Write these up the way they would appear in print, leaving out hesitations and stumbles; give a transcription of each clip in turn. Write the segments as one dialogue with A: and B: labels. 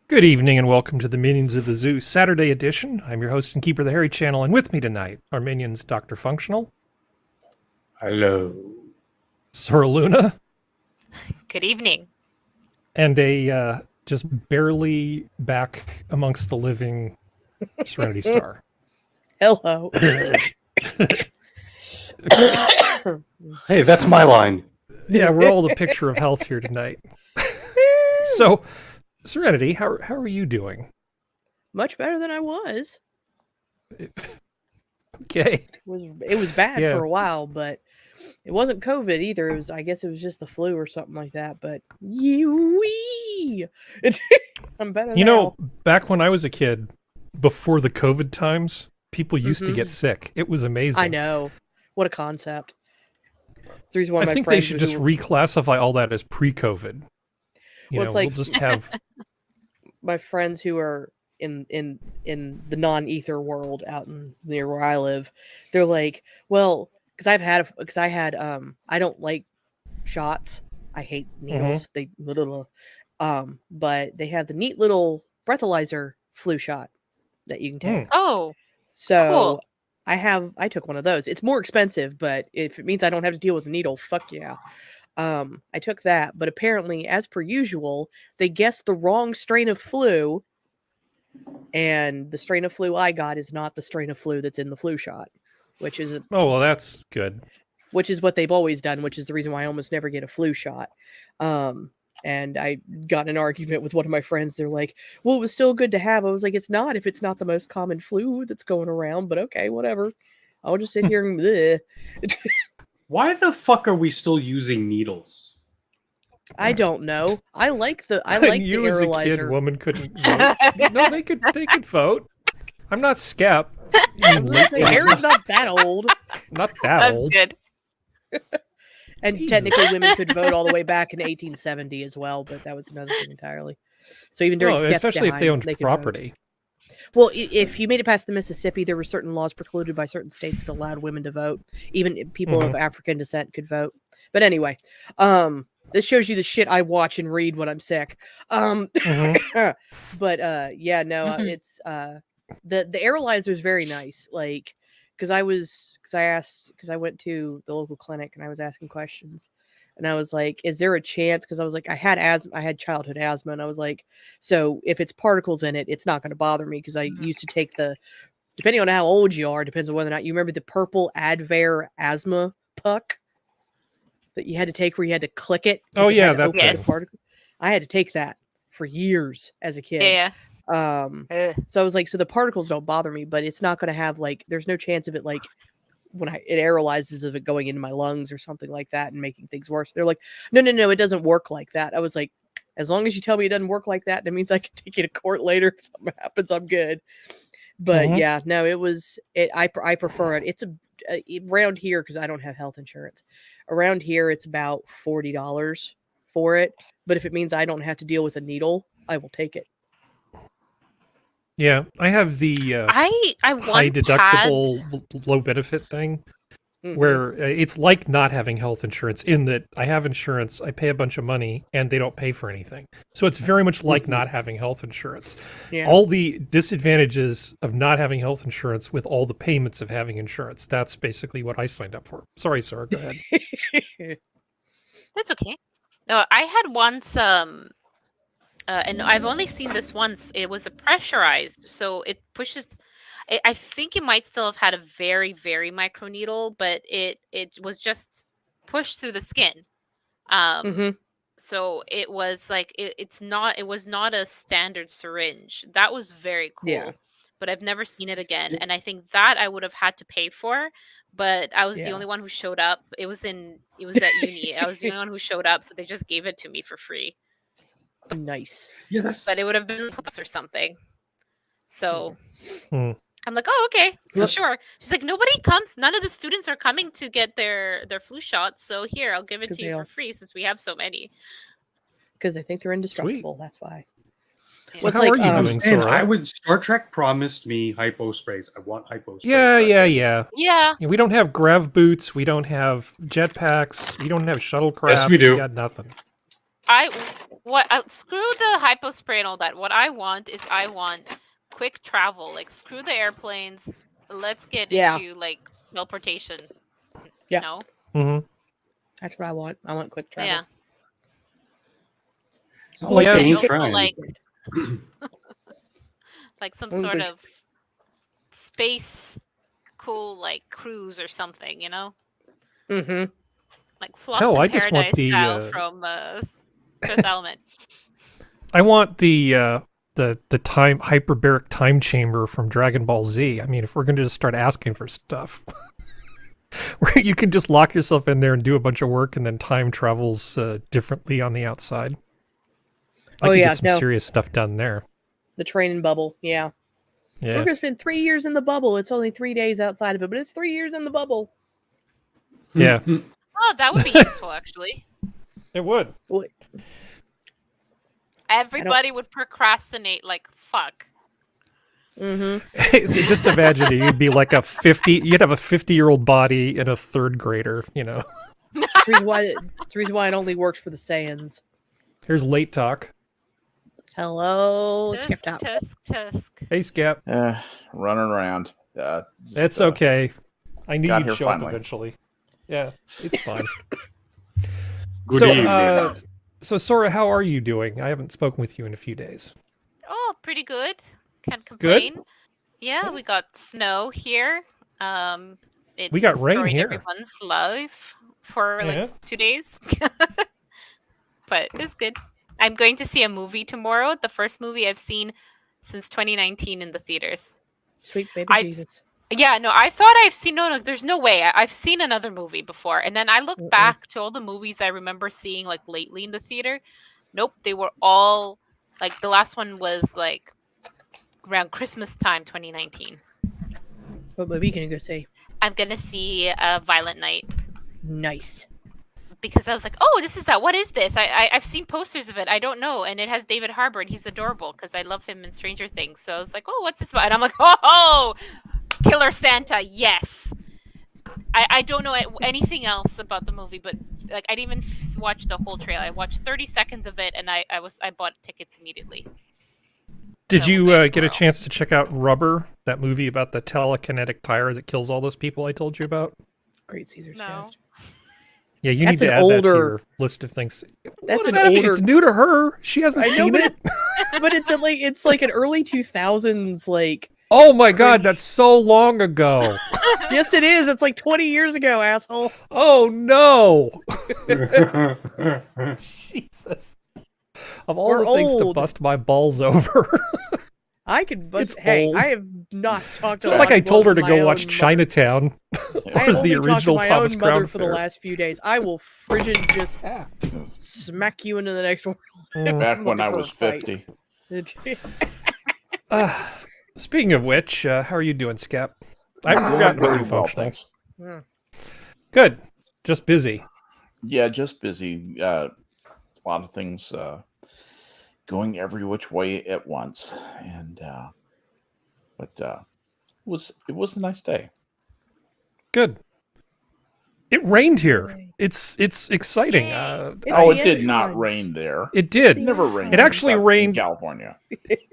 A: Good evening and welcome to the Minions of the Zoo Saturday edition. I'm your host and keeper of the Harry Channel, and with me tonight are minions DrFunctional.
B: Hello.
A: Sora Luna.
C: Good evening.
A: And a just barely back amongst the living Serenity Star.
D: Hello.
B: Hey, that's my line.
A: Yeah, we're all the picture of health here tonight. So, Serenity, how are you doing?
D: Much better than I was.
A: Okay.
D: It was bad for a while, but it wasn't COVID either. I guess it was just the flu or something like that. But I'm better.
A: You know, back when I was a kid, before the COVID times, people used to get sick. It was amazing.
D: I know. What a concept. It's the reason why
A: I think they should just reclassify all that as pre-COVID. We'll just have
D: my friends who are in the non-ether world out near where I live. They're like, well, I don't like shots. I hate needles. But they have the neat little breathalyzer flu shot that you can take.
C: Oh,
D: so
C: cool.
D: I took one of those. It's more expensive, but if it means I don't have to deal with a needle, fuck yeah. I took that, but apparently, as per usual, they guessed the wrong strain of flu, and the strain of flu I got is not the strain of flu that's in the flu shot, which is
A: that's good.
D: Which is what they've always done, which is the reason why I almost never get a flu shot. And I got in an argument with one of my friends. They're like, "Well, it was still good to have." I was like, "It's not if it's not the most common flu that's going around, but okay, whatever. I'll just sit here and bleh."
B: Why the fuck are we still using needles?
D: I don't know. I like the
A: you as a kid woman couldn't vote. No, they could vote. I'm not Skep.
D: Harry's not that old.
A: Not that old.
C: That's good.
D: And
A: Jesus.
D: technically women could vote all the way back in 1870 as well, but that was another thing entirely. So even during Skep's
A: especially if they owned
D: could
A: property.
D: Vote. Well, if you made it past the Mississippi, there were certain laws precluded by certain states that allowed women to vote. Even people of African descent could vote. But anyway, this shows you the shit I watch and read when I'm sick. But it's the aerolyzer is very nice. Like, because I went to the local clinic and I was asking questions. And I was like, is there a chance? Because I was like, I had childhood asthma. And I was like, so if it's particles in it, it's not going to bother me. Because I used to take depending on how old you are, depends on whether or not you remember the purple Advair asthma puck that you had to take where you had to click it.
A: Oh, yeah. That's
D: I had to take that for years as a kid.
C: Yeah.
D: So I was like, so the particles don't bother me, but it's not going to have there's no chance of it when it aerolyzes of it going into my lungs or something like that and making things worse. They're like, no, it doesn't work like that. I was like, as long as you tell me it doesn't work like that, that means I can take you to court later. If something happens, I'm good. But yeah, no, I prefer it. It's around here, because I don't have health insurance. Around here, it's about $40 for it. But if it means I don't have to deal with a needle, I will take it.
A: Yeah, I have the high deductible, low benefit thing, where it's like not having health insurance in that I have insurance, I pay a bunch of money, and they don't pay for anything. So it's very much like not having health insurance.
D: Yeah.
A: All the disadvantages of not having health insurance with all the payments of having insurance. That's basically what I signed up for. Sorry, Sora, go ahead.
C: That's okay. No, I had once, and I've only seen this once. It was a pressurized, so it pushes. I think it might still have had a very, very micro needle, but it was just pushed through the skin. So it was like it was not a standard syringe. That was very cool.
D: Yeah.
C: But I've never seen it again, and I think that I would have had to pay for. But I was the only one who showed up. It was at uni. I was the only one who showed up, so they just gave it to me for free.
D: Nice.
B: Yeah,
C: But it would have been plus or something. So I'm like, oh, okay, so sure. She's like, nobody comes. None of the students are coming to get their flu shots. So here, I'll give it to you for free since we have so many.
D: Because they think they're indestructible. That's why.
C: Yeah.
A: So how are you doing, Sora?
B: Star Trek promised me hypo sprays. I want hypo sprays.
A: Yeah. We don't have grav boots. We don't have jetpacks. We don't have shuttlecraft.
B: Yes, we do.
A: We got nothing.
C: What? Screw the hypo spray and all that. What I want is quick travel. Like screw the airplanes. Let's get into like teleportation.
D: Yeah.
C: No.
A: Mm-hmm.
D: That's what I want. I want quick travel.
C: Yeah.
B: Like
A: Yeah.
B: Game
C: Also,
B: Trying.
C: like some sort of space cool like cruise or something, you know?
D: Mm-hmm.
C: Like Floss
A: Hell,
C: in
A: I just want
C: Paradise
A: the
C: style from Fifth Element.
A: I want the time hyperbaric time chamber from Dragon Ball Z. I mean, if we're going to just start asking for stuff, where you can just lock yourself in there and do a bunch of work, and then time travels differently on the outside. I could get some serious stuff done there.
D: The training bubble, yeah.
A: Yeah.
D: We're gonna spend 3 years in the bubble. It's only 3 days outside of it, but it's 3 years in the bubble.
A: Yeah.
C: Oh, that would be useful, actually.
A: It would.
C: Everybody would procrastinate like fuck.
D: Mm-hmm.
A: Just imagine it. You'd be like you'd have a 50-year-old body and a third grader, you know.
D: It's the reason why it only works for the Saiyans.
A: Here's late talk.
D: Hello, SkepTock.
C: Tusk.
A: Hey, Skep.
E: Running around.
A: It's okay. I knew
E: got
A: you'd
E: here
A: show up
E: finally.
A: eventually. Yeah, it's fine.
B: Good evening.
A: So Sora, how are you doing? I haven't spoken with you in a few days.
C: Oh, pretty good. Can't complain. Yeah, we got snow here. It
A: We got rain
C: destroyed
A: here.
C: Everyone's life for like 2 days. But it's good. I'm going to see a movie tomorrow. The first movie I've seen since 2019 in the theaters.
D: Sweet baby Jesus.
C: Yeah, no, I thought I've seen no, there's no way. I've seen another movie before. And then I looked back to all the movies I remember seeing like lately in the theater. Nope, they were all like the last one was like around Christmas time 2019.
D: What movie can you go see?
C: I'm going to see Violent Night.
D: Nice.
C: Because I was like, oh, this is that. What is this? I've seen posters of it. I don't know. And it has David Harbour and he's adorable because I love him in Stranger Things. So I was like, oh, what's this about? And I'm like, oh, Killer Santa, yes. I don't know anything else about the movie, but like I didn't even watch the whole trailer. I watched 30 seconds of it, and I bought tickets immediately.
A: Did you get a chance to check out Rubber, that movie about the telekinetic tire that kills all those people I told you about?
D: Great Caesar's
C: No.
D: Ghost.
A: Yeah, you need to add that to your list of things.
D: That's an older.
A: It's new to her. She hasn't seen it.
D: But it's like an early 2000s like.
A: Oh my God, that's so long ago.
D: Yes, it is. It's like 20 years ago, asshole.
A: Oh no. Jesus. Of all the things to bust my balls over.
D: I could, but
A: It's
D: hey,
A: old.
D: I have not talked to
A: It's not like I told her to go watch Chinatown
D: I
A: or
D: only
A: the
D: talked
A: original
D: to my
A: Thomas
D: own mother
A: Crown
D: for the
A: Affair.
D: last few days. I will frigid just smack you into the next world.
E: Back when I was 50.
A: Speaking of which, how are you doing, Skep? I haven't forgotten about you, Functional. Good. Just busy.
E: Yeah, just busy. A lot of things going every which way at once, and but it was a nice day.
A: Good. It rained here. It's exciting.
E: It did not rain there.
A: It did.
E: It never rained.
A: It actually rained
E: in California.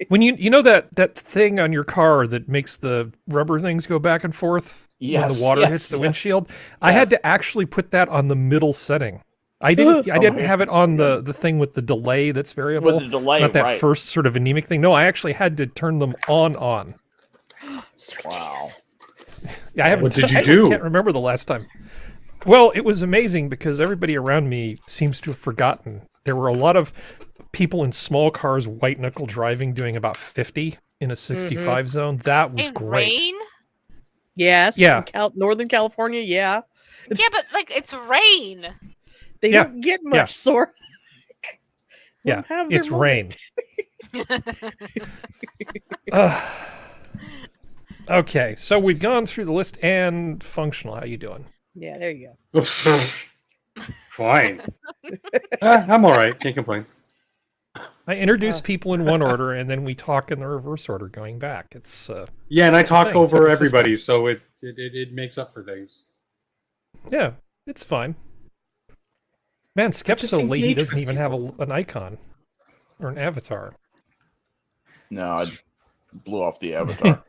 A: When you know that thing on your car that makes the rubber things go back and forth when the water hits the windshield. I had to actually put that on the middle setting. I didn't have it on the thing with the delay that's variable.
E: With the delay,
A: not that
E: right.
A: first sort of anemic thing. No, I actually had to turn them on.
E: Wow.
A: Yeah, I haven't.
B: What did you
A: I
B: do?
A: can't remember the last time. Well, it was amazing because everybody around me seems to have forgotten. There were a lot of people in small cars, white knuckle driving, doing about 50 in a 65 zone. That was great.
C: Rain?
D: Yes.
A: Yeah.
D: Northern California, yeah.
C: Yeah, but like it's rain.
D: They don't get much, Sora.
A: Yeah, it's rain. Okay, so we've gone through the list and Functional. How you doing?
D: Yeah, there you go.
B: Fine. I'm all right. Can't complain.
A: I introduce people in one order, and then we talk in the reverse order going back. It's
B: yeah, and I talk
A: thing.
B: over
A: It's
B: everybody, so it makes up for things.
A: Yeah, it's fine. Man, Skep's so late he doesn't even have an icon. or an avatar?
E: No, I blew off the avatar.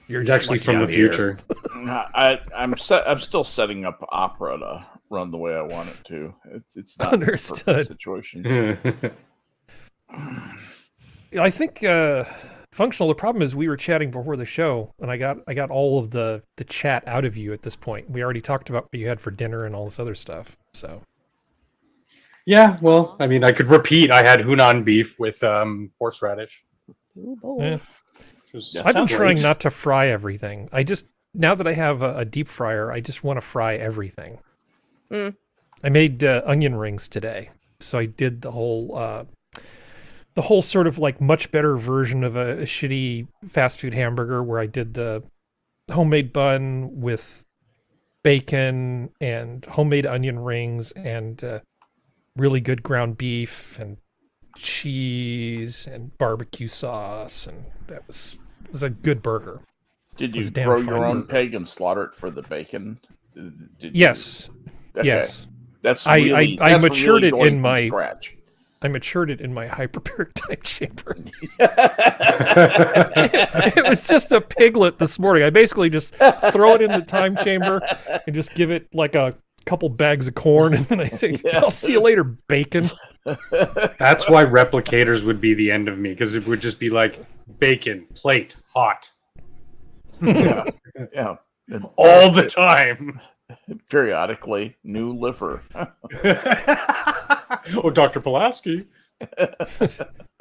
A: You're
B: It's
A: just
B: actually
A: like,
B: from
A: "Yeah,
B: the
A: here."
B: future.
E: I'm still setting up Opera to run the way I want it to. It's not
A: Understood.
E: a perfect situation.
A: I think functional. The problem is we were chatting before the show, and I got all of the chat out of you at this point. We already talked about what you had for dinner and all this other stuff. So
B: Yeah, well, I mean, I could repeat. I had Hunan beef with horseradish.
D: Ooh, boy.
A: yeah.
B: Which
E: That
A: I've been
E: sounds
A: trying
E: great.
A: not to fry everything. Now that I have a deep fryer, I just want to fry everything.
D: Mm.
A: I made onion rings today, so I did the whole sort of like much better version of a shitty fast food hamburger, where I did the homemade bun with bacon and homemade onion rings and really good ground beef and cheese and barbecue sauce, and it was a good burger.
E: Did
A: was
E: you
A: a damn
E: grow
A: fine
E: your own
A: burger.
E: pig and slaughter it for the bacon? Did
A: Yes,
E: You? Okay.
A: yes.
E: That's
A: I
E: really,
A: I
E: that's
A: matured
E: really
A: it
E: going
A: in
E: from
A: my
E: scratch.
A: I matured it in my hyperbaric time chamber. It was just a piglet this morning. I basically just throw it in the time chamber and just give it like a couple bags of corn, and then I say, "I'll see you later, bacon."
B: That's why replicators would be the end of me, because it would just be like bacon, plate, hot,
E: Yeah.
B: all the time.
E: Periodically, new liver.
B: Oh, Dr. Pulaski.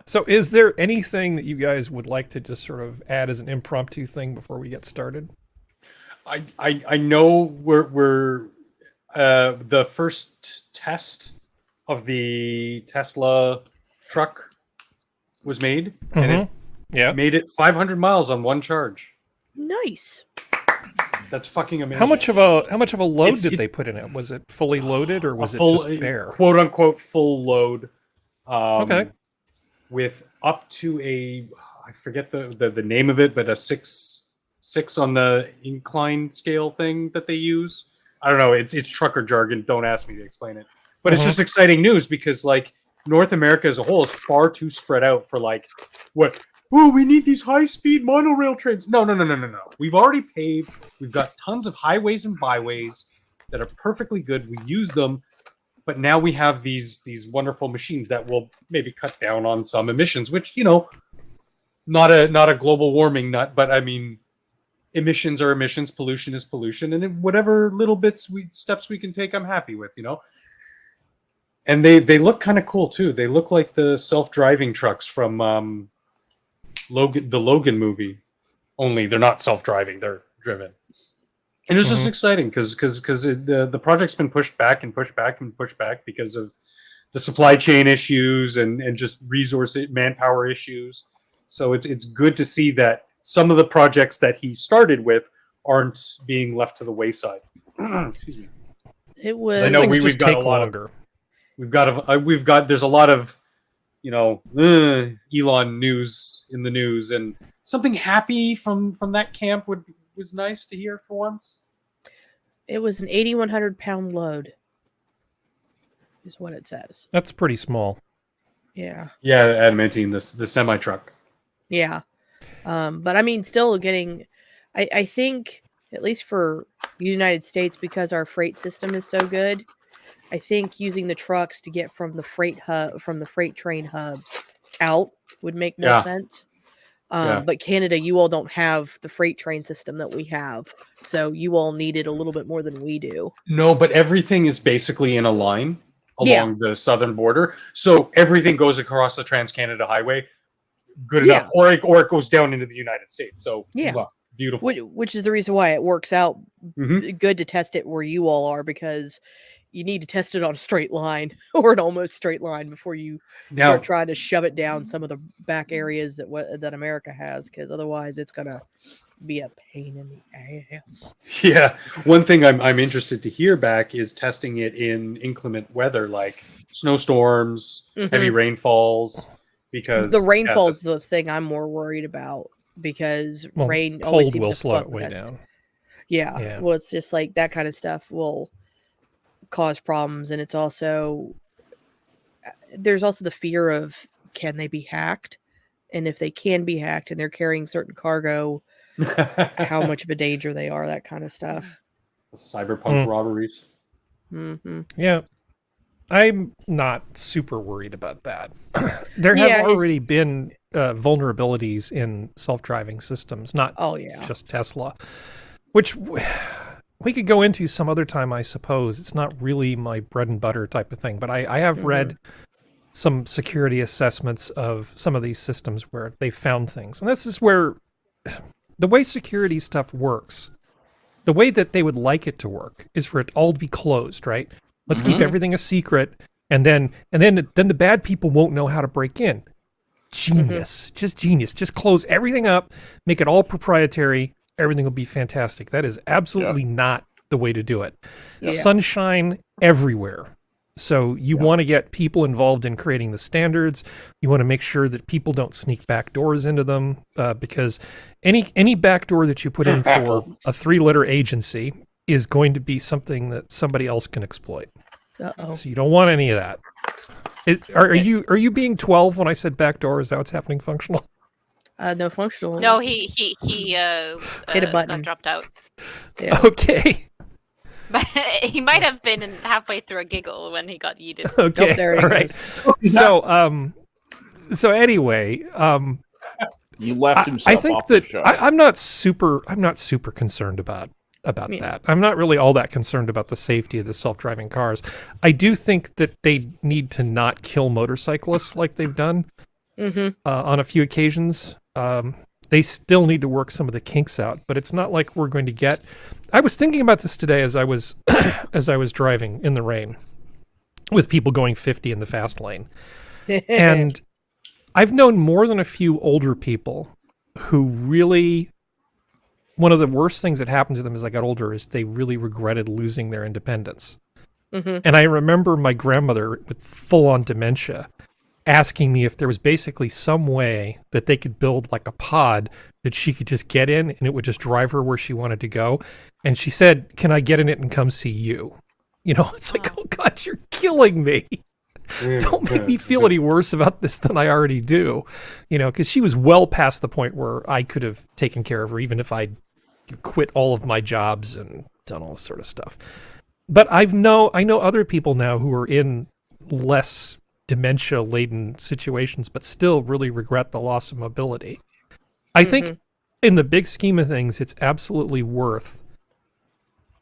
A: So, is there anything that you guys would like to just sort of add as an impromptu thing before we get started?
B: I know we're the first test of the Tesla truck was made, and it
A: Yeah.
B: made it 500 miles on one charge.
D: Nice.
B: That's fucking amazing.
A: How much of a load did they put in it? Was it fully loaded or was it just bare?
B: Quote unquote full load.
A: Okay.
B: With up to I forget the name of it, but a six on the incline scale thing that they use. I don't know. It's trucker jargon. Don't ask me to explain it. But it's just exciting news, because like North America as a whole is far too spread out for like what. Oh, we need these high-speed monorail trains. No. We've already paved. We've got tons of highways and byways that are perfectly good. We use them, but now we have these wonderful machines that will maybe cut down on some emissions, which, not a global warming nut, but I mean, emissions are emissions, pollution is pollution, and whatever little steps we can take, I'm happy with, And they look kind of cool too. They look like the self-driving trucks from the Logan movie, only they're not self-driving, they're driven. And it's just exciting because the project's been pushed back because of the supply chain issues and just manpower issues. So it's good to see that some of the projects that he started with aren't being left to the wayside. Excuse me.
D: It was.
B: I know
A: Things
B: we've
A: just
B: got
A: take
B: a lot
A: longer.
B: there's a lot of Elon news in the news, and something happy from that camp was nice to hear for once.
D: It was an 8,100-pound load, is what it says.
A: That's pretty small.
D: Yeah.
B: Yeah, adamantine, the semi truck.
D: Yeah. But I mean, still getting, I think, at least for the United States, because our freight system is so good, I think using the trucks to get from the freight train hubs out would make more sense. But Canada, you all don't have the freight train system that we have, so you all need it a little bit more than we do.
B: No, but everything is basically in a line along the southern border, so everything goes across the Trans-Canada Highway. Good enough, or it goes down into the United States. So beautiful.
D: Which is the reason why it works out good to test it where you all are, because you need to test it on a straight line or an almost straight line before you start trying to shove it down some of the back areas that America has, because otherwise it's gonna be a pain in the ass.
B: Yeah, one thing I'm interested to hear back is testing it in inclement weather like snowstorms, heavy rainfalls, because
D: the rainfall's the thing I'm more worried about, because rain always
A: cold
D: seems
A: will
D: to
A: slow it
D: fuck
A: way
D: with us.
A: down.
D: Yeah, well, it's just like that kind of stuff will cause problems, and it's also there's also the fear of can they be hacked? And if they can be hacked and they're carrying certain cargo, how much of a danger they are, that kind of stuff.
B: Cyberpunk robberies.
D: Mm-hmm.
A: Yeah. I'm not super worried about that. There have already been vulnerabilities in self-driving systems, not just Tesla, which we could go into some other time, I suppose. It's not really my bread and butter type of thing, but I have read some security assessments of some of these systems where they found things. And this is where the way security stuff works, the way that they would like it to work is for it all to be closed, right? Let's keep everything a secret, and then the bad people won't know how to break in. Genius, just genius. Just close everything up, make it all proprietary. Everything will be fantastic. That is absolutely not the way to do it.
D: Yeah.
A: Sunshine everywhere. So you want to get people involved in creating the standards. You want to make sure that people don't sneak back doors into them, because any back door that you put in for a 3-letter agency is going to be something that somebody else can exploit. So you don't want any of that. Are you being 12 when I said backdoor? Is that what's happening, Functional?
D: No, Functional.
C: No, he
D: hit a button.
C: got dropped out.
D: Yeah.
A: Okay.
C: But he might have been halfway through a giggle when he got yeeted.
A: Okay.
D: There it
A: All right. So anyway,
E: you left himself
A: I think
E: off
A: that
E: the show.
A: I'm not super concerned about that. I'm not really all that concerned about the safety of the self-driving cars. I do think that they need to not kill motorcyclists like they've done on a few occasions. They still need to work some of the kinks out, but it's not like we're going to get. I was thinking about this today as I was driving in the rain with people going 50 in the fast lane, and I've known more than a few older people who really. One of the worst things that happened to them as I got older is they really regretted losing their independence. And I remember my grandmother with full-on dementia asking me if there was basically some way that they could build like a pod that she could just get in and it would just drive her where she wanted to go. And she said, "Can I get in it and come see you?" You know, it's like, oh God, you're killing me. Don't make me feel any worse about this than I already do. You know, because she was well past the point where I could have taken care of her, even if I quit all of my jobs and done all this sort of stuff. But I know other people now who are in less dementia-laden situations, but still really regret the loss of mobility. I think in the big scheme of things, it's absolutely worth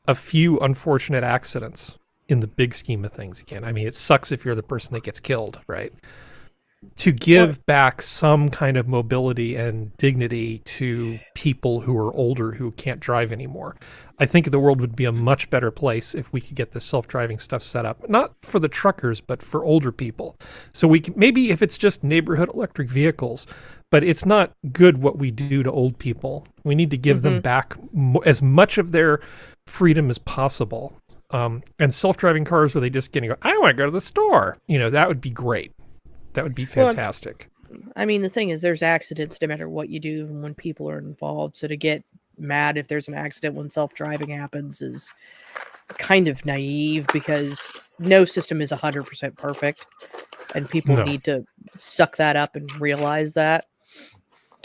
A: a few unfortunate accidents in the big scheme of things again. I mean, it sucks if you're the person that gets killed, right? To give back some kind of mobility and dignity to people who are older who can't drive anymore. I think the world would be a much better place if we could get this self-driving stuff set up, not for the truckers, but for older people. So we can, maybe if it's just neighborhood electric vehicles, but it's not good what we do to old people. We need to give them back as much of their freedom as possible. And self-driving cars where they just get to go, I want to go to the store. You know, that would be great. That would be fantastic.
D: Well, I mean, the thing is, there's accidents no matter what you do, even when people are involved. So to get mad if there's an accident when self-driving happens is kind of naive, because no system is 100% perfect, and people need to suck that up and realize that.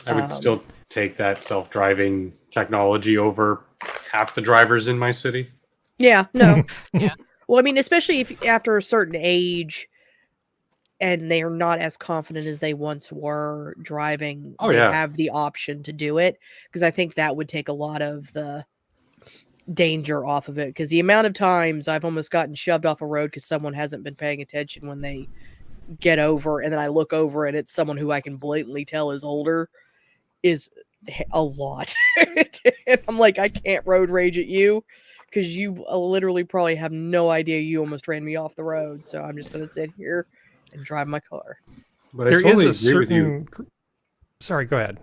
B: I would still take that self-driving technology over half the drivers in my city.
D: Yeah, no. Well, I mean, especially if after a certain age and they are not as confident as they once were driving, they have the option to do it. Because I think that would take a lot of the danger off of it. Because the amount of times I've almost gotten shoved off a road because someone hasn't been paying attention when they get over, and then I look over and it's someone who I can blatantly tell is older, is a lot. And I'm like, I can't road rage at you, because you literally probably have no idea you almost ran me off the road. So I'm just going to sit here and drive my car.
B: But
A: There
B: I totally
A: is a
B: agree with
A: certain.
B: you.
A: Sorry, go ahead.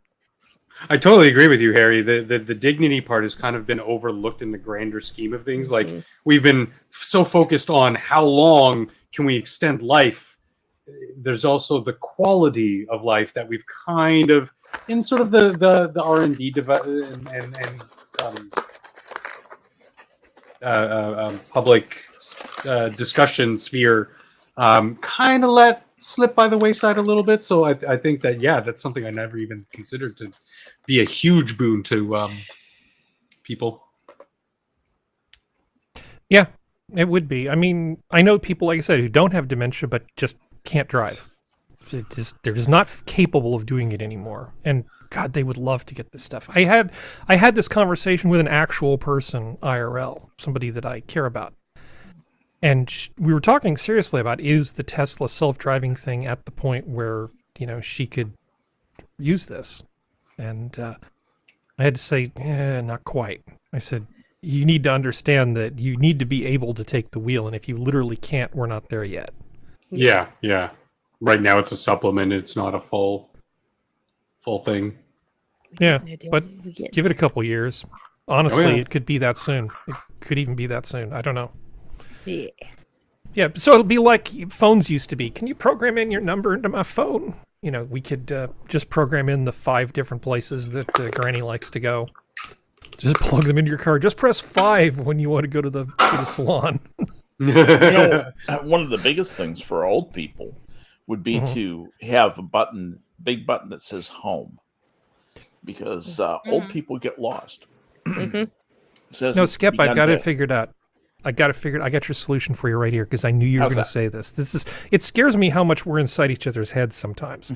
B: I totally agree with you, Harry. The dignity part has kind of been overlooked in the grander scheme of things. Like, we've been so focused on how long can we extend life. There's also the quality of life that we've kind of, in sort of the R&D and public discussion sphere, kind of let slip by the wayside a little bit. So I think that, yeah, that's something I never even considered to be a huge boon to people.
A: Yeah, it would be. I mean, I know people, like I said, who don't have dementia but just can't drive. They're just not capable of doing it anymore. And God, they would love to get this stuff. I had this conversation with an actual person, IRL, somebody that I care about. And we were talking seriously about, is the Tesla self-driving thing at the point where, she could use this? And I had to say, not quite. I said, you need to understand that you need to be able to take the wheel. And if you literally can't, we're not there yet.
B: Yeah. Right now it's a supplement. It's not a full thing.
A: Yeah, but give it a couple years. Honestly, It could be that soon. It could even be that soon. I don't know.
D: Yeah.
A: Yeah, so it'll be like phones used to be. Can you program in your number into my phone? We could just program in the 5 different places that Granny likes to go. Just plug them into your car. Just press 5 when you want to go to the salon.
E: One of the biggest things for old people would be to have a big button that says home. Because old people get lost.
A: No, Skep, I've got it figured out. I got your solution for you right here, because I knew you were going to say this. It scares me how much we're inside each other's heads sometimes.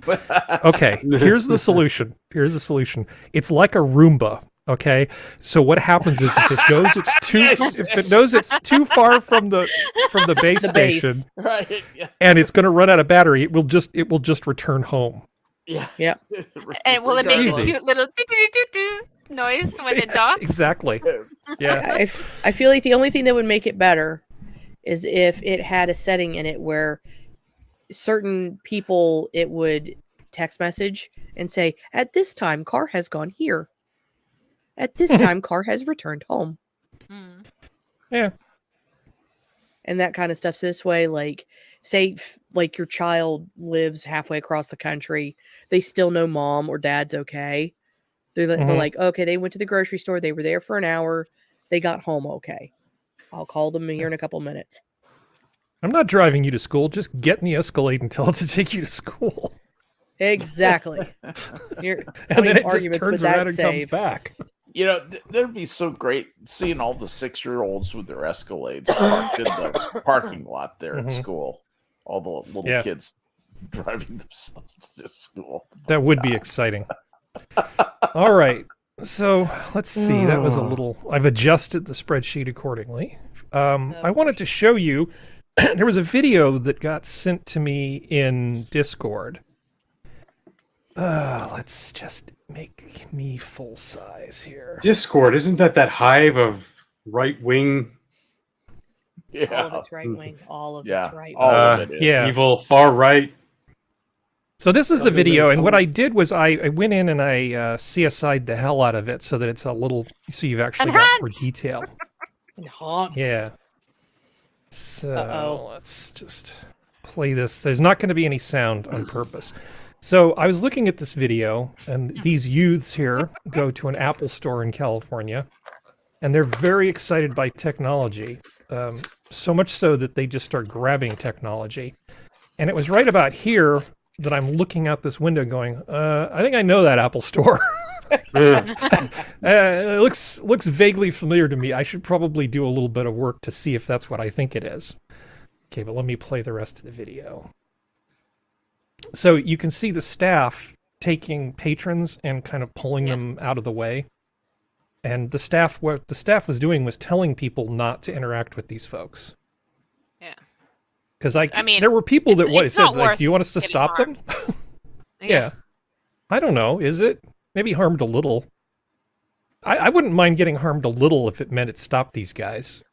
A: Okay, here's the solution. It's like a Roomba. Okay, so what happens is if it knows it's too far from the base station,
E: right? Yeah.
A: And it's going to run out of battery, it will just return home.
D: Yeah.
C: And will it make
A: Easy.
C: a cute little doo-doo-doo-doo noise when it docks?
A: Exactly. Yeah.
D: I feel like the only thing that would make it better is if it had a setting in it where certain people, it would text message and say, at this time, car has gone here. At this time, car has returned home.
A: Yeah.
D: And that kind of stuff. So this way, like, say, like your child lives halfway across the country, they still know mom or dad's okay. They're like, okay, they went to the grocery store. They were there for an hour. They got home okay. I'll call them here in a couple minutes.
A: I'm not driving you to school. Just get in the Escalade and tell it to take you to school.
D: Exactly.
A: And then it just turns around and comes back.
E: That'd be so great seeing all the 6-year-olds with their Escalades parked in the parking lot there at school. All the little kids driving themselves to school.
A: That would be exciting. All right. So let's see. That was a little... I've adjusted the spreadsheet accordingly. I wanted to show you... there was a video that got sent to me in Discord. Let's just make me full size here.
B: Discord, isn't that hive of right-wing...
D: Yeah. All of it's right-wing. All of it's right-wing.
E: All of it is.
A: Yeah.
B: Evil, far right.
A: So this is the video, and what I did was I went in and I CSI'd the hell out of it so that it's a little... So you've actually got more detail.
D: Enhance.
A: Yeah. So let's just play this. There's not going to be any sound on purpose. So I was looking at this video, and these youths here go to an Apple store in California, and they're very excited by technology, so much so that they just start grabbing technology. And it was right about here that I'm looking out this window going, I think I know that Apple store. It looks vaguely familiar to me. I should probably do a little bit of work to see if that's what I think it is. Okay, but let me play the rest of the video. So you can see the staff taking patrons and kind of pulling them out of the way. And what the staff was doing was telling people not to interact with these folks.
C: Yeah.
A: Because there were people that said, like, do you want us to stop them? Yeah. I don't know. Is it? Maybe harmed a little. I wouldn't mind getting harmed a little if it meant it stopped these guys.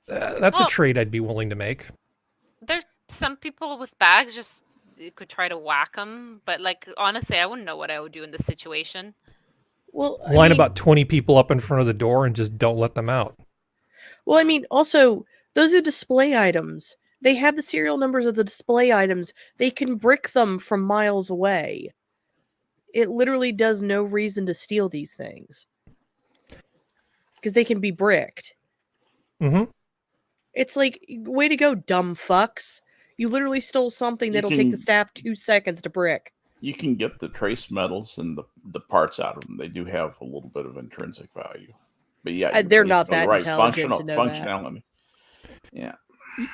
A: That's a trade I'd be willing to make.
C: There's some people with bags just could try to whack them, but like honestly, I wouldn't know what I would do in this situation.
D: Well,
A: line about 20 people up in front of the door and just don't let them out.
D: Well, I mean, also those are display items. They have the serial numbers of the display items. They can brick them from miles away. It literally does no reason to steal these things because they can be bricked.
A: Mm-hmm.
D: It's like, way to go, dumb fucks. You literally stole something that'll take the staff 2 seconds to brick.
E: You can get the trace metals and the parts out of them. They do have a little bit of intrinsic value. But yeah,
D: they're not that intelligent to know
E: functionality.
D: That.
E: Yeah.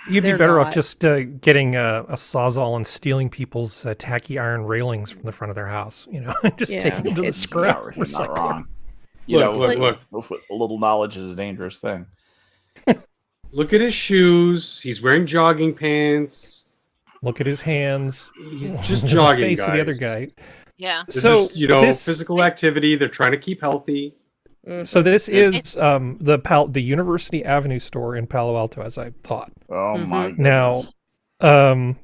A: You'd be better off just getting a Sawzall and stealing people's tacky iron railings from the front of their house, you know, just taking them to the scrap.
E: Not wrong.
B: Look.
E: A little knowledge is a dangerous thing.
B: Look at his shoes. He's wearing jogging pants.
A: Look at his hands.
B: He's just jogging.
A: The face
B: guys.
A: of the other guy.
C: Yeah.
B: So just, physical activity. They're trying to keep healthy.
A: So this is the University Avenue store in Palo Alto, as I thought.
E: Oh my goodness.
A: Now,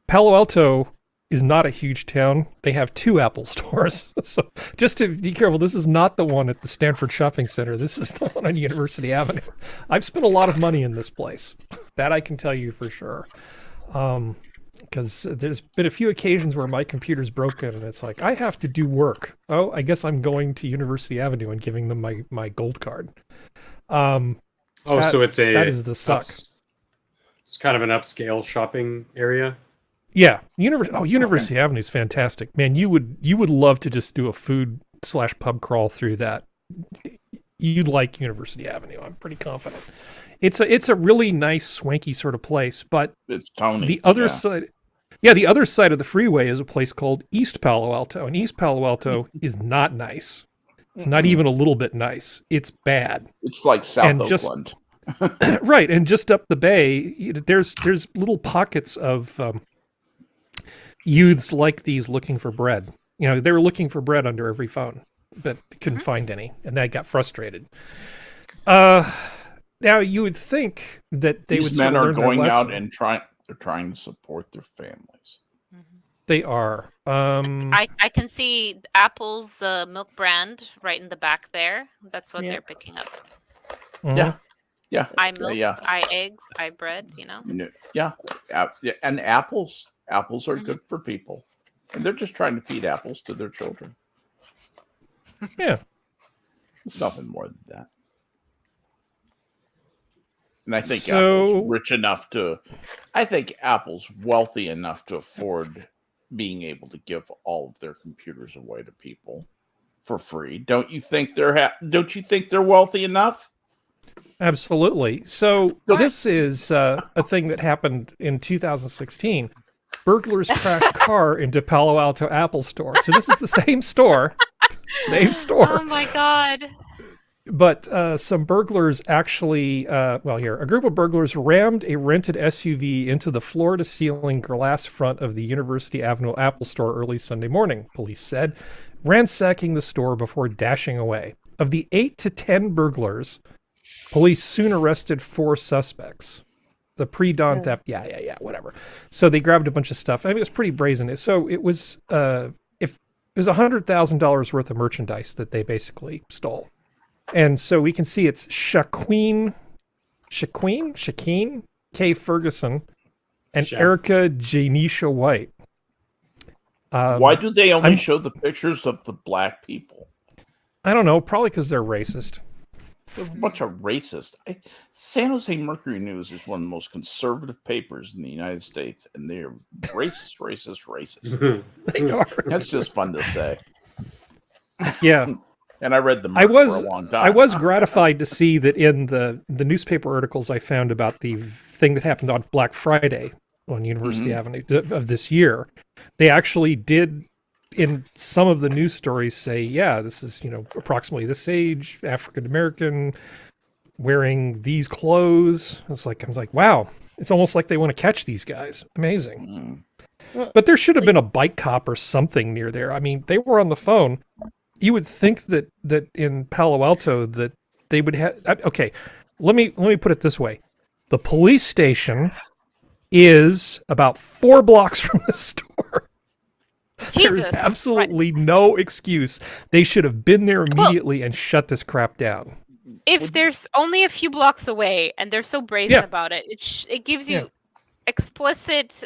A: Palo Alto is not a huge town. They have 2 Apple stores. So just to be careful, this is not the one at the Stanford Shopping Center. This is the one on University Avenue. I've spent a lot of money in this place. That I can tell you for sure. Because there's been a few occasions where my computer's broken and it's like, I have to do work. Oh, I guess I'm going to University Avenue and giving them my gold card.
B: So that
A: is the suck.
B: It's kind of an upscale shopping area.
A: Yeah, University Avenue is fantastic, man. You would love to just do a food/pub crawl through that. You'd like University Avenue. I'm pretty confident. It's a really nice, swanky sort of place, but
E: it's Tony.
A: The other side, the other side of the freeway is a place called East Palo Alto, and East Palo Alto is not nice. It's not even a little bit nice. It's bad.
E: It's like South Oakland.
A: Right, and just up the bay, there's little pockets of youths like these looking for bread. You know, they were looking for bread under every phone, but couldn't find any, and they got frustrated. Now you would think that
E: these men are going out and they're trying to support their families.
A: They are.
C: I can see Apple's milk brand right in the back there. That's what they're picking up.
A: Mm-hmm.
E: Yeah.
C: I milk, I eggs, I bread, you know?
E: Yeah. And apples are good for people. And they're just trying to feed apples to their children.
A: Yeah.
E: It's nothing more than that. And I think Apple's wealthy enough to afford being able to give all of their computers away to people for free. Don't you think they're wealthy enough?
A: Absolutely. So this is a thing that happened in 2016. Burglars crashed car into Palo Alto Apple store. So this is the same store. Same store.
C: Oh my God.
A: But some burglars actually, a group of burglars rammed a rented SUV into the floor-to-ceiling glass front of the University Avenue Apple store early Sunday morning, police said, ransacking the store before dashing away. Of the 8 to 10 burglars, police soon arrested 4 suspects. The pre-dawn theft, whatever. So they grabbed a bunch of stuff. I mean, it was pretty brazen. So it was $100,000 worth of merchandise that they basically stole. And so we can see it's Shaqueen K. Ferguson and Erica Janisha White.
E: Why do they only show the pictures of the black people?
A: I don't know. Probably because they're racist.
E: They're a bunch of racists. San Jose Mercury News is one of the most conservative papers in the United States, and they're racist.
A: They are.
E: That's just fun to say.
A: Yeah.
E: And I read them for a long time.
A: I was gratified to see that in the newspaper articles I found about the thing that happened on Black Friday on University Avenue of this year, they actually did, in some of the news stories, say, this is, approximately this age, African-American, wearing these clothes. I was like, wow, it's almost like they want to catch these guys. Amazing. But there should have been a bike cop or something near there. I mean, they were on the phone. You would think that in Palo Alto that they would have. Okay, let me put it this way: the police station is about 4 blocks from the store.
C: Jesus,
A: There's absolutely no excuse. They should have been there immediately and shut this crap down.
C: If there's only a few blocks away and they're so brazen about it, it gives you explicit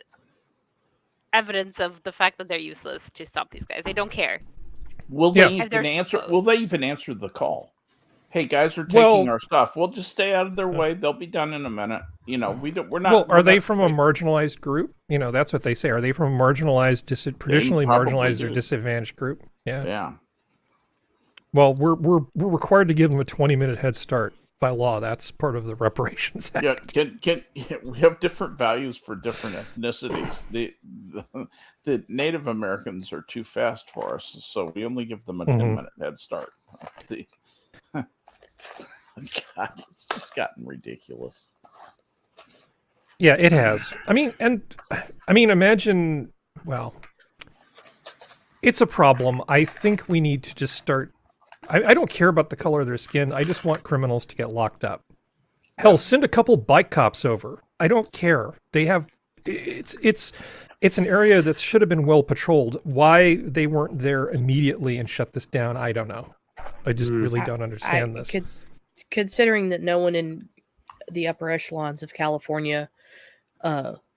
C: evidence of the fact that they're useless to stop these guys. They don't care.
E: Will they even answer? Will they even answer the call? hey, guys are taking our stuff. We'll just stay out of their way. They'll be done in a minute. You know, we're not.
A: Well, are they from a marginalized group? You know, that's what they say. Are they from a marginalized, traditionally marginalized or disadvantaged group? Yeah.
E: Yeah.
A: Well, we're required to give them a 20-minute head start by law. That's part of the Reparations Act.
E: Yeah, we have different values for different ethnicities. The Native Americans are too fast for us, so we only give them a 10-minute head start. God, it's just gotten ridiculous.
A: Yeah, it has. I mean, imagine. Well, it's a problem. I think we need to just start. I don't care about the color of their skin. I just want criminals to get locked up. Hell, send a couple bike cops over. I don't care. They have. It's an area that should have been well patrolled. Why they weren't there immediately and shut this down, I don't know. I just really don't understand this.
D: Considering that no one in the upper echelons of California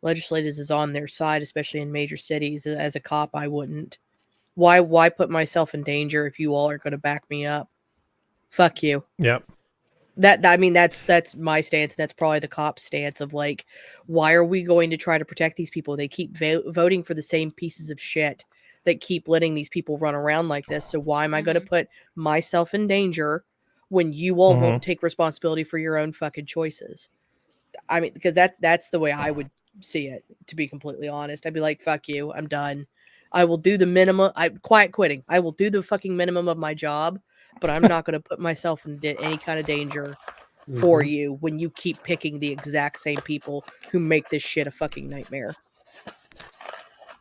D: legislators is on their side, especially in major cities, as a cop, I wouldn't. Why put myself in danger if you all are going to back me up? Fuck you.
A: Yep.
D: That's my stance. That's probably the cop's stance of like, why are we going to try to protect these people? They keep voting for the same pieces of shit that keep letting these people run around like this. So why am I going to put myself in danger when you all won't take responsibility for your own fucking choices? I mean, because that's the way I would see it, to be completely honest. I'd be like, fuck you, I'm done. I will do the minimum. I'm quiet quitting. I will do the fucking minimum of my job, but I'm not going to put myself in any kind of danger for you when you keep picking the exact same people who make this shit a fucking nightmare.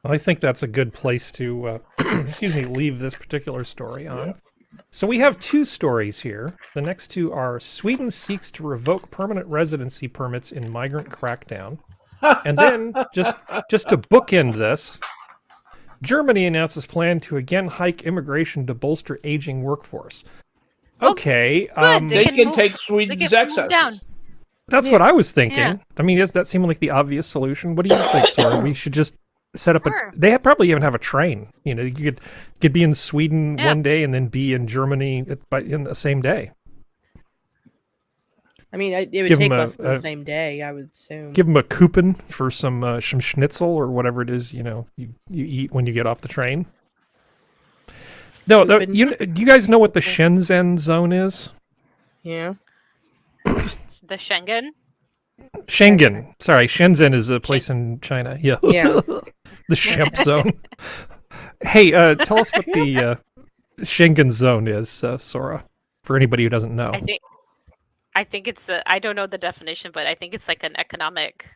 A: Well, I think that's a good place to, leave this particular story on. Yeah. So we have two stories here. The next two are Sweden seeks to revoke permanent residency permits in migrant crackdown. And then, just to bookend this, Germany announces plan to again hike immigration to bolster aging workforce. Okay.
E: They can take Sweden's excesses.
A: That's what I was thinking. Yeah. I mean, does that seem like the obvious solution? What do you think, Sora? We should just set up they probably even have a train. You know, you could be in Sweden one day and then be in Germany in the same day.
D: I mean, it would take less than the same day, I would assume.
A: Give them a coupon for some schnitzel or whatever it is, you eat when you get off the train. No, do you guys know what the Shenzhen zone is?
D: Yeah.
C: The Schengen?
A: Schengen. Sorry, Shenzhen is a place in China. Yeah. The Shemp zone. Hey, tell us what the Schengen zone is, Sora, for anybody who doesn't know.
C: I think it's I don't know the definition, but I think it's like an economic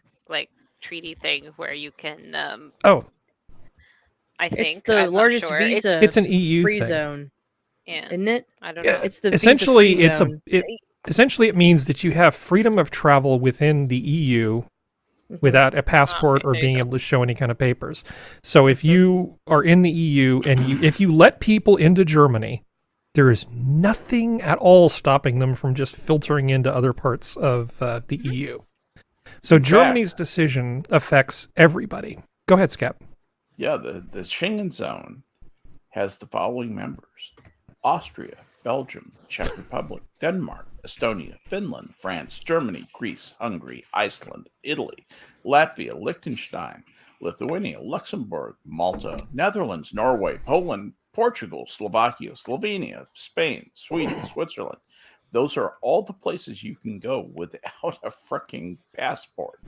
C: treaty thing where you can I think
D: it's the largest visa.
A: It's an EU
D: free
A: thing.
D: zone.
C: Yeah.
D: Isn't it?
C: I don't know.
D: It's the
A: essentially essentially it means that you have freedom of travel within the EU without a passport or being able to show any kind of papers. So if you are in the EU and if you let people into Germany, there is nothing at all stopping them from just filtering into other parts of the EU. So Germany's decision affects everybody. Go ahead, Skep.
E: Yeah, the Schengen zone has the following members: Austria, Belgium, Czech Republic, Denmark, Estonia, Finland, France, Germany, Greece, Hungary, Iceland, Italy, Latvia, Liechtenstein, Lithuania, Luxembourg, Malta, Netherlands, Norway, Poland, Portugal, Slovakia, Slovenia, Spain, Sweden, Switzerland. Those are all the places you can go without a freaking passport.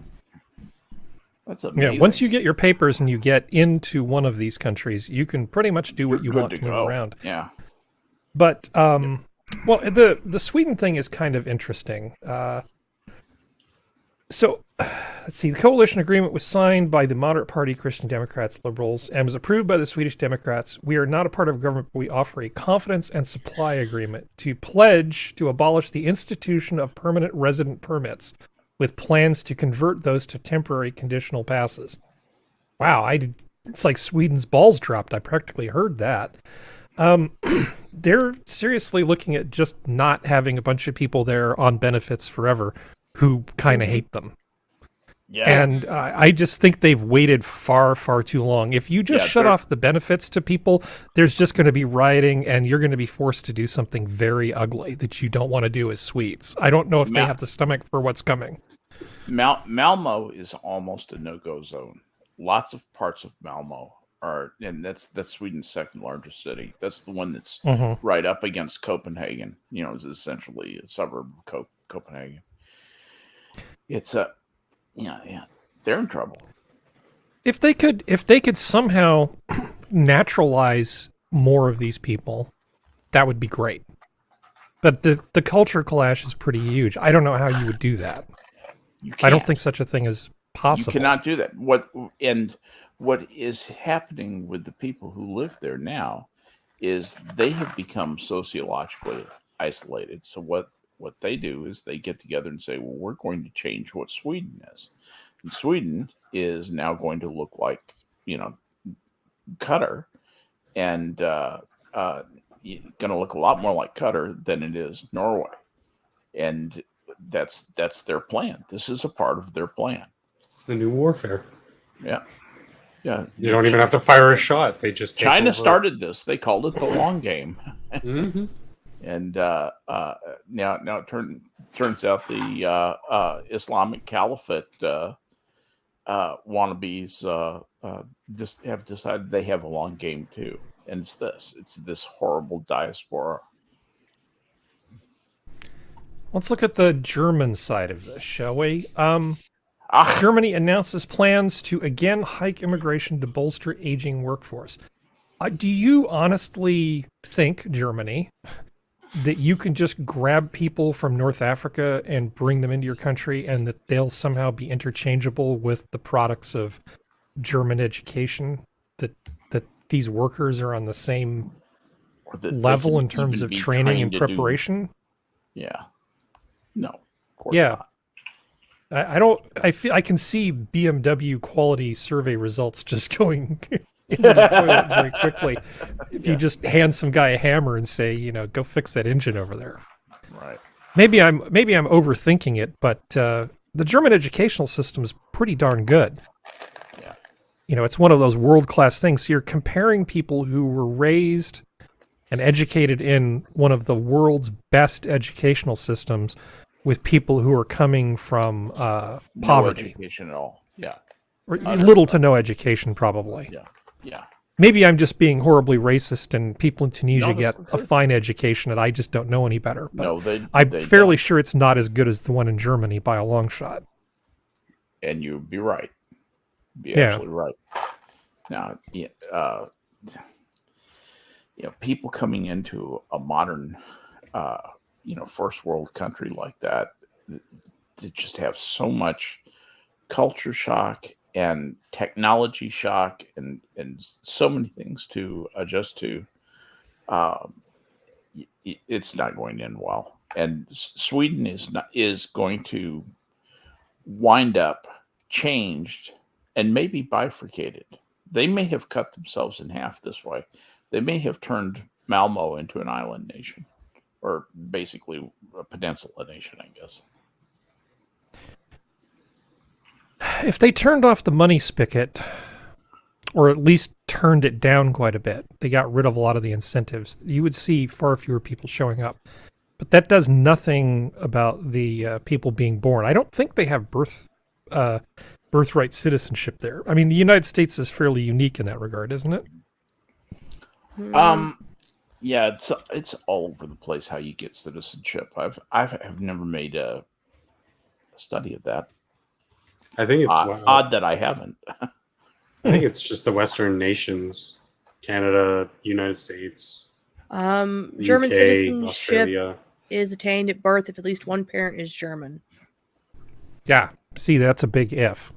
E: That's amazing.
A: Yeah, once you get your papers and you get into one of these countries, you can pretty much do what you want to move around.
E: Yeah.
A: But, well, the Sweden thing is kind of interesting. So, let's see. The coalition agreement was signed by the moderate party, Christian Democrats, Liberals, and was approved by the Swedish Democrats. We are not a part of government, but we offer a confidence and supply agreement to pledge to abolish the institution of permanent resident permits with plans to convert those to temporary conditional passes. Wow, it's like Sweden's balls dropped. I practically heard that. They're seriously looking at just not having a bunch of people there on benefits forever who kind of hate them.
E: Yeah.
A: And I just think they've waited far, far too long. If you just shut off the benefits to people, there's just going to be rioting, and you're going to be forced to do something very ugly that you don't want to do as Swedes. I don't know if they have the stomach for what's coming.
E: Malmo is almost a no-go zone. Lots of parts of Malmo are, and that's Sweden's second largest city. That's the one that's right up against Copenhagen. You know, it's essentially a suburb of Copenhagen. It's a yeah, they're in trouble.
A: If they could somehow naturalize more of these people, that would be great. But the culture clash is pretty huge. I don't know how you would do that. I don't think such a thing is possible.
E: You cannot do that. What is happening with the people who live there now is they have become sociologically isolated. So what they do is they get together and say, well, we're going to change what Sweden is. And Sweden is now going to look like, Qatar, and going to look a lot more like Qatar than it is Norway. And that's their plan. This is a part of their plan.
B: It's the new warfare.
E: Yeah. Yeah.
B: You don't even have to fire a shot. They just
E: China started this. They called it the long game.
B: Mm-hmm.
E: And now it turns out the Islamic Caliphate wannabes just have decided they have a long game too, and it's this horrible diaspora.
A: Let's look at the German side of this, shall we? Germany announces plans to again hike immigration to bolster aging workforce. Do you honestly think, Germany, that you can just grab people from North Africa and bring them into your country and that they'll somehow be interchangeable with the products of German education, that these workers are on the same level in terms of training and preparation?
E: Yeah. No, of course
A: not. I feel I can see BMW quality survey results just going into the toilet very quickly if you just hand some guy a hammer and say, go fix that engine over there.
E: Right.
A: Maybe I'm overthinking it, but the German educational system is pretty darn good. Yeah. It's one of those world-class things. So you're comparing people who were raised and educated in one of the world's best educational systems with people who are coming from poverty.
E: No education at all. Yeah.
A: Or little to no education, probably.
E: Yeah. Yeah.
A: Maybe I'm just being horribly racist and people in Tunisia get a fine education and I just don't know any better. But I'm fairly sure it's not as good as the one in Germany by a long shot.
E: And you'd be right. Absolutely right. Now, people coming into a modern, first world country like that, to just have so much culture shock and technology shock and so many things to adjust to, it's not going to end well. And Sweden is going to wind up changed and maybe bifurcated. They may have cut themselves in half this way. They may have turned Malmo into an island nation, or basically a peninsula nation, I guess.
A: If they turned off the money spigot, or at least turned it down quite a bit, they got rid of a lot of the incentives, you would see far fewer people showing up. But that does nothing about the people being born. I don't think they have birthright citizenship there. I mean, the United States is fairly unique in that regard, isn't it?
E: Yeah, it's all over the place how you get citizenship. I've never made a study of that.
B: I think it's
E: odd that I haven't.
B: I think it's just the Western nations, Canada, United States,
D: German
B: UK,
D: citizenship
B: Australia.
D: Is attained at birth if at least one parent is German.
A: Yeah, see, that's a big if.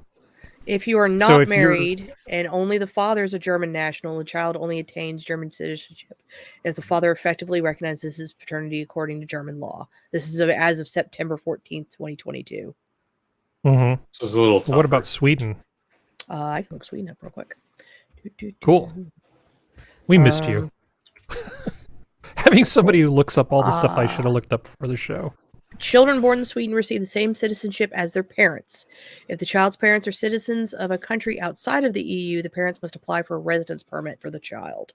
D: If you are not married and only the father is a German national, the child only attains German citizenship if the father effectively recognizes his paternity according to German law. This is as of September 14th, 2022.
A: Mm-hmm.
B: So it's a little tougher.
A: What about Sweden?
D: I can look Sweden up real quick.
A: Cool. We missed you. Having somebody who looks up all the stuff I should have looked up for the show.
D: Children born in Sweden receive the same citizenship as their parents. If the child's parents are citizens of a country outside of the EU, the parents must apply for a residence permit for the child.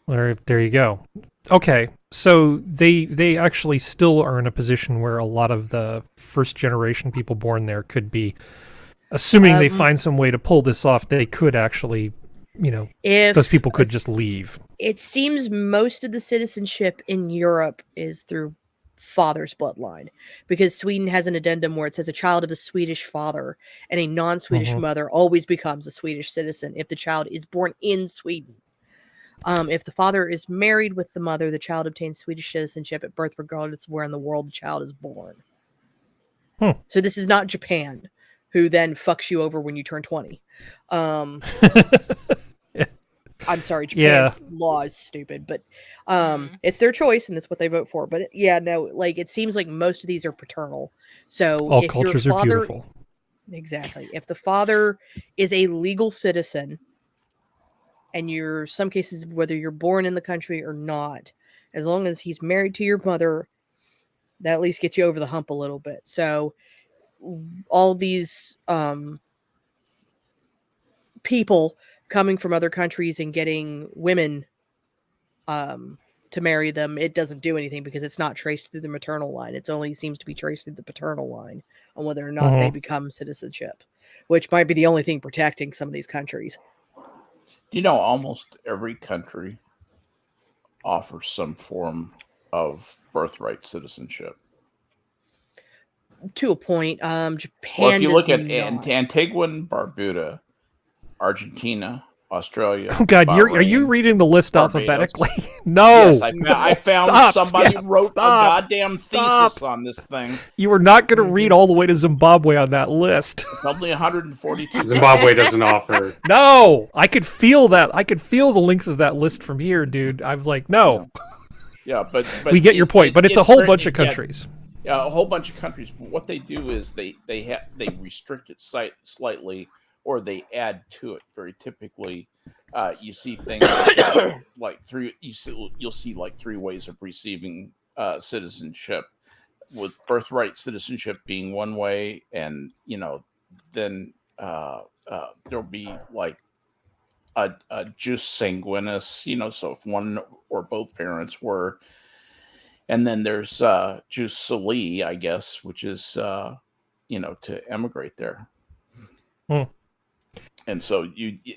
A: There you go. Okay, so they actually still are in a position where a lot of the first generation people born there could be, assuming they find some way to pull this off, they could actually, if those people could just leave.
D: It seems most of the citizenship in Europe is through father's bloodline, because Sweden has an addendum where it says a child of a Swedish father and a non-Swedish mother always becomes a Swedish citizen if the child is born in Sweden. If the father is married with the mother, the child obtains Swedish citizenship at birth, regardless of where in the world the child is born. So this is not Japan, who then fucks you over when you turn 20. I'm sorry, Japan's law is stupid, but it's their choice, and that's what they vote for. But it seems like most of these are paternal. So
A: all cultures are beautiful.
D: Exactly. If the father is a legal citizen, and you're, some cases, whether you're born in the country or not, as long as he's married to your mother, that at least gets you over the hump a little bit. So all these people coming from other countries and getting women to marry them, it doesn't do anything because it's not traced through the maternal line. It only seems to be traced through the paternal line on whether or not they become citizenship, which might be the only thing protecting some of these countries.
E: Almost every country offers some form of birthright citizenship.
D: To a point. Japan.
E: Well, if you look at Antigua and Barbuda, Argentina, Australia.
A: Oh God,
E: Bahrain,
A: are you reading the list
E: Barbados.
A: Alphabetically? No.
E: Yes, I found somebody wrote a goddamn
A: Stop.
E: thesis on this thing.
A: You were not going to read all the way to Zimbabwe on that list.
E: Probably 142.
B: Zimbabwe doesn't offer.
A: No, I could feel that. I could feel the length of that list from here, dude. I'm like, no.
E: Yeah, but
A: we get your point. But it's a whole bunch of countries.
E: Yeah, a whole bunch of countries. What they do is they restrict it slightly, or they add to it. Very typically, you see things like you'll see like 3 ways of receiving citizenship, with birthright citizenship being one way, and then there'll be like a jus sanguinis, so if one or both parents were. And then there's jus soli, I guess, which is to emigrate there. And so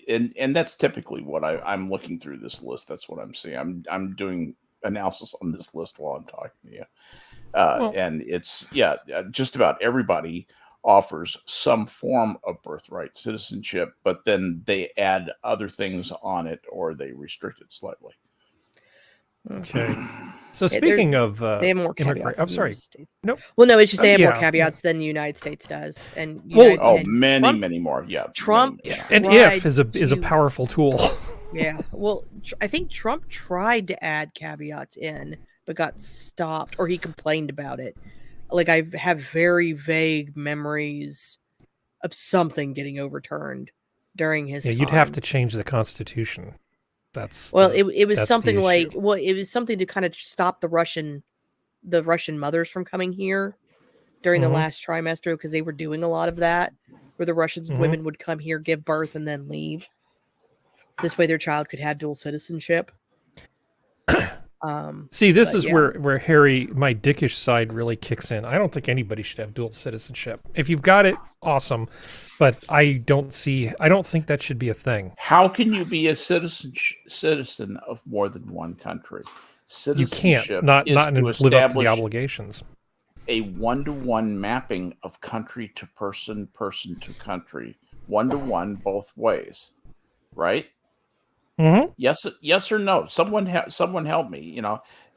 E: and that's typically what I'm looking through this list. That's what I'm seeing. I'm doing analysis on this list while I'm talking to you. And it's just about everybody offers some form of birthright citizenship, but then they add other things on it, or they restrict it slightly.
A: Okay. So speaking of
D: they have more caveats.
A: I'm sorry.
D: Nope. Well, no, it's just they have more caveats than the United States does, and
E: many more. Yeah.
D: Trump
A: and if is a powerful tool.
D: Yeah. Well, I think Trump tried to add caveats in, but got stopped, or he complained about it. Like, I have very vague memories of something getting overturned during his time.
A: You'd have to change the Constitution.
D: It was something like, it was something to kind of stop the Russian mothers from coming here during the last trimester, because they were doing a lot of that, where the Russian women would come here, give birth, and then leave. This way their child could have dual citizenship.
A: See, this is where Harry, my dickish side, really kicks in. I don't think anybody should have dual citizenship. If you've got it, awesome. But I don't think that should be a thing.
E: How can you be a citizen of more than one country?
A: You can't. Not live up to the obligations.
E: A 1-to-1 mapping of country to person, person to country, 1-to-1 both ways, right?
A: Mm-hmm.
E: Yes or no? Someone help me.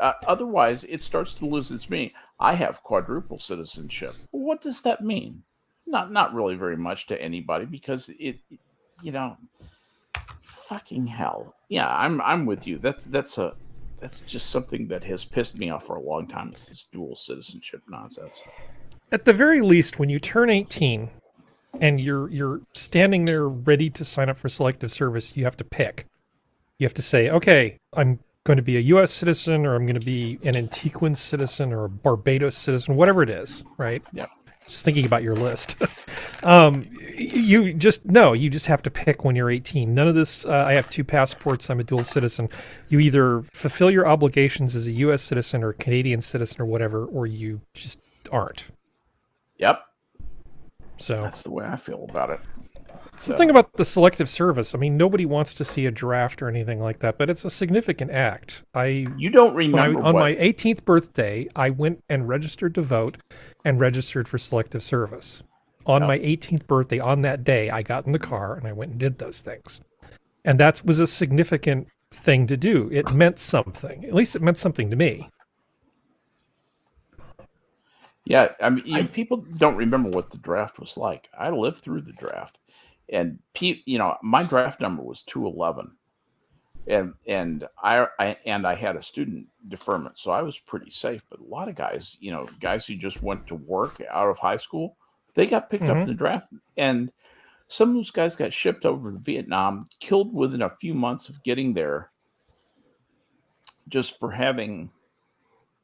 E: Otherwise, it starts to lose its meaning. I have quadruple citizenship. What does that mean? Not really very much to anybody, because it fucking hell. Yeah, I'm with you. That's just something that has pissed me off for a long time. It's this dual citizenship nonsense.
A: At the very least, when you turn 18 and you're standing there ready to sign up for selective service, you have to pick. You have to say, okay, I'm going to be a U.S. citizen, or I'm going to be an Antiguan citizen, or a Barbados citizen, whatever it is, right?
E: Yep.
A: Just thinking about your list. You just have to pick when you're 18. None of this, I have 2 passports, I'm a dual citizen. You either fulfill your obligations as a U.S. citizen or a Canadian citizen or whatever, or you just aren't.
E: Yep.
A: So
E: that's the way I feel about it.
A: It's the thing about the selective service. I mean, nobody wants to see a draft or anything like that, but it's a significant act.
E: You don't remember
A: on my 18th birthday, I went and registered to vote and registered for selective service. On my 18th birthday, on that day, I got in the car and I went and did those things. And that was a significant thing to do. It meant something. At least it meant something to me.
E: Yeah, I mean, people don't remember what the draft was like. I lived through the draft. And my draft number was 211, and I had a student deferment, so I was pretty safe. But a lot of guys, guys who just went to work out of high school, they got picked up in the draft, and some of those guys got shipped over to Vietnam, killed within a few months of getting there, just for having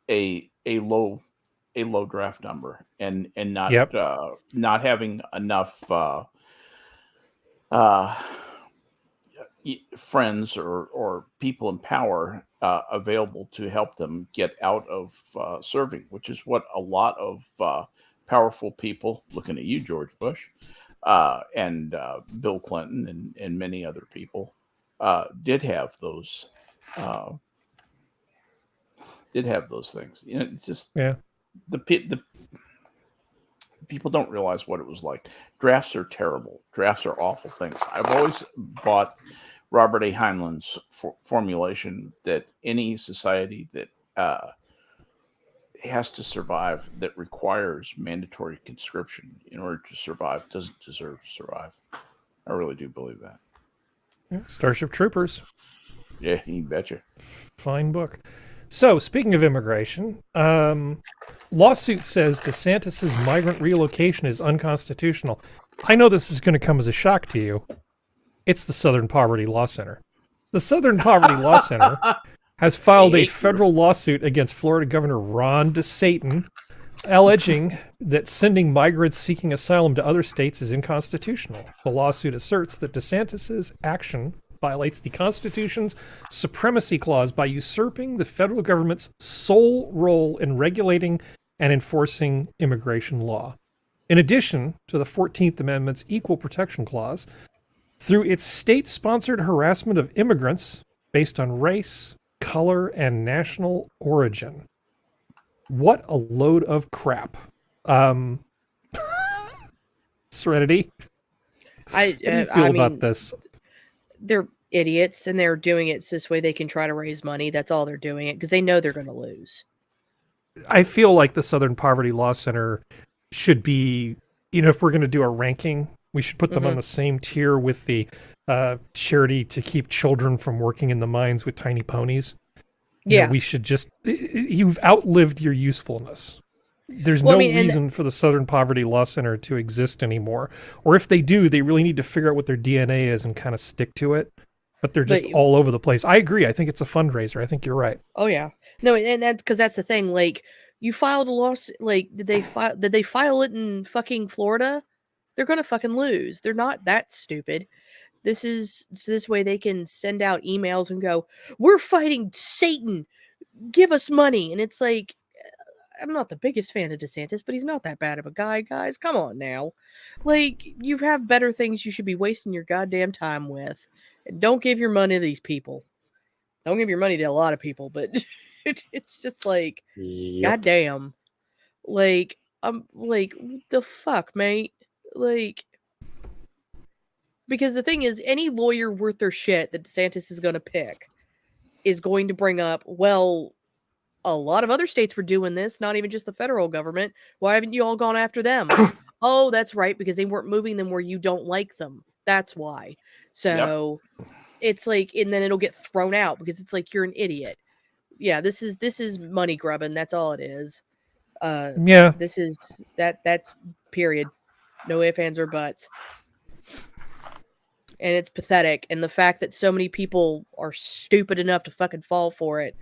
E: a low draft number and not having enough. Friends or people in power available to help them get out of serving, which is what a lot of powerful people, looking at you, George Bush, and Bill Clinton and many other people, did have those things. It's just the people don't realize what it was like. Drafts are terrible. Drafts are awful things. I've always bought Robert A. Heinlein's formulation that any society that has to survive, that requires mandatory conscription in order to survive, doesn't deserve to survive. I really do believe that.
A: Yeah, Starship Troopers.
E: Yeah, you betcha.
A: Fine book. So, speaking of immigration, lawsuit says DeSantis's migrant relocation is unconstitutional. I know this is going to come as a shock to you. It's the Southern Poverty Law Center. The Southern Poverty Law Center has filed a federal lawsuit against Florida Governor Ron DeSantis, alleging that sending migrants seeking asylum to other states is unconstitutional. The lawsuit asserts that DeSantis's action violates the Constitution's Supremacy Clause by usurping the federal government's sole role in regulating and enforcing immigration law. In addition to the 14th Amendment's Equal Protection Clause, through its state-sponsored harassment of immigrants based on race, color, and national origin. What a load of crap. Serenity? How do you feel about this?
D: They're idiots, and they're doing it this way they can try to raise money. That's all they're doing it, because they know they're going to lose.
A: I feel like the Southern Poverty Law Center should be, if we're going to do a ranking, we should put them on the same tier with the charity to keep children from working in the mines with tiny ponies. We should just, you've outlived your usefulness. There's no reason for the Southern Poverty Law Center to exist anymore. Or if they do, they really need to figure out what their DNA is and kind of stick to it. But they're just all over the place. I agree. I think it's a fundraiser. I think you're right.
D: Oh, yeah. No, and that's because that's the thing. Like, you filed a lawsuit. Like, did they file it in fucking Florida? They're going to fucking lose. They're not that stupid. This way they can send out emails and go, "We're fighting Satan. Give us money." And it's like, I'm not the biggest fan of DeSantis, but he's not that bad of a guy, guys. Come on now. Like, you have better things you should be wasting your goddamn time with. And don't give your money to these people. Don't give your money to a lot of people, but it's just like, goddamn. Like, what the fuck, mate? Like, because the thing is, any lawyer worth their shit that DeSantis is going to pick is going to bring up, well, a lot of other states were doing this, not even just the federal government. Why haven't you all gone after them? Oh, that's right, because they weren't moving them where you don't like them. That's why. So it's like, and then it'll get thrown out because it's like, you're an idiot. Yeah, this is money grubbing. That's all it is. This is that's period. No ifs, ands, or buts. and it's pathetic. And the fact that so many people are stupid enough to fucking fall for it.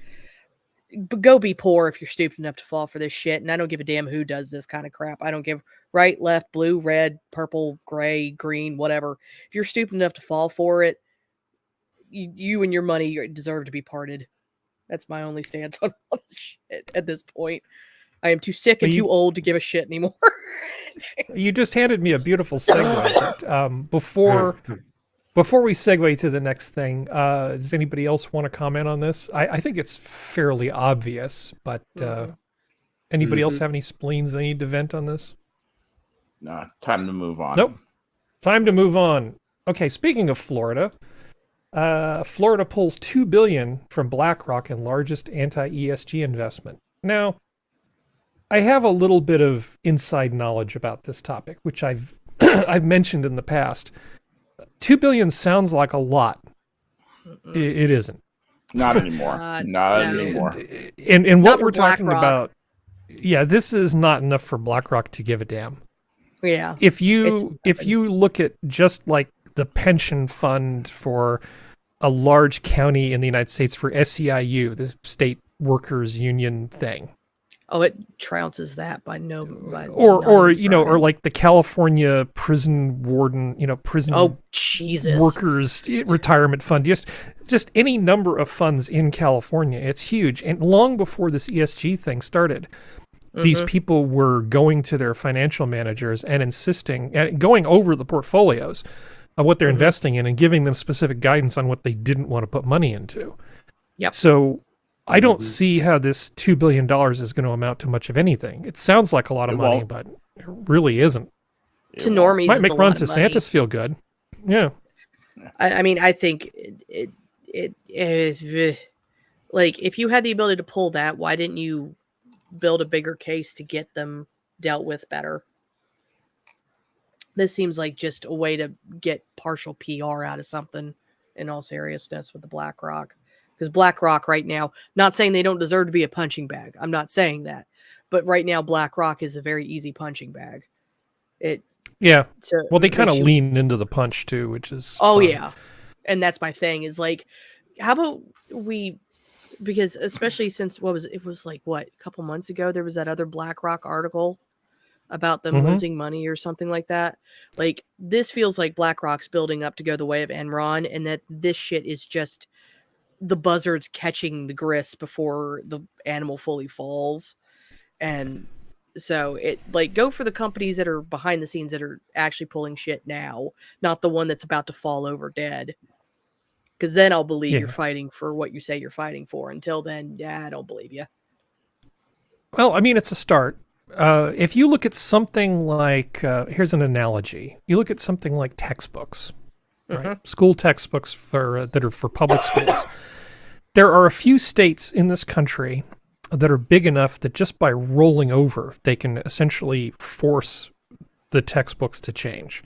D: But go be poor if you're stupid enough to fall for this shit. And I don't give a damn who does this kind of crap. I don't give right, left, blue, red, purple, gray, green, whatever. If you're stupid enough to fall for it, you and your money deserve to be parted. That's my only stance on all this shit at this point. I am too sick and too old to give a shit anymore.
A: You just handed me a beautiful segue. But, before we segue to the next thing, does anybody else want to comment on this? I think it's fairly obvious, but anybody else have any spleens they need to vent on this?
E: No, time to move on.
A: Nope. Time to move on. Okay, speaking of Florida, Florida pulls $2 billion from BlackRock in largest anti-ESG investment. Now, I have a little bit of inside knowledge about this topic, which I've I've mentioned in the past. $2 billion sounds like a lot. It isn't.
E: Not anymore. Not anymore.
A: And what we're talking about, this is not enough for BlackRock to give a damn.
D: Yeah.
A: If you look at just like the pension fund for a large county in the United States for SEIU, the state workers union thing.
D: Oh, it trounces that by
A: or like the California prison warden, prison workers retirement fund, just any number of funds in California. It's huge. And long before this ESG thing started, these people were going to their financial managers and insisting and going over the portfolios of what they're investing in and giving them specific guidance on what they didn't want to put money into.
D: Yep.
A: So I don't see how this $2 billion is going to amount to much of anything. It sounds like a lot of money, but it really isn't.
D: To normies,
A: might make Ron DeSantis feel good. Yeah.
D: I mean, I think it is like, if you had the ability to pull that, why didn't you build a bigger case to get them dealt with better? This seems like just a way to get partial PR out of something, in all seriousness, with the BlackRock. Because BlackRock right now, not saying they don't deserve to be a punching bag. I'm not saying that. But right now, BlackRock is a very easy punching bag.
A: Well, they kind of lean into the punch too, which is
D: fun.
A: Yeah.
D: And that's my thing, is like, how about because especially since it was like a couple months ago, there was that other BlackRock article about them losing money or something like that. Like, this feels like BlackRock's building up to go the way of Enron, and that this shit is just the buzzards catching the grist before the animal fully falls. And so it go for the companies that are behind the scenes that are actually pulling shit now, not the one that's about to fall over dead. Because then I'll believe you're fighting for what you say you're fighting for. Until then, I don't believe you.
A: Well, I mean, it's a start. If you look at something like, here's an analogy. You look at something like textbooks, right? School textbooks that are for public schools. There are a few states in this country that are big enough that just by rolling over, they can essentially force the textbooks to change.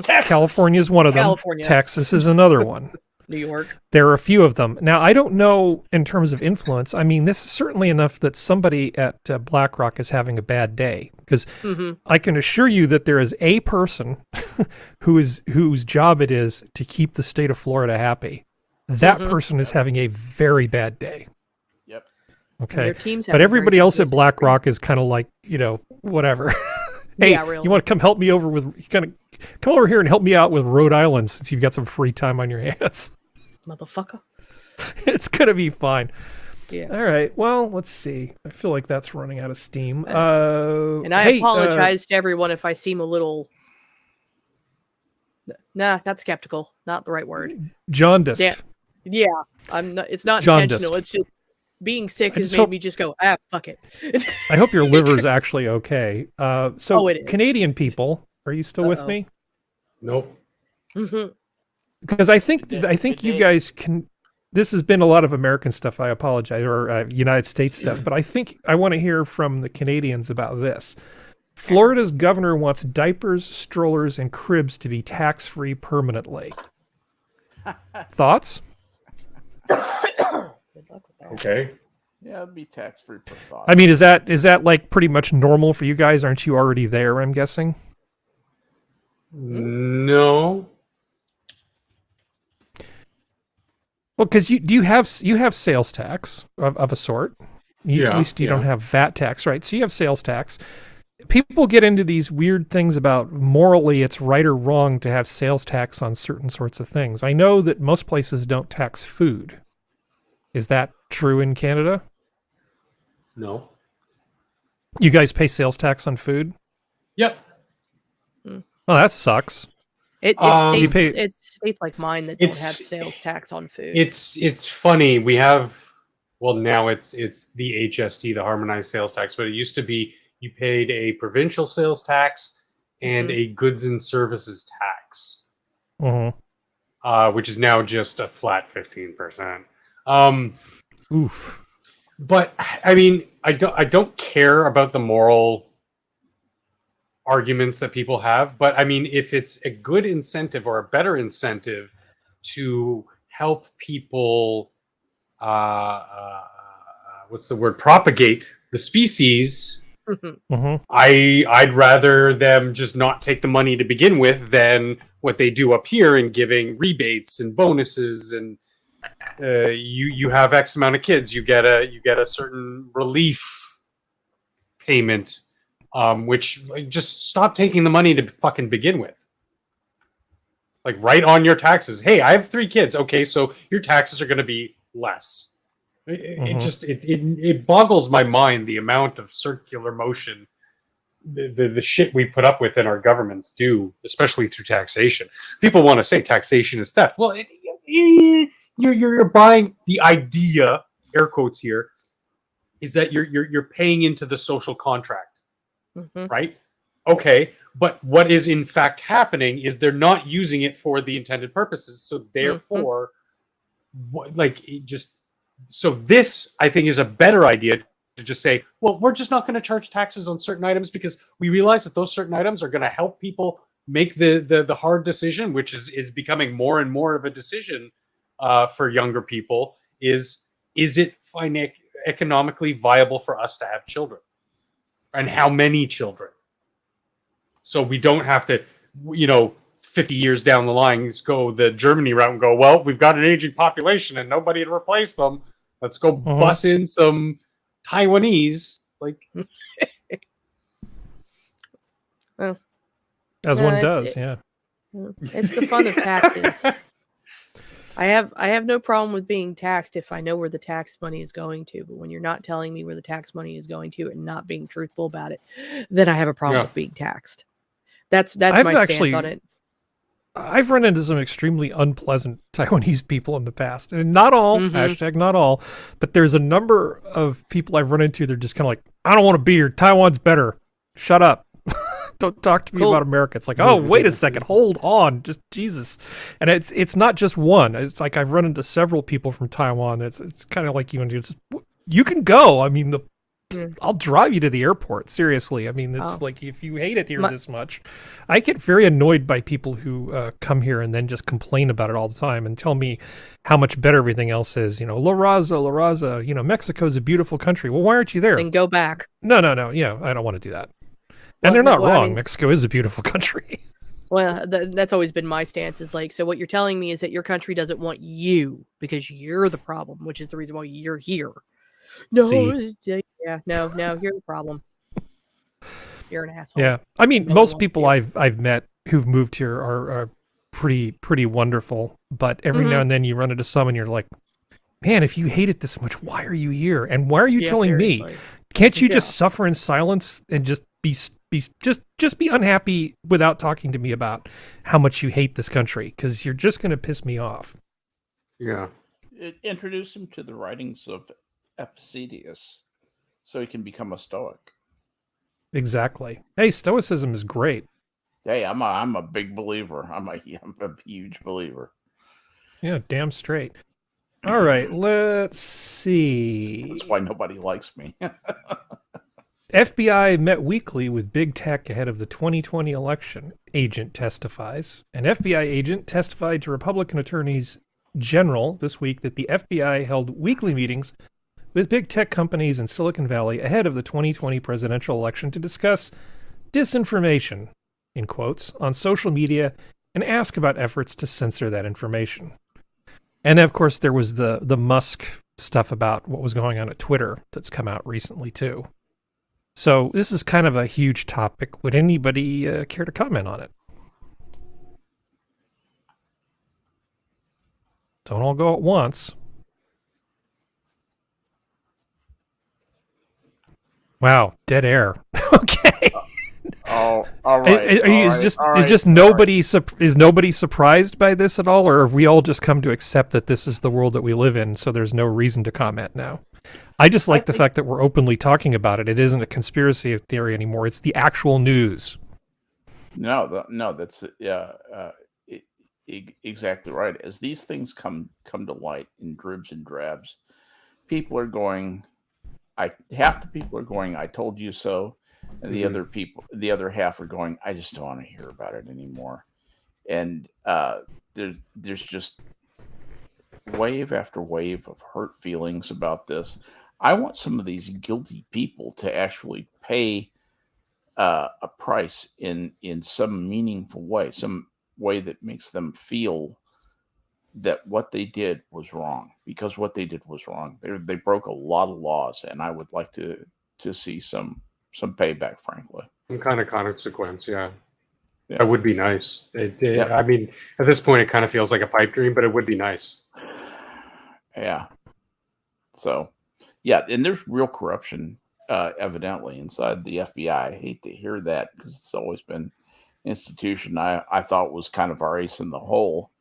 A: California is one of them. Texas is another one.
D: New York.
A: There are a few of them. Now, I don't know in terms of influence. I mean, this is certainly enough that somebody at BlackRock is having a bad day, because I can assure you that there is a person whose job it is to keep the state of Florida happy. That person is having a very bad day.
E: Yep.
A: Okay. But everybody else at BlackRock is kind of like, whatever. Hey, you want to come help me come over here and help me out with Rhode Island since you've got some free time on your hands.
D: Motherfucker.
A: It's going to be fine.
D: Yeah.
A: All right. Well, let's see. I feel like that's running out of steam.
D: And I apologize to everyone if I seem a little... Nah, not skeptical. Not the right word.
A: Jaundiced.
D: Yeah. I'm not. It's not
A: Jaundiced.
D: intentional. It's just being sick has made me just go, fuck it.
A: I hope your liver's actually okay. So
D: it is.
A: Canadian people, are you still with me?
B: Nope.
A: Because I think you guys can. This has been a lot of American stuff. I apologize, or United States stuff. But I think I want to hear from the Canadians about this. Florida's governor wants diapers, strollers, and cribs to be tax-free permanently. Thoughts?
B: Okay.
E: Yeah, it'd be tax-free for thought.
A: I mean, is that like pretty much normal for you guys? Aren't you already there, I'm guessing?
B: No.
A: Well, because you have sales tax of a sort. At least you don't have VAT tax, right? So you have sales tax. People get into these weird things about morally it's right or wrong to have sales tax on certain sorts of things. I know that most places don't tax food. Is that true in Canada?
B: No.
A: You guys pay sales tax on food?
B: Yep.
A: Well, that sucks.
D: It's states like mine that don't have sales tax on food.
B: It's funny. We have, well, now it's the HST, the harmonized sales tax, but it used to be you paid a provincial sales tax and a goods and services tax, which is now just a flat 15%.
A: Oof.
B: But I mean, I don't care about the moral arguments that people have, but I mean, if it's a good incentive or a better incentive to help people, propagate the species, I'd rather them just not take the money to begin with than what they do up here in giving rebates and bonuses and you have X amount of kids, you get a certain relief payment, which just stop taking the money to fucking begin with. Like right on your taxes. Hey, I have 3 kids. Okay, so your taxes are going to be less. It boggles my mind the amount of circular motion the shit we put up with in our governments do, especially through taxation. People want to say taxation is theft. Well, you're buying the idea, air quotes here, is that you're paying into the social contract, right? Okay, but what is in fact happening is they're not using it for the intended purposes. So therefore, so this I think is a better idea to just say, well, we're just not going to charge taxes on certain items because we realize that those certain items are going to help people make the hard decision, which is becoming more and more of a decision for younger people. Is it economically viable for us to have children, and how many children? So we don't have to, 50 years down the line, go the Germany route and go, well, we've got an aging population and nobody to replace them. Let's go bus in some Taiwanese. Like,
D: well,
A: as one does, yeah.
D: It's the fun of taxes. I have no problem with being taxed if I know where the tax money is going to. But when you're not telling me where the tax money is going to and not being truthful about it, then I have a problem with being taxed. That's my stance on it.
A: I've run into some extremely unpleasant Taiwanese people in the past. And not all, hashtag not all, but there's a number of people I've run into. They're just kind of like, I don't want to be here. Taiwan's better. Shut up. Don't talk to me about America. It's like, oh, wait a second. Hold on. Just Jesus. And it's not just one. It's like I've run into several people from Taiwan. It's kind of like you can go. I mean, I'll drive you to the airport. Seriously. I mean, it's like if you hate it here this much. I get very annoyed by people who come here and then just complain about it all the time and tell me how much better everything else is. La Raza. Mexico's a beautiful country. Well, why aren't you there?
D: And go back.
A: No. Yeah, I don't want to do that. And they're not wrong. I mean, Mexico is a beautiful country.
D: Well, that's always been my stance. Is like, so what you're telling me is that your country doesn't want you because you're the problem, which is the reason why you're here. No, you're the problem. You're an asshole.
A: Yeah, I mean, most people I've met who've moved here are pretty wonderful. But every now and then you run into some, and you're like, man, if you hate it this much, why are you here? And why are you telling me? Can't you just suffer in silence and just be unhappy without talking to me about how much you hate this country? Because you're just going to piss me off.
B: Yeah.
E: Introduce him to the writings of Epictetus so he can become a Stoic.
A: Exactly. Hey, Stoicism is great.
E: Hey, I'm a big believer. I'm a huge believer.
A: Yeah, damn straight. All right, let's see.
E: That's why nobody likes me.
A: FBI met weekly with big tech ahead of the 2020 election, agent testifies. An FBI agent testified to Republican attorneys general this week that the FBI held weekly meetings with big tech companies in Silicon Valley ahead of the 2020 presidential election to discuss disinformation, in quotes, on social media and ask about efforts to censor that information. And of course, there was the Musk stuff about what was going on at Twitter that's come out recently too. So this is kind of a huge topic. Would anybody care to comment on it? Don't all go at once. Wow, dead air. Okay.
E: Oh, all right.
A: Is nobody surprised by this at all, or have we all just come to accept that this is the world that we live in? So there's no reason to comment now. I just like the fact that we're openly talking about it. It isn't a conspiracy theory anymore. It's the actual news.
E: No, that's exactly right. As these things come to light in dribs and drabs, people are going. Half the people are going, "I told you so," and the other half are going, "I just don't want to hear about it anymore." And there's just wave after wave of hurt feelings about this. I want some of these guilty people to actually pay a price in some meaningful way, some way that makes them feel that what they did was wrong, because what they did was wrong. They broke a lot of laws, and I would like to see some payback, frankly.
B: Some kind of consequence, yeah. That would be nice. I mean, at this point, it kind of feels like a pipe dream, but it would be nice.
E: Yeah. So, yeah, and there's real corruption, evidently, inside the FBI. I hate to hear that, because it's always been an institution I thought was kind of our ace in the hole.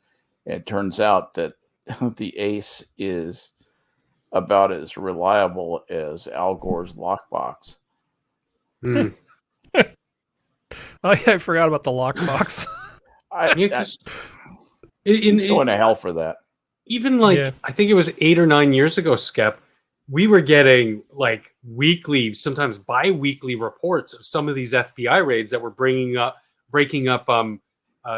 E: It turns out that the ace is about as reliable as Al Gore's lockbox.
B: Mm.
A: I forgot about the lockbox.
E: He's going to hell for that.
B: Even I think it was 8 or 9 years ago, Skep, we were getting like weekly, sometimes bi-weekly reports of some of these FBI raids that were breaking up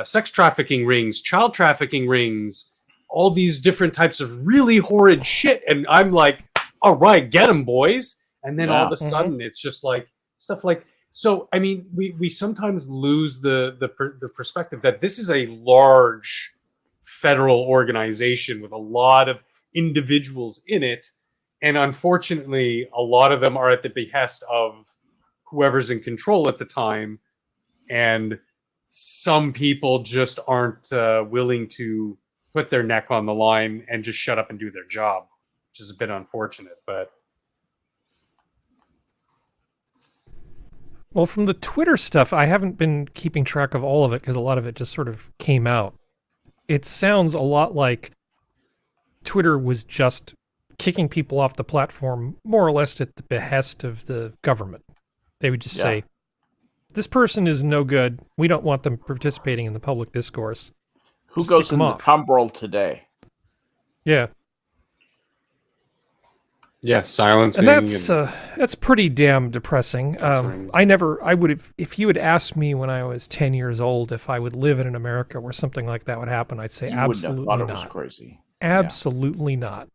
B: sex trafficking rings, child trafficking rings, all these different types of really horrid shit. And I'm like, all right, get them, boys. And then all of a sudden, it's just like stuff like, so, I mean, we sometimes lose the perspective that this is a large federal organization with a lot of individuals in it. And unfortunately, a lot of them are at the behest of whoever's in control at the time. And some people just aren't willing to put their neck on the line and just shut up and do their job, which is a bit unfortunate. But
A: well, from the Twitter stuff, I haven't been keeping track of all of it because a lot of it just sort of came out. It sounds a lot like Twitter was just kicking people off the platform more or less at the behest of the government. They would just say, this person is no good. We don't want them participating in the public discourse.
E: Who goes in the Tumbrel today?
A: Yeah.
B: Yeah, silencing.
A: And that's pretty damn depressing. I would have, if you had asked me when I was 10 years old if I would live in an America where something like that would happen, I'd say absolutely not. It was crazy. Absolutely not.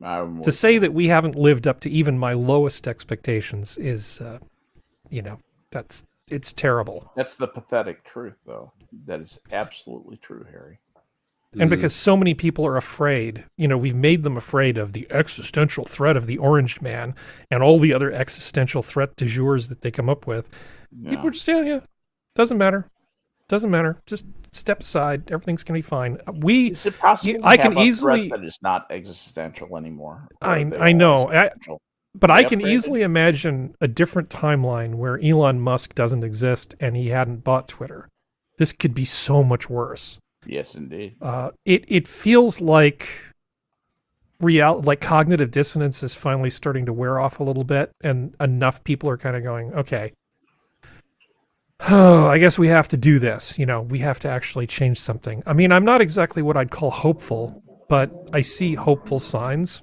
A: To say that we haven't lived up to even my lowest expectations is, it's terrible.
E: That's the pathetic truth, though. That is absolutely true, Harry.
A: And because so many people are afraid, we've made them afraid of the existential threat of the Orange Man and all the other existential threat du jours that they come up with. Yeah. People are just saying, doesn't matter. Doesn't matter. Just step aside. Everything's going to be fine.
E: Is it possible I can easily that is not existential anymore?
A: I know. But I can easily imagine a different timeline where Elon Musk doesn't exist and he hadn't bought Twitter. This could be so much worse.
E: Yes, indeed.
A: It feels like cognitive dissonance is finally starting to wear off a little bit, and enough people are kind of going, okay, I guess we have to do this. We have to actually change something. I mean, I'm not exactly what I'd call hopeful, but I see hopeful signs.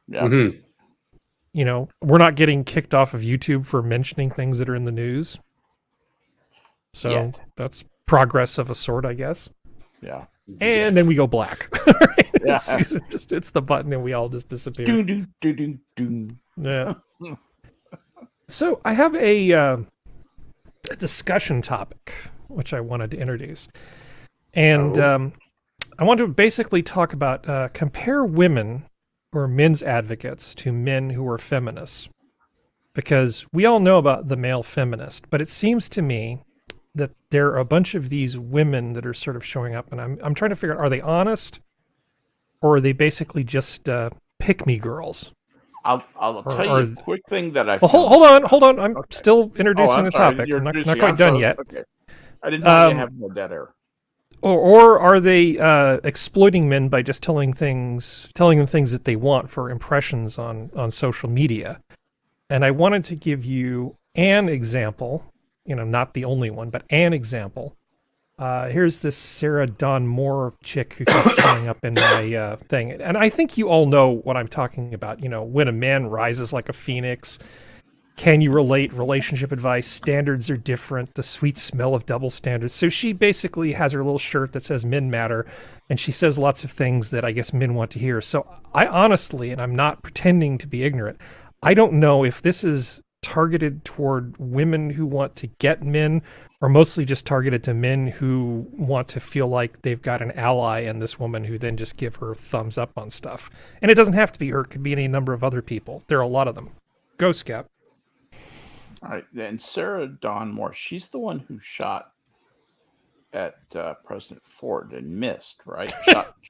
E: Yeah. Mm-hmm.
A: We're not getting kicked off of YouTube for mentioning things that are in the news. So that's progress of a sort, I guess.
E: Yeah.
A: And then we go black. It's the button and we all just disappear. Yeah. So I have a discussion topic, which I wanted to introduce. And I want to basically talk about compare women who are men's advocates to men who are feminists. Because we all know about the male feminist, but it seems to me that there are a bunch of these women that are sort of showing up, and I'm trying to figure out, are they honest, or are they basically just pick-me girls?
E: I'll tell you a quick thing that I.
A: Well, hold on. I'm still introducing the topic. I'm not quite done yet.
E: Okay. I didn't know you have no dead air.
A: Or are they exploiting men by just telling them things that they want for impressions on social media? And I wanted to give you an example, not the only one, but an example. Here's this Sarah Dawn Moore chick who keeps showing up in my thing. And I think you all know what I'm talking about. When a man rises like a phoenix, can you relate? Relationship advice, standards are different, the sweet smell of double standards. So she basically has her little shirt that says men matter, and she says lots of things that I guess men want to hear. So I honestly, and I'm not pretending to be ignorant, I don't know if this is targeted toward women who want to get men, or mostly just targeted to men who want to feel like they've got an ally in this woman who then just give her thumbs up on stuff. And it doesn't have to be her, it could be any number of other people. There are a lot of them. Go, Skep.
E: All right, and Sarah Dawn Moore, she's the one who shot at President Ford and missed, right?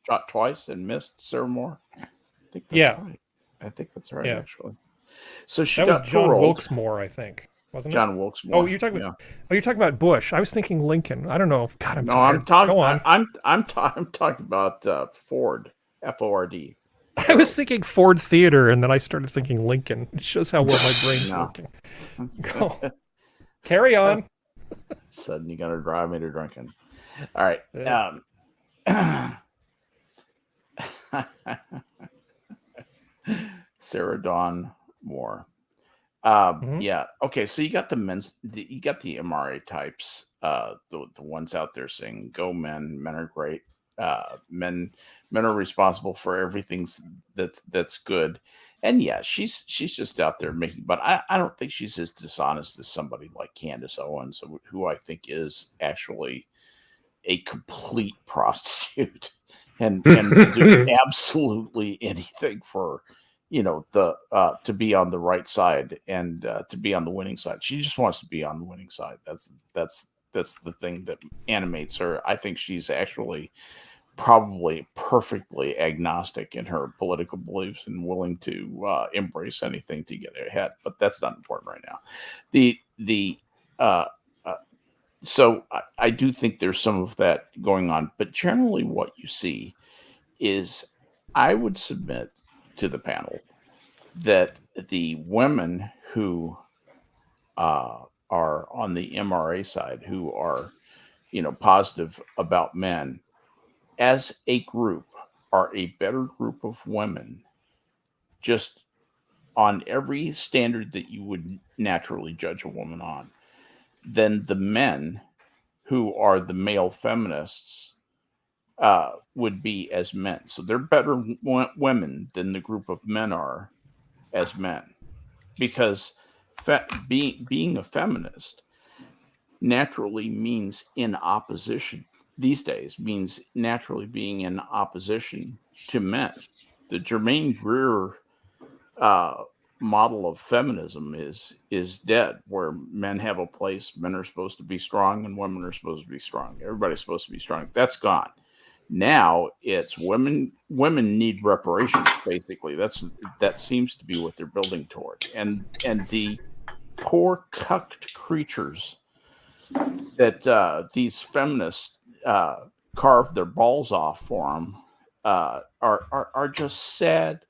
E: shot twice and missed. Sarah Moore. I think that's right. I think that's right, actually. So that was
A: John
E: paroled.
A: Wilkes Moore, I think, wasn't it?
E: John Wilkes Moore.
A: Oh, you're talking about Bush. I was thinking Lincoln. I don't know. God, I'm tired.
E: I'm talking.
A: Go on.
E: I'm talking about Ford. Ford.
A: I was thinking Ford Theater, and then I started thinking Lincoln. It shows how well my brain's working. Go. Carry on.
E: Suddenly you're gonna drive me to drinking. All right.
A: Yeah.
E: Sarah Dawn Moore. Yeah. Okay. So you got the MRA types, the ones out there saying "Go men, men are great." Men are responsible for everything that's good, and yeah, she's just out there making. But I don't think she's as dishonest as somebody like Candace Owens, who I think is actually a complete prostitute and do absolutely anything for to be on the right side and to be on the winning side. She just wants to be on the winning side. That's the thing that animates her. I think she's actually probably perfectly agnostic in her political beliefs and willing to embrace anything to get ahead. But that's not important right now. So I do think there's some of that going on. But generally what you see is, I would submit to the panel that the women who are on the MRA side, who are, positive about men, as a group, are a better group of women, just on every standard that you would naturally judge a woman on, than the men who are the male feminists would be as men. So they're better women than the group of men are as men, because being a feminist naturally means in opposition. These days means naturally being in opposition to men. The Germaine Greer model of feminism is dead, where men have a place, men are supposed to be strong, and women are supposed to be strong. Everybody's supposed to be strong. That's gone. Now it's women need reparations, basically. That seems to be what they're building toward. And the poor cucked creatures that these feminists carve their balls off for them are just sad,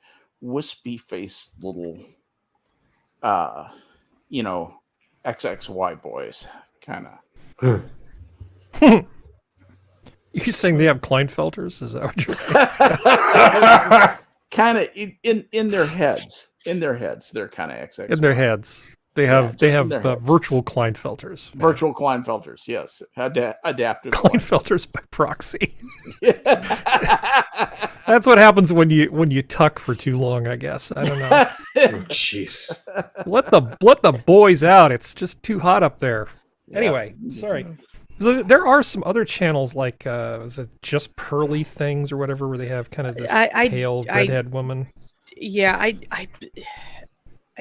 E: wispy faced little XXY boys, kind of.
A: You're saying they have Kleinfelters? Is that what you're saying?
E: Kind of in their heads. In their heads, they're kind of XXY.
A: In their heads. They have virtual Kleinfelters.
E: Virtual Kleinfelters, yes. Adaptive
A: Kleinfelters by proxy. That's what happens when you tuck for too long, I guess. I don't know.
B: Jeez.
A: Let the boys out. It's just too hot up there. Anyway, sorry. So there are some other channels like is it Just Pearly Things or whatever, where they have kind of this pale redhead woman.
D: Yeah, I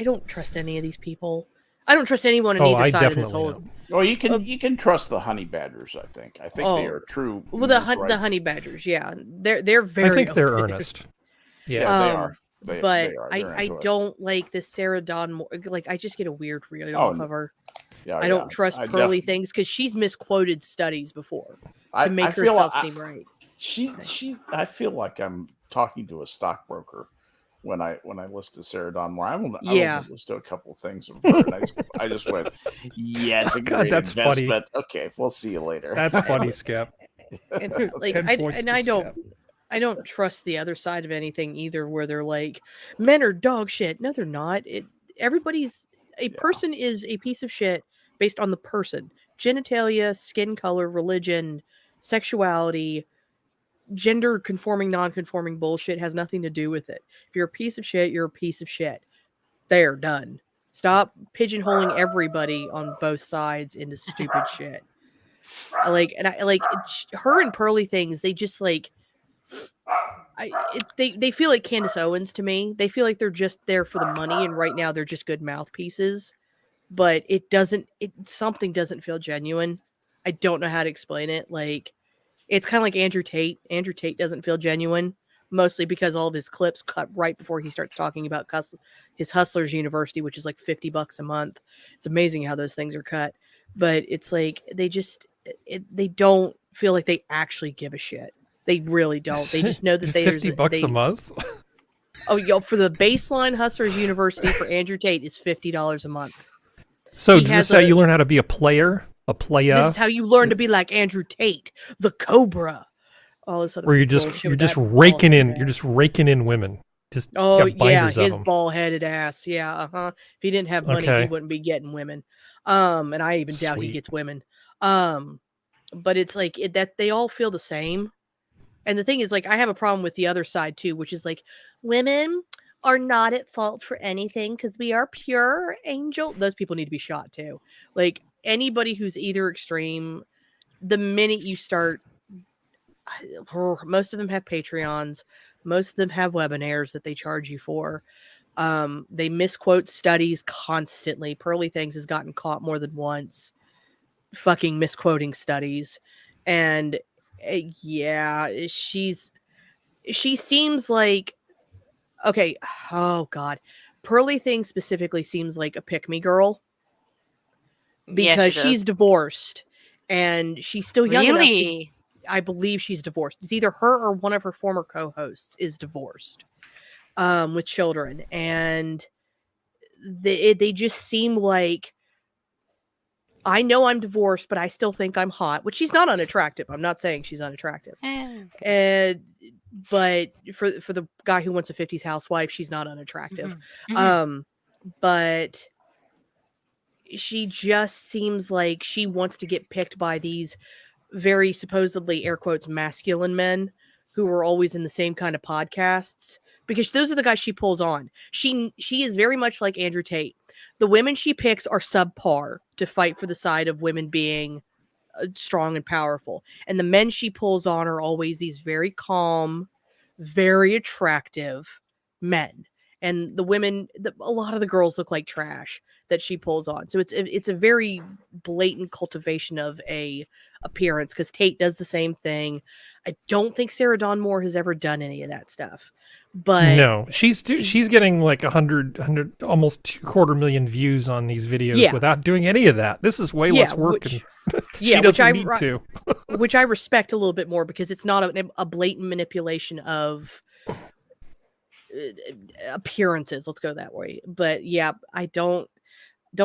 D: don't trust any of these people. I don't trust anyone on either side of this whole.
A: Don't.
E: Well, you can trust the honey badgers. I think they are true.
D: Well, the honey badgers, yeah, they're very.
A: I think they're earnest. Yeah,
E: they are.
D: But I don't like this Sarah Dawn. Like, I just get a weird feeling off of her.
E: Yeah,
D: I don't trust Pearly Things because she's misquoted studies before to make herself seem right.
E: I feel like I'm talking to a stockbroker when I listen to Sarah Dawn Moore. I only listened to a couple of things of her, and I just went, yeah, it's a great investment. Funny. Okay, we'll see you later.
A: That's funny, Skep.
D: And, like, I don't trust the other side of anything either, where they're like, men are dog shit. No, they're not. Person is a piece of shit based on the person. Genitalia, skin color, religion, sexuality, gender conforming, non-conforming bullshit has nothing to do with it. If you're a piece of shit, you're a piece of shit. They're done. Stop pigeonholing everybody on both sides into stupid shit. Her and Pearly Things, they just like, they feel like Candace Owens to me. They feel like they're just there for the money, and right now they're just good mouthpieces. But something doesn't feel genuine. I don't know how to explain it. Like, it's kind of like Andrew Tate. Andrew Tate doesn't feel genuine, mostly because all of his clips cut right before he starts talking about his Hustlers University, which is like $50 a month. It's amazing how those things are cut. But it's like, they don't feel like they actually give a shit. They really don't. They just know that
A: $50 a month.
D: Oh, for the baseline Hustlers University for Andrew Tate is $50 a month.
A: So does this how you learn how to be a player? A playa?
D: This is how you learn to be like Andrew Tate, the Cobra. All this other.
A: Where you're just raking in women. Just
D: his bald-headed ass. Yeah, If he didn't have money, he wouldn't be getting women. And I even doubt he gets women. But it's like that they all feel the same. And the thing is, like, I have a problem with the other side too, which is like, women are not at fault for anything because we are pure angel. Those people need to be shot too. Like, anybody who's either extreme, the minute you start, most of them have Patreons, most of them have webinars that they charge you for. They misquote studies constantly. Pearly Things has gotten caught more than once fucking misquoting studies. And she seems like, okay, oh God. Pearly Things specifically seems like a pick-me girl. Because she's divorced and she's still young enough. I believe she's divorced. It's either her or one of her former co-hosts is divorced with children. And they just seem like, I know I'm divorced, but I still think I'm hot, which she's not unattractive. I'm not saying she's unattractive. But for the guy who wants a 50s housewife, she's not unattractive. But she just seems like she wants to get picked by these very supposedly, air quotes, masculine men who are always in the same kind of podcasts, because those are the guys she pulls on. She is very much like Andrew Tate. The women she picks are subpar to fight for the side of women being strong and powerful. And the men she pulls on are always these very calm, very attractive men. And the women, a lot of the girls look like trash that she pulls on. So it's a very blatant cultivation of a appearance, because Tate does the same thing. I don't think Sarah Dawn Moore has ever done any of that stuff. But
A: no, she's getting like 100 almost 250,000 views on these videos without doing any of that. This is way less work, and she doesn't need to.
D: Which I respect a little bit more, because it's not a blatant manipulation of appearances. Let's go that way. But yeah, I don't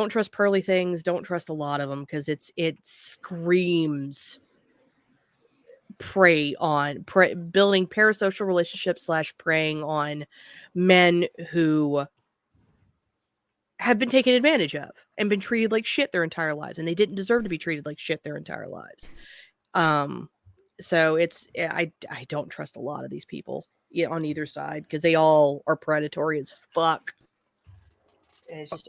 D: trust Pearly Things. Don't trust a lot of them, because it screams building parasocial relationships / preying on men who have been taken advantage of and been treated like shit their entire lives, and they didn't deserve to be treated like shit their entire lives. So I don't trust a lot of these people on either side, because they all are predatory as fuck.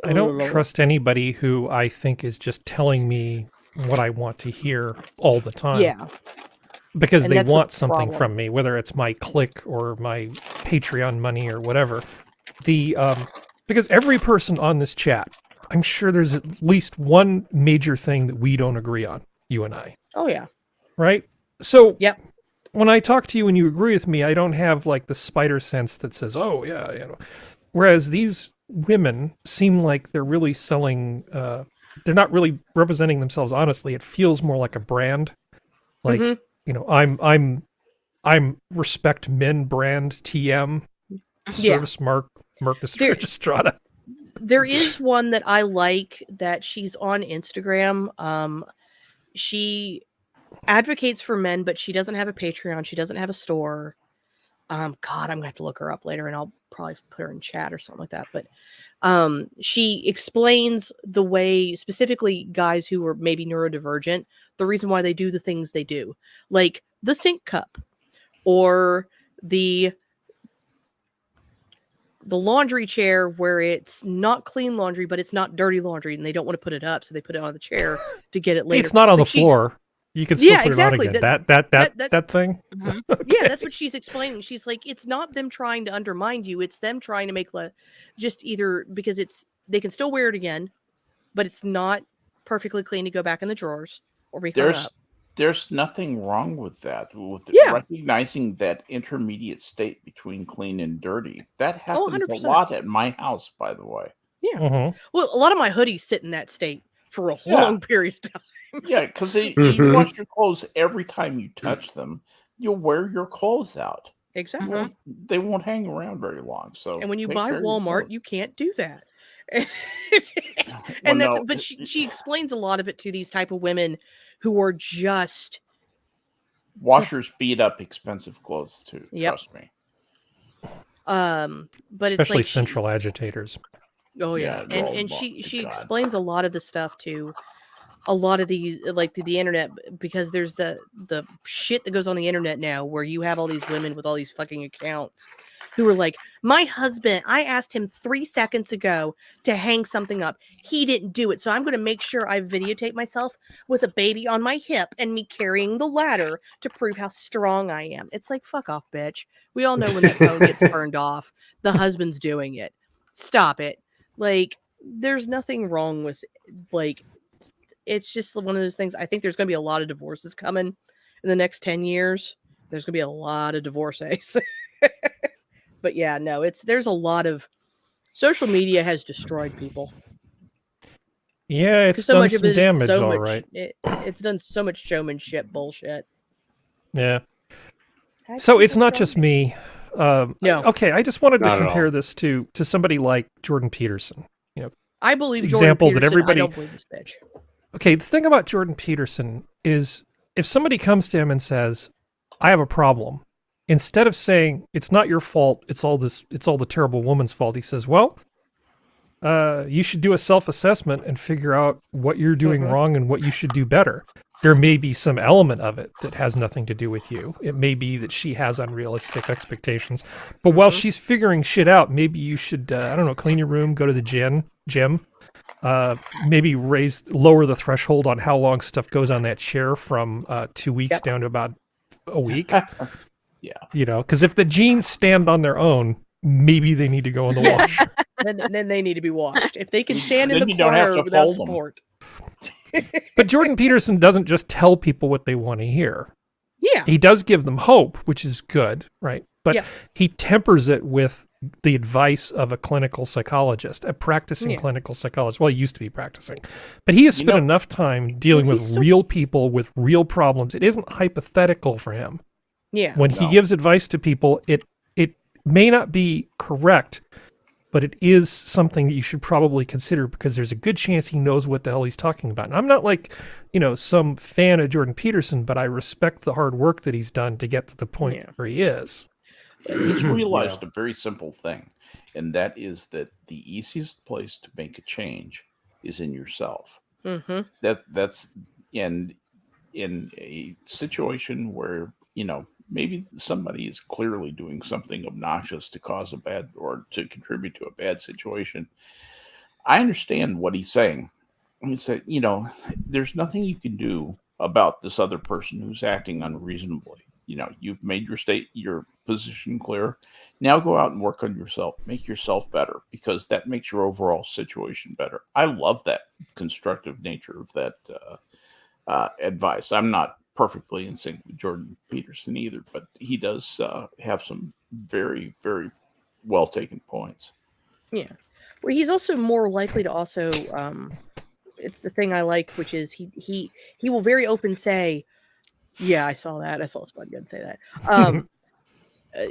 A: I don't trust anybody who I think is just telling me what I want to hear all the time.
D: Yeah.
A: Because
D: And
A: they
D: that's the
A: want something
D: problem.
A: from me, whether it's my click or my Patreon money or whatever. Because every person on this chat, I'm sure there's at least one major thing that we don't agree on, you and I.
D: Oh yeah.
A: Right? So
D: Yep.
A: when I talk to you and you agree with me, I don't have like the spider sense that says, oh yeah, you know. Whereas these women seem like they're really selling, they're not really representing themselves honestly. It feels more like a brand. Like, you know, I'm respect men brand TM service mark Registrata.
D: There is one that I like that she's on Instagram. She advocates for men, but she doesn't have a Patreon. She doesn't have a store. God, I'm gonna have to look her up later, and I'll probably put her in chat or something like that. But she explains the way, specifically guys who are maybe neurodivergent, the reason why they do the things they do, like the sink cup or the laundry chair, where it's not clean laundry, but it's not dirty laundry, and they don't want to put it up, so they put it on the chair to get it later.
A: It's not on the floor. You can still put it on again. That thing.
C: Mhm.
A: Okay.
D: Yeah, that's what she's explaining. She's like, it's not them trying to undermine you. It's them trying to make just either because they can still wear it again, but it's not perfectly clean to go back in the drawers or be hung up.
E: There's nothing wrong with that. With recognizing that intermediate state between clean and dirty. That happens a lot at my house, by the way.
D: Yeah. Well, a lot of my hoodies sit in that state for a long period of time.
E: Yeah, because you wash your clothes every time you touch them. You'll wear your clothes out.
D: Exactly.
E: They won't hang around very long. So,
D: and when you buy Walmart, you can't do that. But she explains a lot of it to these type of women who are just
E: washers beat up expensive clothes too. Trust me.
D: But
A: especially
D: it's like
A: central agitators.
D: Oh yeah, and she explains a lot of the stuff to a lot of these, like the internet, because there's the shit that goes on the internet now where you have all these women with all these fucking accounts who are like, my husband, I asked him 3 seconds ago to hang something up. He didn't do it. So I'm going to make sure I videotape myself with a baby on my hip and me carrying the ladder to prove how strong I am. It's like, fuck off, bitch. We all know when that phone gets turned off, the husband's doing it. Stop it. Like, there's nothing wrong with, like, it's just one of those things. I think there's going to be a lot of divorces coming in the next 10 years. There's going to be a lot of divorces. But yeah, no, there's a lot of social media has destroyed people.
A: Yeah, it's
D: so
A: done
D: much
A: some
D: of it
A: damage,
D: so
A: all
D: much,
A: right.
D: It's done so much showmanship bullshit.
A: Yeah. So it's not just me.
D: No.
A: Okay, I just wanted to compare this to somebody like Jordan Peterson. You know,
D: I believe
A: example
D: Jordan Peterson,
A: that everybody.
D: I don't believe this bitch.
A: Okay, the thing about Jordan Peterson is if somebody comes to him and says, "I have a problem," instead of saying it's not your fault, it's all the terrible woman's fault, he says, "Well, you should do a self-assessment and figure out what you're doing wrong and what you should do better. There may be some element of it that has nothing to do with you. It may be that she has unrealistic expectations. But while she's figuring shit out, maybe you should, I don't know, clean your room, go to the gym, maybe lower the threshold on how long stuff goes on that chair from 2 weeks down to about a week."
E: Yeah.
A: You know, because if the jeans stand on their own, maybe they need to go in the washer.
D: then they need to be washed. If they can stand in
E: Then
D: the
E: you don't have
D: corner
E: to
D: without
E: fold them.
D: support.
A: But Jordan Peterson doesn't just tell people what they want to hear.
D: Yeah.
A: He does give them hope, which is good, right? But he tempers it with the advice of a clinical psychologist, a practicing clinical psychologist. Well, he used to be practicing. But he has spent enough time dealing with real people with real problems. It isn't hypothetical for him.
D: Yeah.
A: When he gives advice to people, it may not be correct, but it is something that you should probably consider because there's a good chance he knows what the hell he's talking about. And I'm not like, some fan of Jordan Peterson, but I respect the hard work that he's done to get to the point where he is.
E: He's realized a very simple thing, and that is that the easiest place to make a change is in yourself.
D: Mm-hmm.
E: That's in a situation where, maybe somebody is clearly doing something obnoxious to cause a bad or to contribute to a bad situation. I understand what he's saying. he said, there's nothing you can do about this other person who's acting unreasonably. You've made your position clear. Now go out and work on yourself. Make yourself better, because that makes your overall situation better. I love that constructive nature of that advice. I'm not perfectly in sync with Jordan Peterson either, but he does have some very, very well taken points.
D: Yeah. Well, he's also more likely to also, it's the thing I like, which is he will very open say, yeah, I saw that. I saw Spud Gun say that.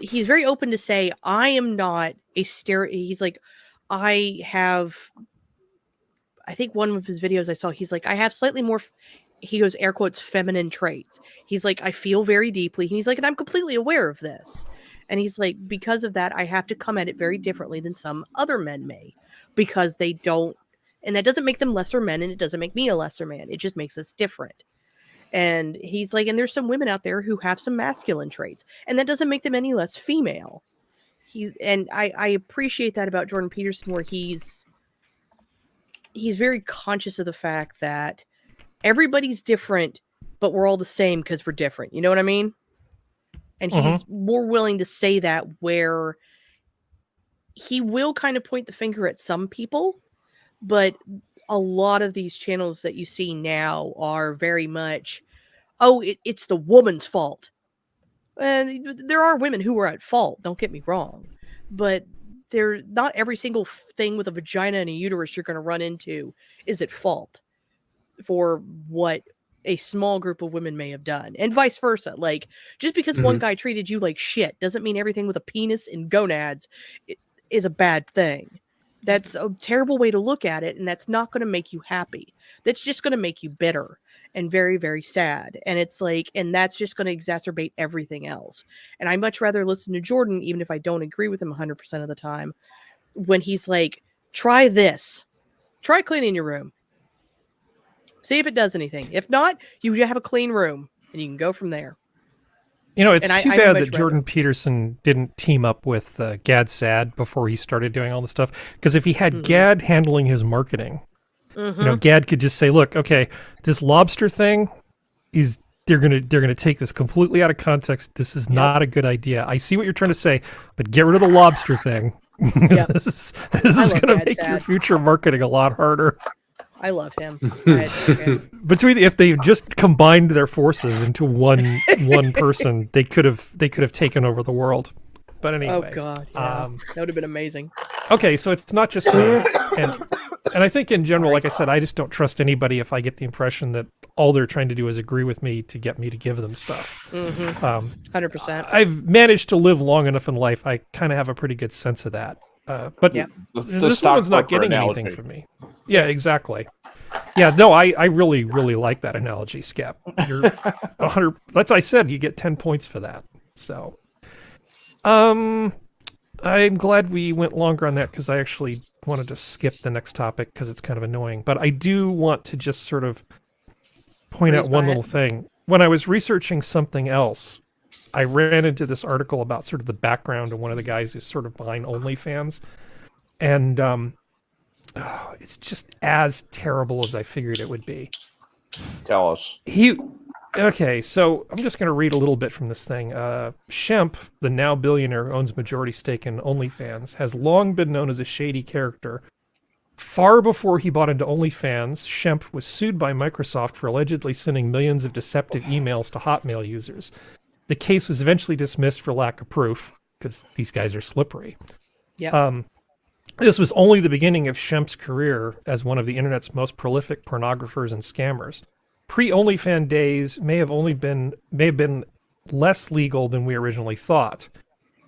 D: He's very open to say, I am not a He's like, I think one of his videos I saw, he's like, I have slightly more, he goes, air quotes, feminine traits. He's like, I feel very deeply. And he's like, and I'm completely aware of this. And he's like, because of that, I have to come at it very differently than some other men may, because they don't, and that doesn't make them lesser men, and it doesn't make me a lesser man. It just makes us different. And he's like, and there's some women out there who have some masculine traits, and that doesn't make them any less female. I appreciate that about Jordan Peterson, where he's very conscious of the fact that everybody's different, but we're all the same because we're different. You know what I mean? And he's more willing to say that, where he will kind of point the finger at some people, but a lot of these channels that you see now are very much, it's the woman's fault. And there are women who are at fault, don't get me wrong, but they're not every single thing with a vagina and a uterus you're going to run into is at fault for what a small group of women may have done, and vice versa. Like, just because one guy treated you like shit doesn't mean everything with a penis and gonads is a bad thing. That's a terrible way to look at it, and that's not going to make you happy. That's just going to make you bitter and very, very sad. And it's like, and that's just going to exacerbate everything else. And I much rather listen to Jordan, even if I don't agree with him 100% of the time, when he's like, try this. Try cleaning your room. See if it does anything. If not, you have a clean room, and you can go from there.
A: It's too bad that Jordan Peterson didn't team up with Gad Sad before he started doing all this stuff. Because if he had Gad handling his marketing, Gad could just say, "Look, okay, this lobster thing they're gonna take this completely out of context. This is not a good idea. I see what you're trying to say, but get rid of the lobster thing. This is gonna make your future marketing a lot harder."
D: I love him.
A: If they just combined their forces into one person, they could have taken over the world. But anyway,
D: oh god, that would have been amazing.
A: Okay, so it's not just me, and I think in general, like I said, I just don't trust anybody if I get the impression that all they're trying to do is agree with me to get me to give them stuff.
D: 100%.
A: I've managed to live long enough in life; I kind of have a pretty good sense of that. But this woman's not getting anything from me. Yeah, exactly. Yeah, no, I really, really like that analogy, Skep. You're 100. That's I said. You get 10 points for that. So, I'm glad we went longer on that, because I actually wanted to skip the next topic because it's kind of annoying. But I do want to just sort of point out one little thing. When I was researching something else, I ran into this article about sort of the background of one of the guys who's sort of behind OnlyFans. And it's just as terrible as I figured it would be.
E: Tell us.
A: Okay, so I'm just going to read a little bit from this thing. Shemp, the now billionaire who owns majority stake in OnlyFans, has long been known as a shady character. Far before he bought into OnlyFans, Shemp was sued by Microsoft for allegedly sending millions of deceptive emails to Hotmail users. The case was eventually dismissed for lack of proof, because these guys are slippery.
D: Yeah.
A: This was only the beginning of Shemp's career as one of the internet's most prolific pornographers and scammers. Pre-OnlyFans days may have been less legal than we originally thought.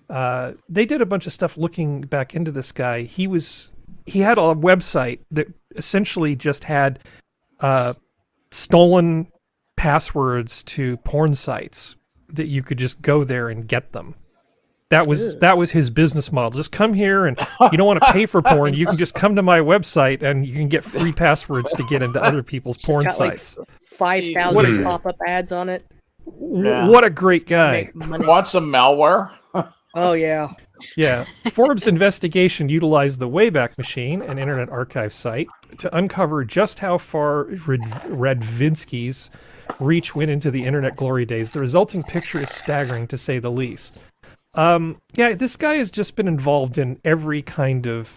A: They did a bunch of stuff looking back into this guy. He had a website that essentially just had stolen passwords to porn sites that you could just go there and get them. That was his business model. Just come here, and you don't want to pay for porn. You can just come to my website, and you can get free passwords to get into other people's porn sites.
D: 5,000 pop-up ads on it.
A: What a great guy.
E: Want some malware?
D: Oh yeah.
A: Yeah. Forbes' investigation utilized the Wayback Machine, an Internet Archive site, to uncover just how far Radvinsky's reach went into the Internet glory days. The resulting picture is staggering, to say the least. Yeah, this guy has just been involved in every kind of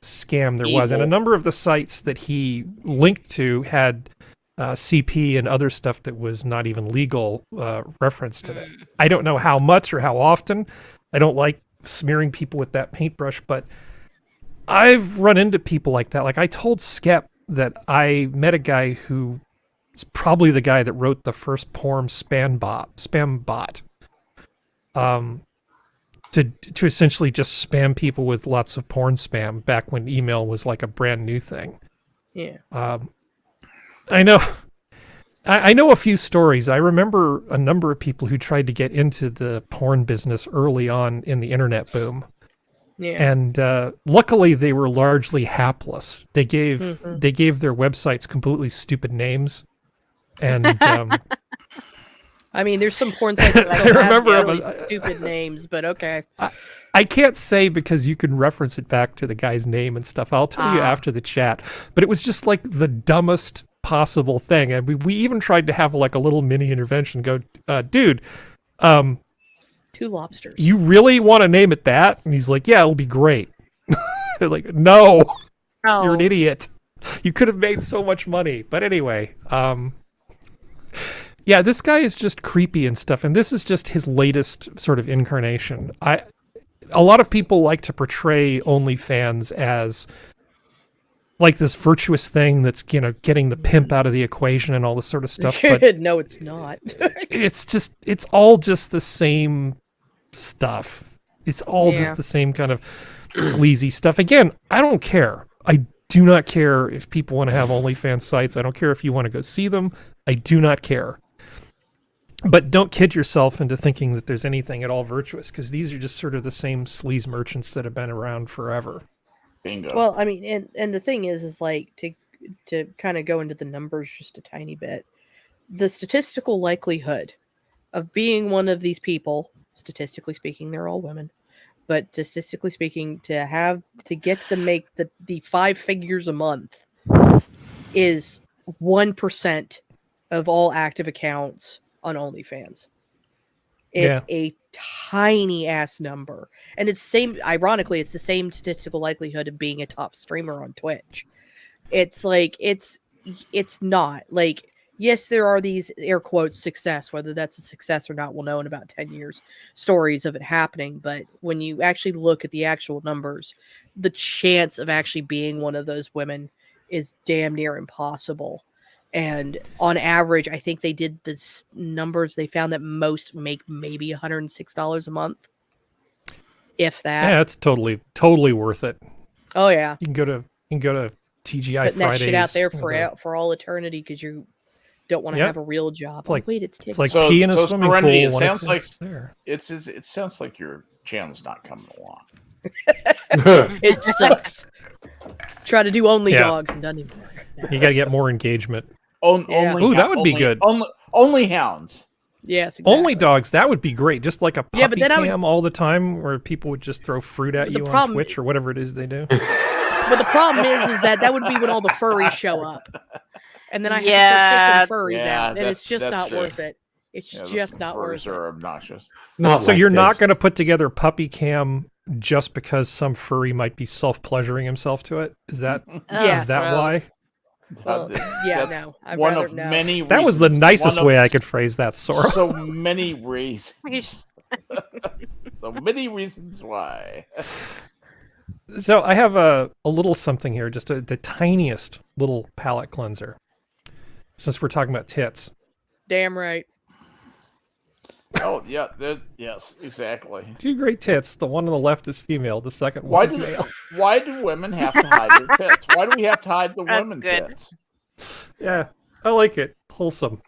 A: scam there was, and a number of the sites that he linked to had CP and other stuff that was not even legal referenced in it. I don't know how much or how often. I don't like smearing people with that paintbrush, but I've run into people like that. Like I told Skep that I met a guy who is probably the guy that wrote the first porn spam bot. To essentially just spam people with lots of porn spam back when email was like a brand new thing.
D: Yeah.
A: I know a few stories. I remember a number of people who tried to get into the porn business early on in the internet boom.
D: Yeah.
A: And luckily they were largely hapless. They gave their websites completely stupid names. And
D: I mean, there's some porn sites that still have really stupid names, but okay.
A: I can't say because you can reference it back to the guy's name and stuff. I'll tell you after the chat. But it was just like the dumbest possible thing. And we even tried to have like a little mini intervention. Go, dude,
D: 2 lobsters.
A: You really want to name it that? And he's like, yeah, it'll be great. Like, no, you're an idiot. You could have made so much money. But anyway, yeah, this guy is just creepy and stuff, and this is just his latest sort of incarnation. A lot of people like to portray OnlyFans as like this virtuous thing that's, you know, getting the pimp out of the equation and all this sort of stuff. But
D: no, it's not.
A: it's all just the same stuff. It's all just the same kind of sleazy stuff. Again, I don't care. I do not care if people want to have OnlyFans sites. I don't care if you want to go see them. I do not care. But don't kid yourself into thinking that there's anything at all virtuous, because these are just sort of the same sleaze merchants that have been around forever.
E: Bingo.
D: Well, I mean, and the thing is like to kind of go into the numbers just a tiny bit. The statistical likelihood of being one of these people, statistically speaking, they're all women, but statistically speaking, to get to make the 5 figures a month is 1% of all active accounts on OnlyFans. It's a tiny ass number. And ironically, it's the same statistical likelihood of being a top streamer on Twitch. It's like, it's not like, yes, there are these air quotes success, whether that's a success or not, we'll know in about 10 years, stories of it happening. But when you actually look at the actual numbers, the chance of actually being one of those women is damn near impossible. And on average, I think they did this numbers. They found that most make maybe $106 a month, if that.
A: Yeah, it's totally worth it.
D: Oh yeah,
A: you can go to TGI
D: putting
A: Fridays.
D: That shit out there for all eternity because you don't want to have a real job.
A: It's like,
D: wait, it's
A: like pee in a swimming pool.
E: It
A: when
E: sounds like
A: there.
E: It sounds like your channel's not coming along.
D: It sucks. Try to do only dogs and doesn't even work.
A: You got to get more engagement.
E: Ooh,
A: that would be good.
E: Only hounds.
D: Yes, exactly.
A: Only dogs. That would be great. Just like a puppy cam all the time, where people would just throw fruit at you on Twitch or whatever it is they do.
D: But the problem is that would be when all the furries show up, and then I have to pick the furries out, and it's just not worth it. It's just not worth it.
E: Furries are obnoxious.
A: So you're not going to put together puppy cam just because some furry might be self-pleasuring himself to it? Is that why?
D: Well, no.
E: One of many reasons.
A: That was the nicest way I could phrase that, Sora.
E: So many reasons. So many reasons why.
A: So I have a little something here, just the tiniest little palate cleanser. Since we're talking about tits.
D: Damn right.
E: Oh, yeah. Yes, exactly.
A: 2 great tits. The one on the left is female. The second one is male.
E: Why do women have to hide their tits? Why do we have to hide the women tits?
A: Yeah, I like it. Wholesome.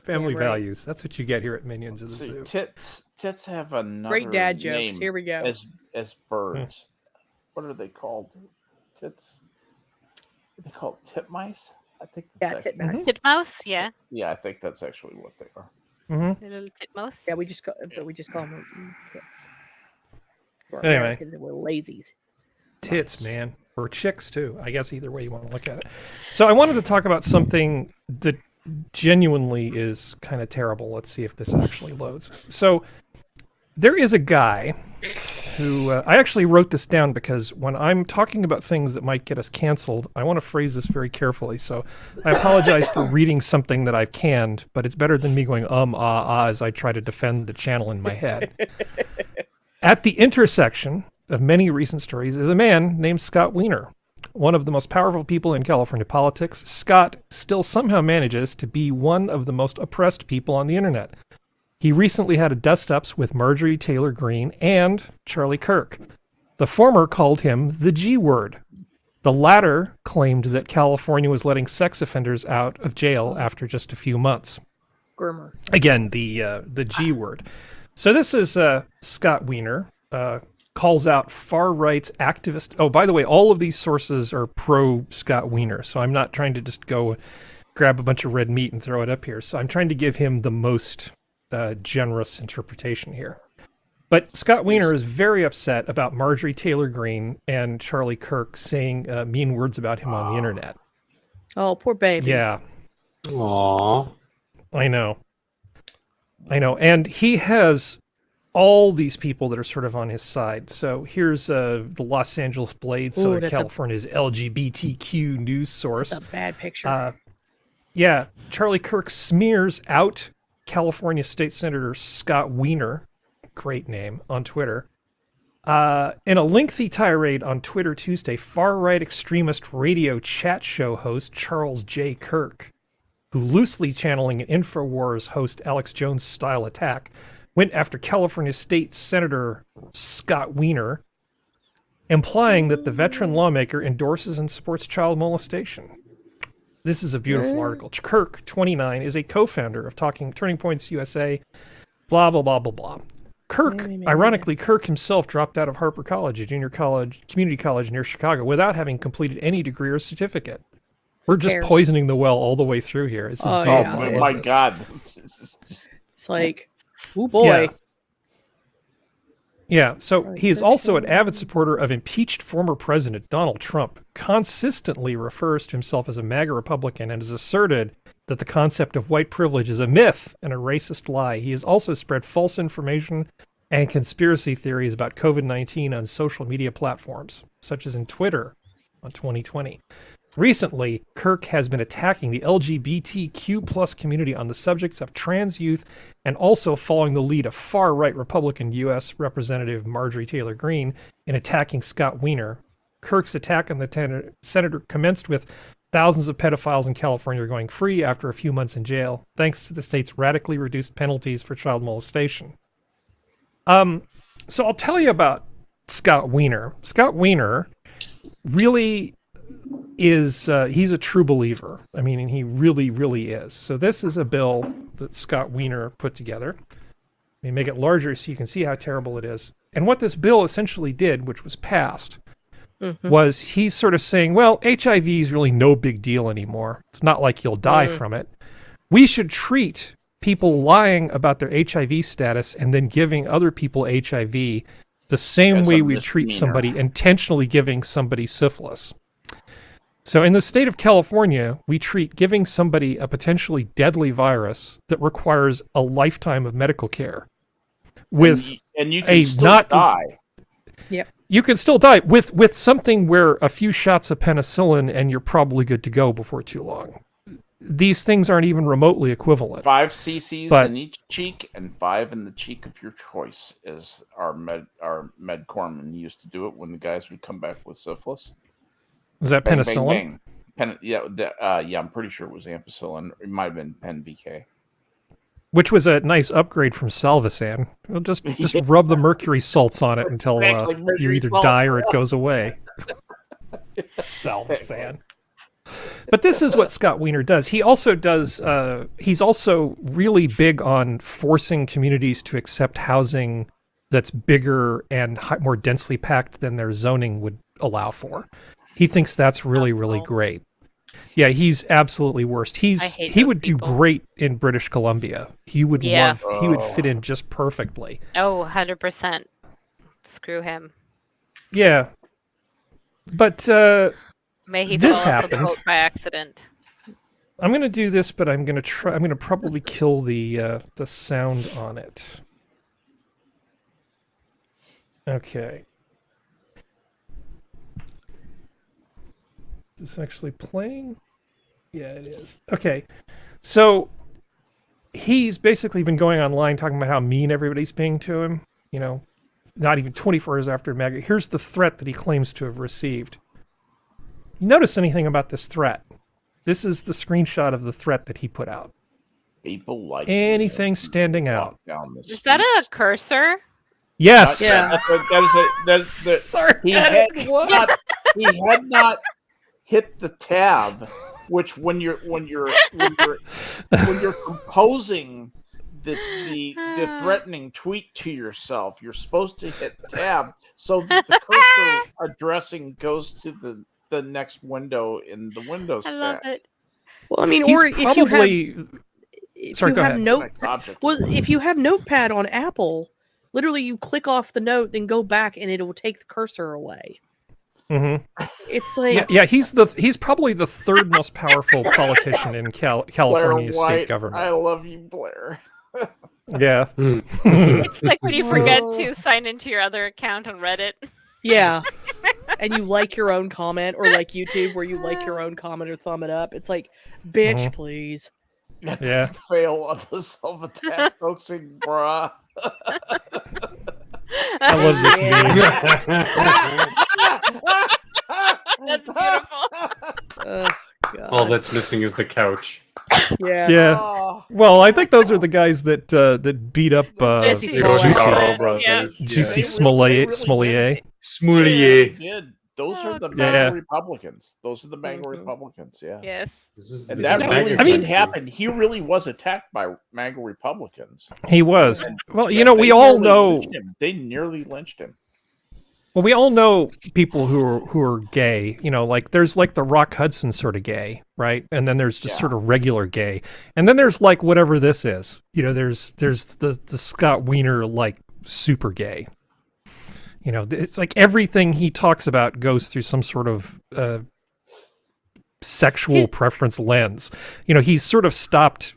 A: Family values. That's what you get here at Minions of the Zoo.
E: Tits have another
D: great dad
E: name
D: jokes. Here we go.
E: As birds. What are they called? Tits? Are they called titmice? I think that's
C: titmouse. Yeah.
E: Yeah, I think that's actually what they are.
C: The little titmouse.
D: Yeah, we just call them tits. We're
A: Anyway.
D: Americans and we're lazies.
A: Tits, man. Or chicks, too. I guess either way you want to look at it. So I wanted to talk about something that genuinely is kind of terrible. Let's see if this actually loads. So there is a guy who... I actually wrote this down because when I'm talking about things that might get us canceled, I want to phrase this very carefully. So I apologize for reading something that I've canned, but it's better than me going as I try to defend the channel in my head. At the intersection of many recent stories is a man named Scott Wiener. One of the most powerful people in California politics, Scott still somehow manages to be one of the most oppressed people on the internet. He recently had a dust-ups with Marjorie Taylor Greene and Charlie Kirk. The former called him the G-word. The latter claimed that California was letting sex offenders out of jail after just a few months.
D: Groomer.
A: Again, the G-word. So this is Scott Wiener, calls out far-right activist. Oh, by the way, all of these sources are pro-Scott Wiener, so I'm not trying to just go grab a bunch of red meat and throw it up here. So I'm trying to give him the most generous interpretation here. But Scott Wiener is very upset about Marjorie Taylor Greene and Charlie Kirk saying mean words about him on the internet.
D: Oh, poor baby.
A: Yeah.
B: Aww.
A: I know. And he has all these people that are sort of on his side. So here's the Los Angeles Blade, Southern California's LGBTQ news source.
D: That's a bad picture.
A: Yeah, Charlie Kirk smears out California State Senator Scott Wiener, great name, on Twitter. In a lengthy tirade on Twitter Tuesday, far-right extremist radio chat show host Charles J. Kirk, who loosely channeling an InfoWars host Alex Jones-style attack, went after California State Senator Scott Wiener, implying that the veteran lawmaker endorses and supports child molestation. This is a beautiful article. Kirk, 29, is a co-founder of Turning Points USA, blah, blah, blah, blah, blah. Kirk, ironically, Kirk himself dropped out of Harper College, a junior college, community college near Chicago, without having completed any degree or certificate. We're just poisoning the well all the way through here. This is beautiful.
E: Oh my God.
D: It's like, oh boy.
A: Yeah, so he is also an avid supporter of impeached former President Donald Trump, consistently refers to himself as a MAGA Republican, and has asserted that the concept of white privilege is a myth and a racist lie. He has also spread false information and conspiracy theories about COVID-19 on social media platforms, such as in Twitter on 2020. Recently, Kirk has been attacking the LGBTQ plus community on the subjects of trans youth and also following the lead of far-right Republican U.S. Representative Marjorie Taylor Greene in attacking Scott Wiener. Kirk's attack on the senator commenced with thousands of pedophiles in California going free after a few months in jail, thanks to the state's radically reduced penalties for child molestation. So I'll tell you about Scott Wiener. Scott Wiener really is he's a true believer. I mean, he really, really is. So this is a bill that Scott Wiener put together. Let me make it larger so you can see how terrible it is. And what this bill essentially did, which was passed, was he's sort of saying, well, HIV is really no big deal anymore. It's not like you'll die from it. We should treat people lying about their HIV status and then giving other people HIV the same way we treat somebody intentionally giving somebody syphilis. So in the state of California, we treat giving somebody a potentially deadly virus that requires a lifetime of medical care with
E: and you can still die.
D: Yep.
A: You can still die with something where a few shots of penicillin and you're probably good to go before too long. These things aren't even remotely equivalent.
E: 5 cc's in each cheek and 5 in the cheek of your choice, as our med corpsman used to do it when the guys would come back with syphilis.
A: Was that
E: bang,
A: penicillin?
E: Bang, bang. Yeah, I'm pretty sure it was ampicillin. It might have been Pen VK.
A: Which was a nice upgrade from Salvasan. Well, just rub the mercury salts on it until you either die or it goes away. Salvasan. But this is what Scott Wiener does. He also does. He's also really big on forcing communities to accept housing that's bigger and more densely packed than their zoning would allow for. He thinks that's really, really great. Yeah, he's absolutely worst. He would do great in British Columbia. He would love. He would fit in just perfectly.
C: Oh, 100%. Screw him.
A: Yeah. But
C: May he
A: this
C: fall off the
A: happened.
C: boat by accident.
A: I'm going to do this, but I'm going to probably kill the sound on it. Okay. Is this actually playing? Yeah, it is. Okay. So he's basically been going online talking about how mean everybody's being to him, you know, not even 24 hours after MAGA. Here's the threat that he claims to have received. You notice anything about this threat? This is the screenshot of the threat that he put out.
E: People like
A: anything standing out.
C: Is that a cursor?
A: Yes.
D: Yeah.
A: Sorry.
E: He had not hit the tab, which when you're composing the threatening tweet to yourself, you're supposed to hit tab so that the cursor addressing goes to the next window in the Windows stack.
C: I love it.
D: Well, I mean,
A: He's
D: or if
A: probably...
D: you have,
A: Sorry, go ahead.
D: if you have Notepad on Apple, literally you click off the note, then go back, and it will take the cursor away.
A: Mm-hmm.
D: It's like
A: yeah, he's probably the third most powerful politician in California's state government.
E: I love you, Blair.
A: Yeah.
C: It's like when you forget to sign into your other account on Reddit.
D: yeah, and you like your own comment, or like YouTube where you like your own comment or thumb it up. It's like, bitch, please.
A: Yeah.
E: Fail on the self-attack hoaxing, brah.
A: I love this meme.
C: That's beautiful.
D: God.
B: All that's missing is the couch.
D: Yeah.
A: Yeah.
E: Oh,
A: Well, I think those are the guys that beat up
D: Jesse
A: Juicy
D: Smollett.
C: Yeah.
A: Juicy
E: They
A: Smollett.
E: they
B: Smoulier.
E: did. Those are the
A: Yeah.
E: MAGA Republicans. Those are the MAGA
D: Mhm.
E: Republicans, yeah.
C: Yes.
E: And that really did happen. He really was attacked by MAGA Republicans.
A: He was. Well, you
E: Yeah,
A: know,
E: they
A: we all
E: nearly
A: know.
E: lynched him. They nearly lynched him.
A: Well, we all know people who are gay. You know, like there's like the Rock Hudson sort of gay, right? And then there's just sort of regular gay, and then there's like whatever this is. You know, there's the Scott Wiener like super gay. You know, it's like everything he talks about goes through some sort of sexual preference lens. You know, he's sort of stopped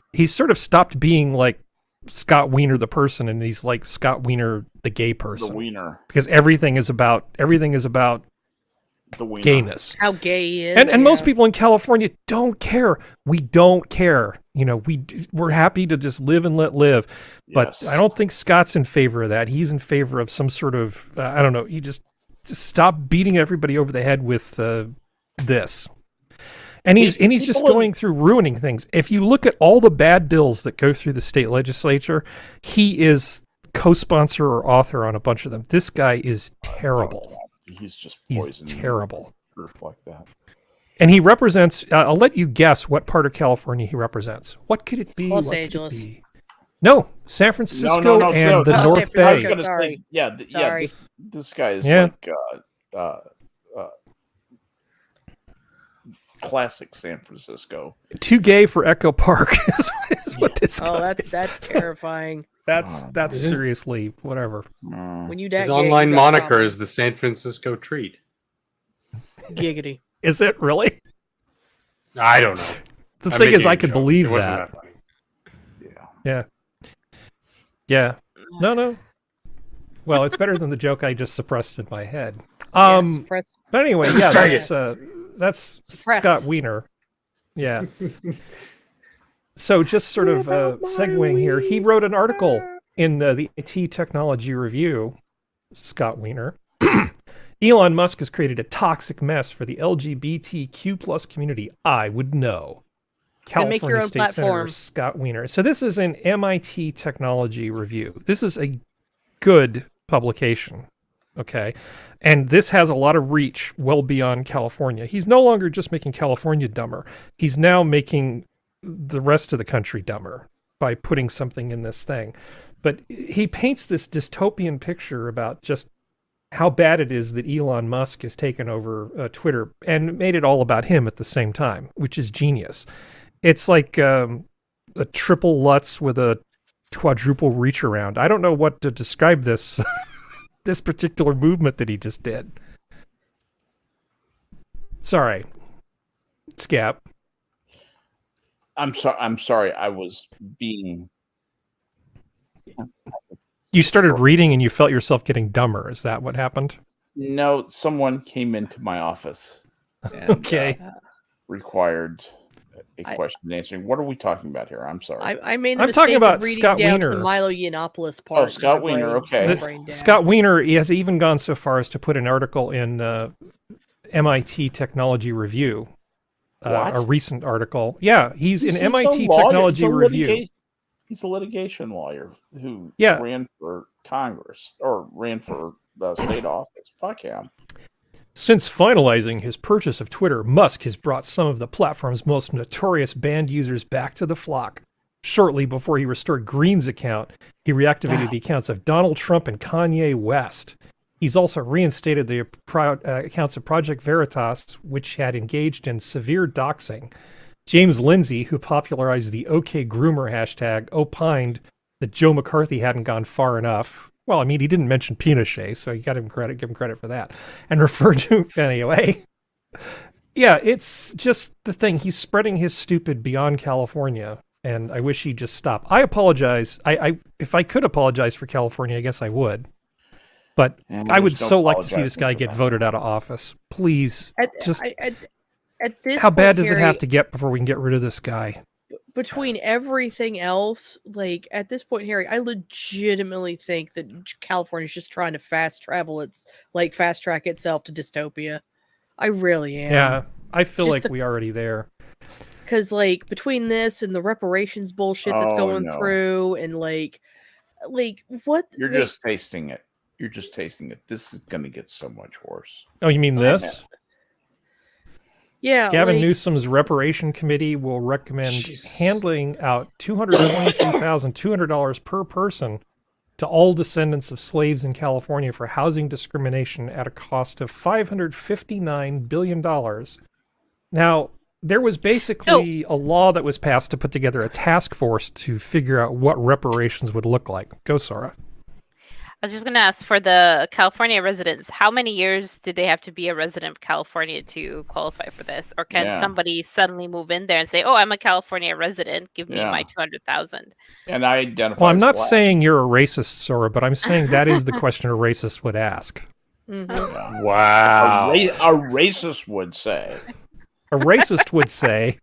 A: being like Scott Wiener the person, and he's like Scott Wiener the gay person.
E: The wiener.
A: Because everything is about
E: The wiener.
A: gayness.
D: How gay he is.
A: And most people in California don't care. We don't care. You know, we're happy to just live and let live. But
E: Yes.
A: I don't think Scott's in favor of that. He's in favor of some sort of I don't know. He just stop beating everybody over the head with this. And he's just going through ruining things. If you look at all the bad bills that go through the state legislature, he is co-sponsor or author on a bunch of them. This guy is terrible.
E: He's just
A: He's
E: poison.
A: terrible.
E: Proof like that.
A: And he represents, I'll let you guess what part of California he represents. What could it be?
D: Los
A: What could it
D: Angeles.
A: be? No, San Francisco and the
D: no,
A: North
D: San
E: I was
A: Bay.
E: gonna
D: Sorry.
E: say, yeah,
D: Sorry.
E: this guy is
A: Yeah.
E: like classic San Francisco.
A: Too gay for Echo Park is what this guy
D: Oh,
A: is.
D: that's terrifying.
A: That's seriously whatever.
D: When you that
B: His
D: gay,
B: online
D: you got
B: moniker
D: problems.
B: is the San Francisco Treat.
D: Giggity.
A: Is it really?
B: I don't know.
A: The
B: I'm
A: thing is,
B: making
A: I
B: a
A: could
B: joke.
A: believe
B: It wasn't
A: that.
B: funny.
E: Yeah.
A: Yeah. No. Well, it's better than the joke I just suppressed in my head.
D: Yes, press-
A: But anyway, yeah,
B: Sorry.
A: that's
D: Suppress.
A: Scott Wiener. Yeah. So just sort of segueing here, he wrote an article in the IT Technology Review, Scott Wiener. Elon Musk has created a toxic mess for the LGBTQ plus community. I would know.
D: And make your
A: California
D: own
A: State Senator
D: platform.
A: Scott Wiener. So this is an MIT Technology Review. This is a good publication. Okay. And this has a lot of reach well beyond California. He's no longer just making California dumber. He's now making the rest of the country dumber by putting something in this thing. But he paints this dystopian picture about just how bad it is that Elon Musk has taken over Twitter and made it all about him at the same time, which is genius. It's like a triple Lutz with a quadruple reach around. I don't know what to describe this this particular movement that he just did. Sorry, Skep.
E: I'm sorry. I was being.
A: You started reading and you felt yourself getting dumber. Is that what happened?
E: No, someone came into my office. And,
A: Okay.
E: Required a question answering. What are we talking about here? I'm sorry.
D: I made the
A: I'm
D: mistake
A: talking about
D: of reading
A: Scott
D: down
A: Wiener.
D: to the Milo Yiannopoulos part.
E: Oh, Scott Wiener, okay.
A: Scott Wiener, he has even gone so far as to put an article in MIT Technology Review. A recent article. Yeah, he's in MIT Technology Review.
E: He's a litigation lawyer who
A: Yeah.
E: ran for Congress or ran for the state office. Fuck him.
A: Since finalizing his purchase of Twitter, Musk has brought some of the platform's most notorious banned users back to the flock. Shortly before he restored Green's account, he reactivated the accounts of Donald Trump and Kanye West. He's also reinstated the accounts of Project Veritas, which had engaged in severe doxing. James Lindsay, who popularized the OK Groomer hashtag, opined that Joe McCarthy hadn't gone far enough. Well, I mean, he didn't mention Pinochet, so you got to give him credit for that. And referred to, anyway. Yeah, it's just the thing. He's spreading his stupid beyond California, and I wish he'd just stop. I apologize. If I could apologize for California, I guess I would. But I would so like to see this guy get voted out of office. Please,
D: At this
A: how bad
D: point,
A: does it
D: Harry,
A: have to get before we can get rid of this guy?
D: Between everything else, like at this point, Harry, I legitimately think that California's just trying to fast track itself to dystopia. I really am.
A: Yeah, I feel
D: Just
A: like
D: the-
A: we're already there.
D: Because between this and the reparations bullshit that's going through, and what
E: You're just tasting it. You're just tasting it. This is going to get so much worse.
A: Oh, you mean this?
D: Yeah.
A: Gavin Newsom's reparation committee will recommend handing out $223,200 per person to all descendants of slaves in California for housing discrimination at a cost of $559 billion. Now, there was basically a law that was passed to put together a task force to figure out what reparations would look like. Go, Sora.
C: I was just going to ask, for the California residents, how many years did they have to be a resident of California to qualify for this? Or can somebody suddenly move in there and say, "Oh, I'm a California resident, give me my 200,000"?
E: And I identify.
A: Well, I'm not saying you're a racist, Sora, but I'm saying that is the question a racist would ask.
D: Mm-hmm.
E: Wow. A racist would say.
A: A racist would say.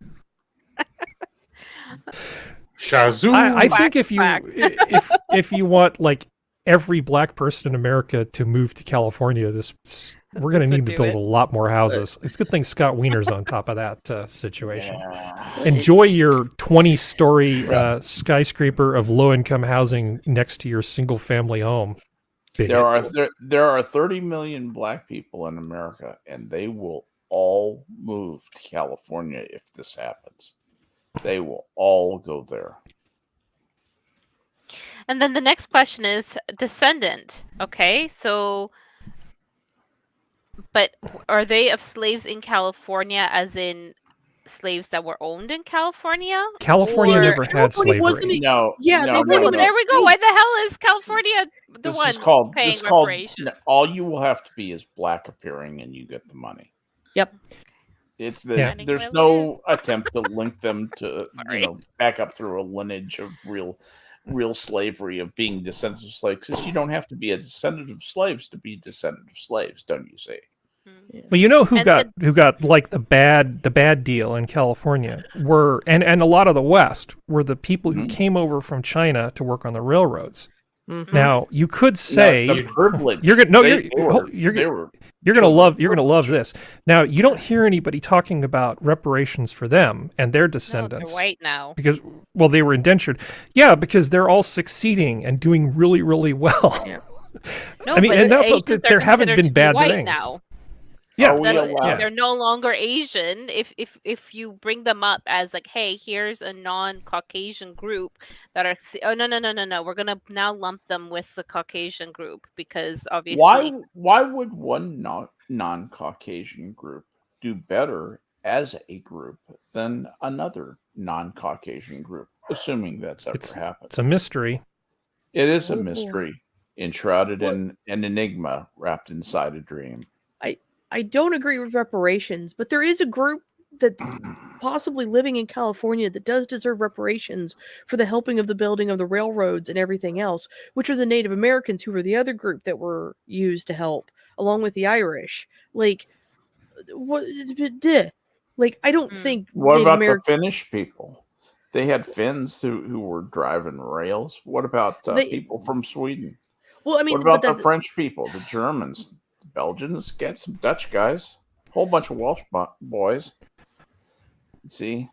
B: Shazoo!
A: I think if you want like every black person in America to move to California, we're going to need to build a lot more houses. It's a good thing Scott Wiener's on top of that situation. Yeah. Enjoy your 20-story skyscraper of low-income housing next to your single-family home.
E: There are 30 million black people in America, and they will all move to California if this happens. They will all go there.
C: And then the next question is descendant. Okay, so, but are they of slaves in California, as in slaves that were owned in California?
A: California never had slavery.
E: No.
D: Yeah,
E: no,
C: there we go. Why the hell is California paying reparations?
E: All you will have to be is black appearing, and you get the money.
D: Yep.
E: There's no attempt to link them to back up through a lineage of real slavery, of being descendants of slaves, because you don't have to be a descendant of slaves to be a descendant of slaves, don't you see?
A: Well, you know who got like the bad deal in California were, and a lot of the West were the people who came over from China to work on the railroads. Mm-hmm. Now you could say
E: the privilege.
A: You're gonna love this. Now you don't hear anybody talking about reparations for them and their descendants.
C: No, they're white now
A: because they were indentured. Yeah, because they're all succeeding and doing really, really well. Yeah.
C: No,
A: I mean, and there haven't been bad things.
C: Now.
A: Yeah,
C: they're no longer Asian. If you bring them up as like, hey, here's a non-Caucasian group that are, no, we're gonna now lump them with the Caucasian group, because obviously,
E: why would one non-Caucasian group do better as a group than another non-Caucasian group, assuming that's ever happened?
A: It's a mystery.
E: It is a mystery. enshrouded in an enigma, wrapped inside a dream.
D: I don't agree with reparations, but there is a group that's possibly living in California that does deserve reparations for the helping of the building of the railroads and everything else, which are the Native Americans, who were the other group that were used to help, along with the Irish. Like, what? Like, I don't think.
E: What
D: Native
E: about
D: American...
E: the Finnish people? They had Finns who were driving rails. What about people from Sweden?
D: Well, I mean,
E: what about the French people, the Germans, the Belgians? Get some Dutch guys, whole bunch of Welsh boys. See,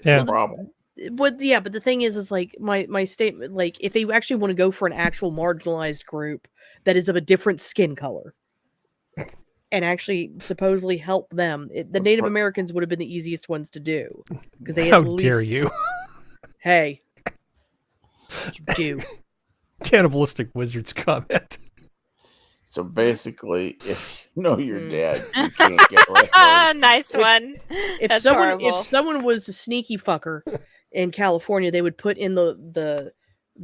E: it's a problem.
D: But the thing is like my statement, like, if they actually want to go for an actual marginalized group that is of a different skin color and actually supposedly help them, the Native Americans would have been the easiest ones to do, because they
A: How dare you?
D: Hey, you do.
A: Cannibalistic Wizards comment.
E: So basically, if you know you're dead, you can't get rid
C: Nice one.
D: If someone was a sneaky fucker in California, they would put in the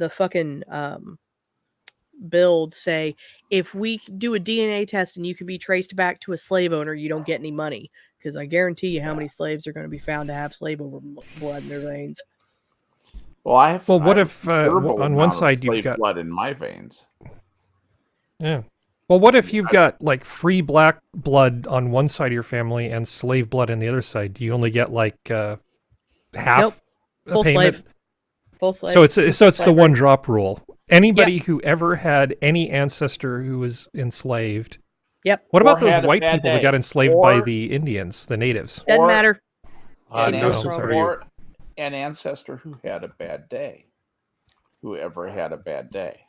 D: fucking build, say, if we do a DNA test and you can be traced back to a slave owner, you don't get any money, because I guarantee you how many slaves are going to be found to have slave over blood in their veins.
E: Well,
A: what if on one side you've got
E: blood in my veins?
A: Yeah. Well, what if you've got like free black blood on one side of your family and slave blood on the other side? Do you only get like half
D: Full
A: payment?
D: slave. Full slave.
A: So it's the one drop rule. Anybody who ever had any ancestor who was enslaved.
D: Yep.
A: What about those white people that got enslaved by the Indians, the natives?
D: Doesn't matter.
E: Or an ancestor who had a bad day. Whoever had a bad day.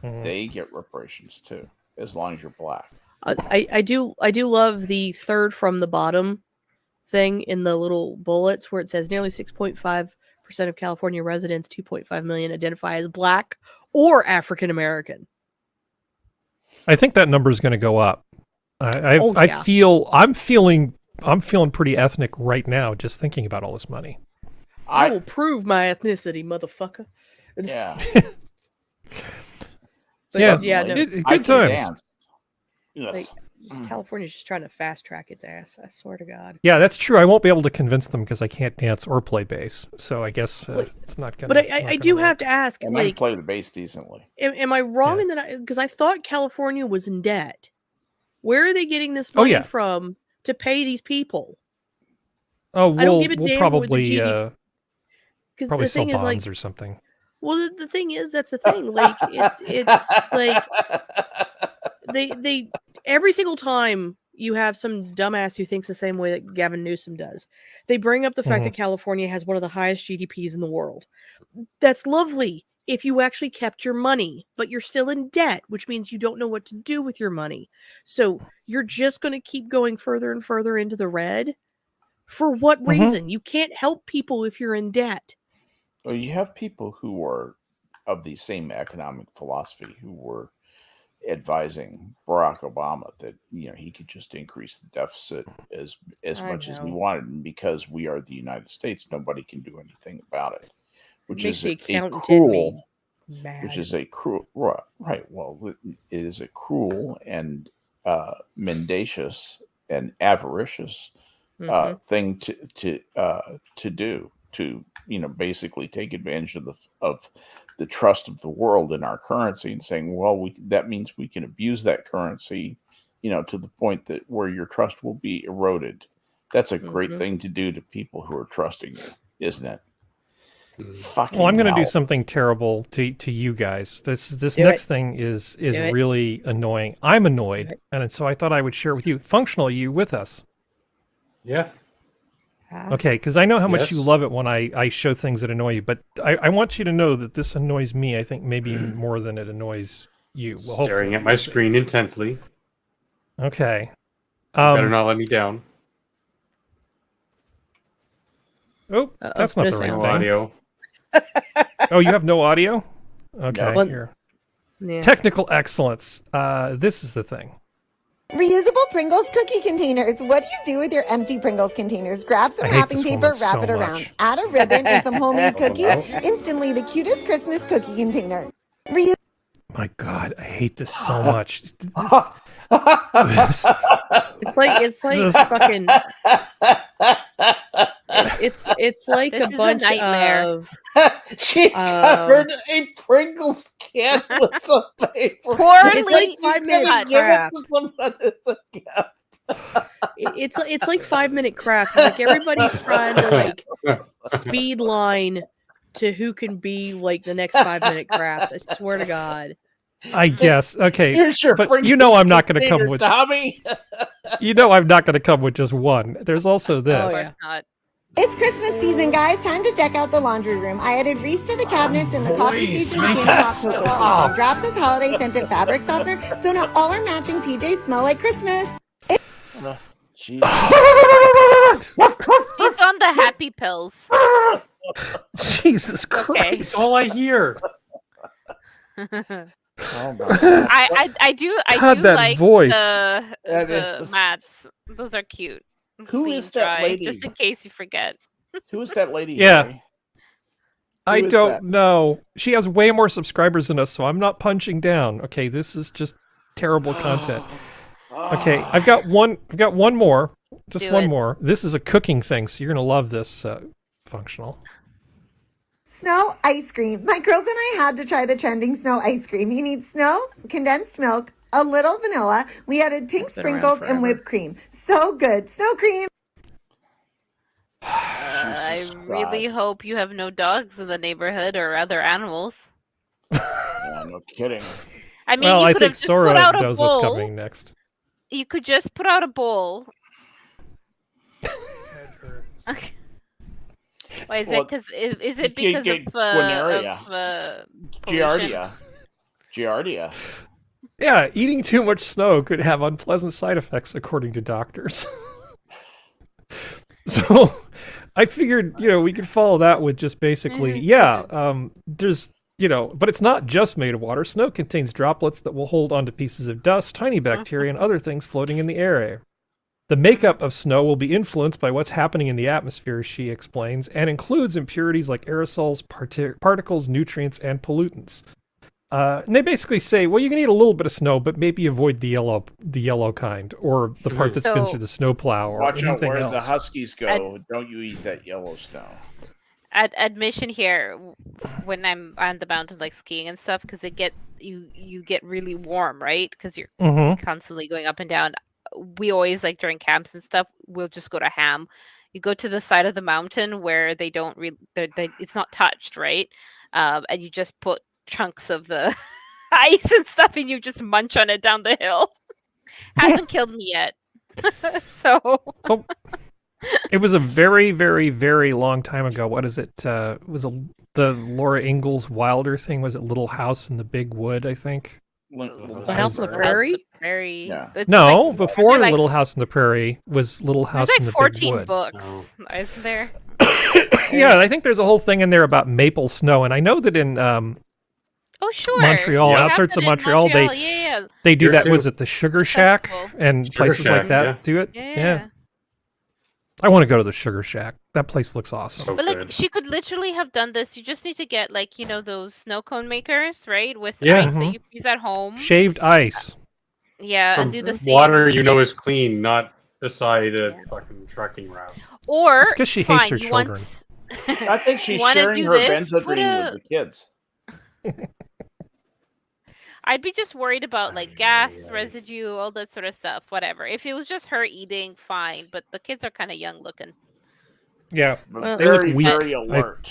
E: They get reparations too, as long as you're black.
D: I do love the third from the bottom thing in the little bullets, where it says nearly 6.5% of California residents, 2.5 million, identify as black or African American.
A: I think that number is going to go up. I'm feeling pretty ethnic right now just thinking about all this money.
D: I will prove my ethnicity, motherfucker.
E: Yeah.
A: Good times.
E: Yes.
D: Like, California's just trying to fast track its ass. I swear to God.
A: Yeah, that's true. I won't be able to convince them because I can't dance or play bass. So I guess it's not gonna.
D: But I do have to ask.
E: I can play the bass decently.
D: Am I wrong in that? Because I thought California was in debt. Where are they getting this money from to pay these people?
A: Oh, we'll probably sell
D: bonds
A: bonds or something.
D: Well, the thing is, that's the thing. Like, it's like they every single time you have some dumbass who thinks the same way that Gavin Newsom does, they bring up the fact that California has one of the highest GDPs in the world. That's lovely if you actually kept your money, but you're still in debt, which means you don't know what to do with your money. So you're just going to keep going further and further into the red. For what reason? You can't help people if you're in debt.
E: Well, you have people who are of the same economic philosophy who were advising Barack Obama that he could just increase the deficit as much as he wanted, and because we are the United States, nobody can do anything about it. Which is a cruel right. Well, it is a cruel and mendacious and avaricious thing to do. To basically take advantage of the trust of the world in our currency, and saying, well, that means we can abuse that currency, to the point that where your trust will be eroded. That's a great thing to do to people who are trusting you, isn't it?
A: Well, I'm going to do something terrible to you guys. This next thing is really annoying. I'm annoyed, and so I thought I would share it with you. Functional, are you with us?
B: Yeah.
A: Okay, because I know how much you love it when I show things that annoy you, but I want you to know that this annoys me, I think, maybe more than it annoys you. Well,
B: staring at my screen intently.
A: Okay.
B: You better not let me down.
A: Oh, that's not the right thing.
B: Audio.
A: Oh, you have no audio? Okay,
E: No.
A: here. Yeah. Technical excellence. This is the thing.
F: Reusable Pringles cookie containers. What do you do with your empty Pringles containers? Grab some wrapping paper, wrap it around. Add a ribbon and some homemade cookies. Instantly the cutest Christmas cookie container.
A: My God, I hate this so much.
D: It's like fucking. It's like
C: This
D: a
C: is
D: bunch
C: a nightmare.
D: of.
E: She covered a Pringles can with some paper.
C: Poorly
D: It's like 5 minute
C: cut.
E: Give it
D: craft.
E: to someone as a gift.
D: It's like 5 minute craft. Like everybody's trying to like speed line to who can be like the next 5 minute crafts. I swear to God.
A: I guess. Okay.
E: Here's your
A: But
E: Pringles
A: you know I'm not going to
E: container,
A: come with.
E: Tommy.
A: You know I'm not going to come with just one. There's also this.
D: Oh,
C: Of
D: yeah.
C: course not.
F: It's Christmas season, guys. Time to deck out the laundry room. I added wreaths to the cabinets and the coffee station and hot cocoa station. Drops as holiday scented fabric softener, so now all our matching PJs smell like Christmas.
E: Jesus.
C: He's on the happy pills.
A: Jesus
C: Okay.
A: Christ.
B: That's all I hear.
E: Oh my God.
C: I do
A: God, that
C: like
A: voice.
E: That
C: the
E: is-
C: mats. Those are cute.
E: Who
C: Clean,
E: is that
C: dry,
E: lady?
C: Just in case you forget.
E: Who is that lady?
A: Yeah.
E: Harry?
A: I
E: Who is
A: don't
E: that?
A: know. She has way more subscribers than us, so I'm not punching down. Okay, this is just terrible content. Okay, I've got one more. Just
C: Do
A: one
C: it.
A: more. This is a cooking thing, so you're gonna love this functional.
F: Snow ice cream. My girls and I had to try the trending snow ice cream. You need snow, condensed milk, a little vanilla. We added pink
D: It's been around
F: sprinkles and
D: forever.
F: whipped cream. So good. Snow cream.
C: I
E: Jesus
C: really
E: God.
C: hope you have no dogs in the neighborhood or other animals.
E: Yeah, no kidding.
C: I mean,
A: Well,
C: you
A: I
C: could
A: think
C: have just
A: Sora
C: put out a
A: knows what's
C: bowl.
A: coming next.
C: You could just put out a bowl. Why is
E: Well,
C: it? Because is it
E: you
C: because
E: get
C: of
E: Guineria.
C: pollution?
E: Giardia.
A: Yeah, eating too much snow could have unpleasant side effects, according to doctors. So, I figured, we could follow that with just basically, there's, but it's not just made of water. Snow contains droplets that will hold onto pieces of dust, tiny bacteria, and other things floating in the air. The makeup of snow will be influenced by what's happening in the atmosphere, she explains, and includes impurities like aerosols, particles, nutrients, and pollutants. And they basically say, well, you can eat a little bit of snow, but maybe avoid the yellow kind, or the part that's been
C: So-
A: through the snowplow, or
E: Watch out
A: anything
E: where
A: else.
E: the Huskies go. Don't you eat that yellow snow.
C: Admission here, when I'm on the mountain, like skiing and stuff, because you get really warm, right? Because you're
A: Mm-hmm.
C: constantly going up and down. We always, like during camps and stuff, we'll just go to ham. You go to the side of the mountain where they don't it's not touched, right? And you just put chunks of the ice and stuff, and you just munch on it down the hill. Hasn't killed me yet. So
A: Oh, it was a very, very, very long time ago. What is it? Was the Laura Ingalls Wilder thing? Was it Little House in the Big Wood, I think?
D: The House on the
C: House on
D: Prairie?
C: the Prairie.
E: Yeah.
C: It's
A: No,
C: like-
A: before
C: like-
A: Little House in the Prairie was Little House
C: There's
A: in
C: like
A: the
C: 14
A: Big Wood.
C: books, isn't there?
A: Yeah, I think there's a whole thing in there about maple snow, and I know that in
C: Oh, sure.
A: Montreal,
C: They have
A: outskirts
C: that
A: of
C: in
A: Montreal,
C: yeah.
A: they do
B: Here
A: that.
B: too.
A: Was it the Sugar Shack
C: Festival.
A: and
B: Sugar
A: places like
B: Shack,
A: that
B: yeah.
A: do it?
C: Yeah.
A: I want to go to the Sugar Shack. That place looks awesome.
B: So
C: But like
B: good.
C: she could literally have done this. You just need to get like, those snow cone makers, right? With
B: Yeah.
C: ice
A: Mhm.
C: that you freeze at home.
A: Shaved ice.
C: Yeah,
B: From
C: and do the same.
B: water is clean, not beside a
C: Yeah.
B: fucking trucking route.
C: Or
A: It's 'cause she hates
C: fine,
A: her
C: you
A: children.
E: I think she's
C: Wanna
E: sharing
C: do
E: her
C: this? Put
E: Benzedrine
C: a-
E: with the kids.
C: I'd be just worried about like
B: Ay,
C: gas
B: ay, ay.
C: residue, all that sort of stuff. Whatever. If it was just her eating, fine. But the kids are kind of young looking.
A: Yeah.
E: But
D: Well,
A: they look
E: very,
A: weak.
E: very alert.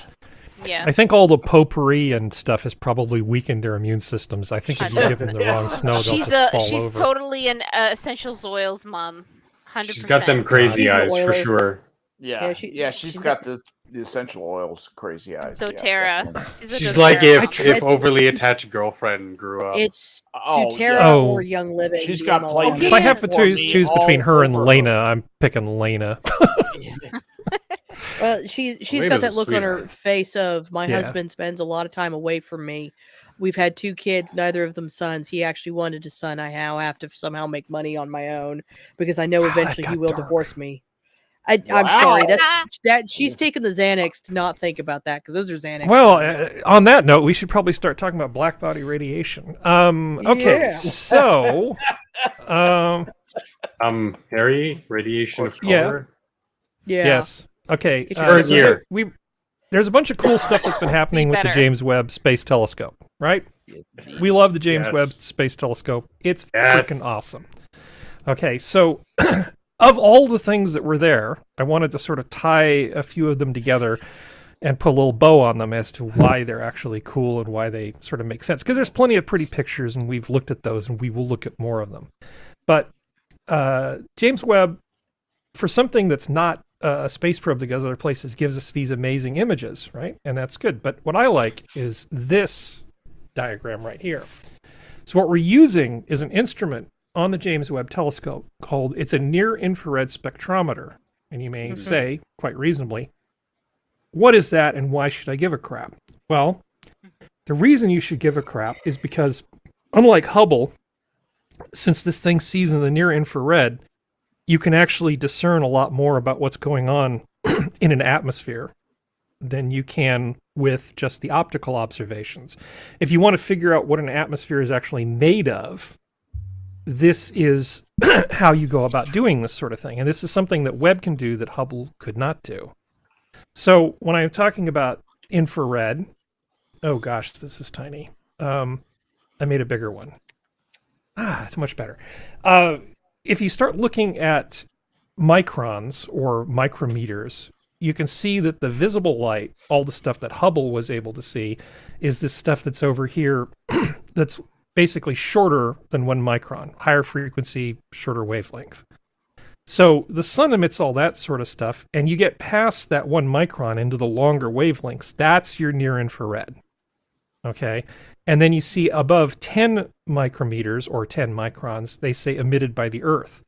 C: Yeah.
A: I think all the potpourri and stuff has probably weakened their immune systems. I think if you give them the wrong snow, they'll
C: she's
A: just fall
C: she's
A: over.
C: totally an essential oils mom. 100%.
B: She's got them crazy
D: She's an
B: eyes for
D: oiler.
B: sure.
E: Yeah,
D: Yeah,
E: she's
D: she's
E: got the essential oils, crazy eyes. yeah,
C: doTERRA.
E: definitely.
C: a
B: She's like
C: doTERRA.
B: if overly attached girlfriend grew up.
D: It's
E: Oh,
D: doTERRA
E: yeah.
A: Oh.
D: or Young Living.
E: She's got
D: BMO.
E: plenty.
A: If I have to
E: For me,
A: choose between
E: all
A: her and
E: over.
A: Lena, I'm picking Lena.
D: Well, she's got
B: Lena's
D: that
B: a
D: look on her
B: sweetheart.
D: face of my
A: Yeah.
D: husband spends a lot of time away from me. We've had 2 kids, neither of them sons. He actually wanted a son. I now have to somehow make money on my own because I know
A: God, that
D: eventually he
A: got
D: will
A: dark.
D: divorce me. I'm
E: Wow.
D: sorry. That she's taking the Xanax to not think about that because those are Xanax.
A: Well, on that note, we should probably start talking about black body radiation. Okay,
D: Yeah.
A: so,
B: Harry, radiation of
A: Yeah.
B: color.
D: Yeah.
A: yes, okay.
B: Current year.
A: There's a bunch of cool stuff that's been happening with the
C: better.
A: James Webb Space Telescope, right? We love the James
B: Yes.
A: Webb Space Telescope. It's
B: Yes.
A: freaking awesome. Okay, so of all the things that were there, I wanted to sort of tie a few of them together and put a little bow on them as to why they're actually cool and why they sort of make sense. Because there's plenty of pretty pictures, and we've looked at those, and we will look at more of them. But James Webb, for something that's not a space probe that goes other places, gives us these amazing images, right? And that's good. But what I like is this diagram right here. So what we're using is an instrument on the James Webb Telescope it's a near-infrared spectrometer. And you may say, quite reasonably, what is that and why should I give a crap? Well, the reason you should give a crap is because, unlike Hubble, since this thing sees in the near-infrared, you can actually discern a lot more about what's going on in an atmosphere than you can with just the optical observations. If you want to figure out what an atmosphere is actually made of, this is how you go about doing this sort of thing. And this is something that Webb can do that Hubble could not do. So when I'm talking about infrared, oh gosh, this is tiny. I made a bigger one. It's much better. If you start looking at microns or micrometers, you can see that the visible light, all the stuff that Hubble was able to see, is this stuff that's over here that's basically shorter than 1 micron, higher frequency, shorter wavelength. So the sun emits all that sort of stuff, and you get past that 1 micron into the longer wavelengths. That's your near infrared. Okay? And then you see above 10 micrometers or 10 microns, they say emitted by the Earth.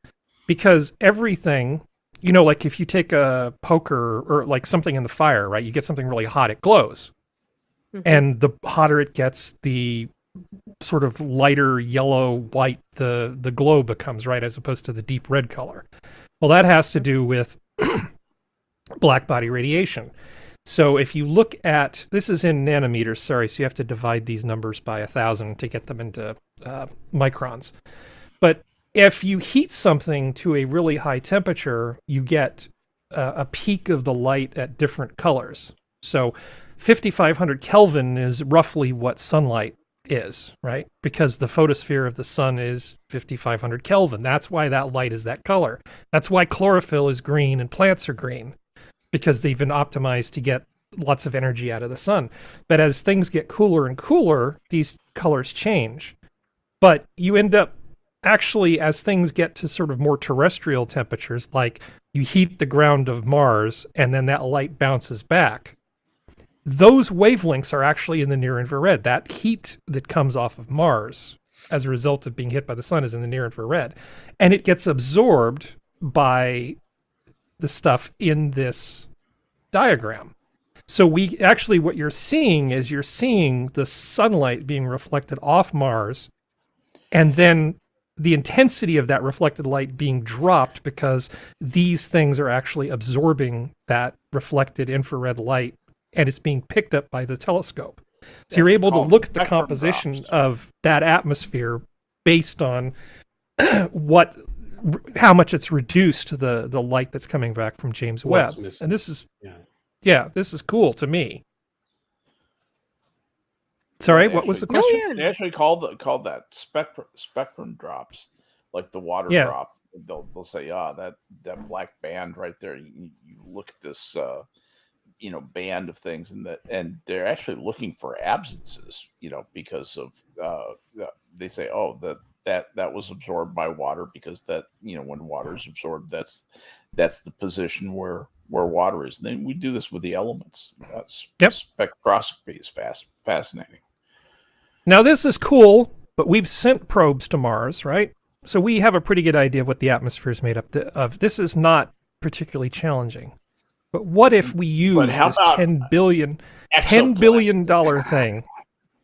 A: Because everything, like if you take a poker or like something in the fire, right? You get something really hot, it glows. And the hotter it gets, the sort of lighter yellow, white the glow becomes, right? As opposed to the deep red color. Well, that has to do with black body radiation. So if you look at, this is in nanometers, sorry, so you have to divide these numbers by 1,000 to get them into microns. But if you heat something to a really high temperature, you get a peak of the light at different colors. So 5,500 Kelvin is roughly what sunlight is, right? Because the photosphere of the sun is 5,500 Kelvin. That's why that light is that color. That's why chlorophyll is green and plants are green, because they've been optimized to get lots of energy out of the sun. But as things get cooler and cooler, these colors change. But you end up actually, as things get to sort of more terrestrial temperatures, like you heat the ground of Mars and then that light bounces back, those wavelengths are actually in the near infrared. That heat that comes off of Mars as a result of being hit by the sun is in the near infrared. And it gets absorbed by the stuff in this diagram. So what you're seeing is you're seeing the sunlight being reflected off Mars, and then the intensity of that reflected light being dropped because these things are actually absorbing that reflected infrared light, and it's being picked up by the telescope. So you're able to look at the composition of that atmosphere based on how much it's reduced the light that's coming back from James Webb. And this is this is cool to me. Sorry, what was the question?
E: They actually call that spectrum drops, like the water drop. They'll say, that black band right there. You look at this, band of things, and they're actually looking for absences, because of they say, that was absorbed by water, because that, when water is absorbed, that's the position where water is. And then we do this with the elements. Spectroscopy is fascinating.
A: Now, this is cool, but we've sent probes to Mars, right? So we have a pretty good idea of what the atmosphere is made up of. This is not particularly challenging. But what if we use this $10 billion thing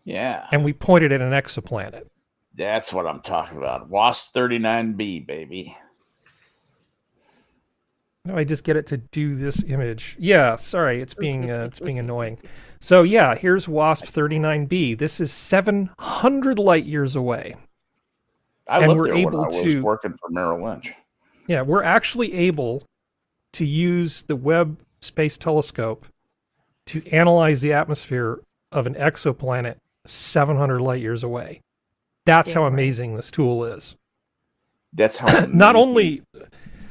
A: and we pointed at an exoplanet?
E: That's what I'm talking about. WASP 39b, baby.
A: How do I just get it to do this image? Yeah, sorry, it's being annoying. So yeah, here's WASP 39b. This is 700 light years away.
E: I lived there when I was working for Merrill Lynch.
A: Yeah, we're actually able to use the Webb Space Telescope to analyze the atmosphere of an exoplanet 700 light years away. That's how amazing this tool is.
E: That's how
A: not only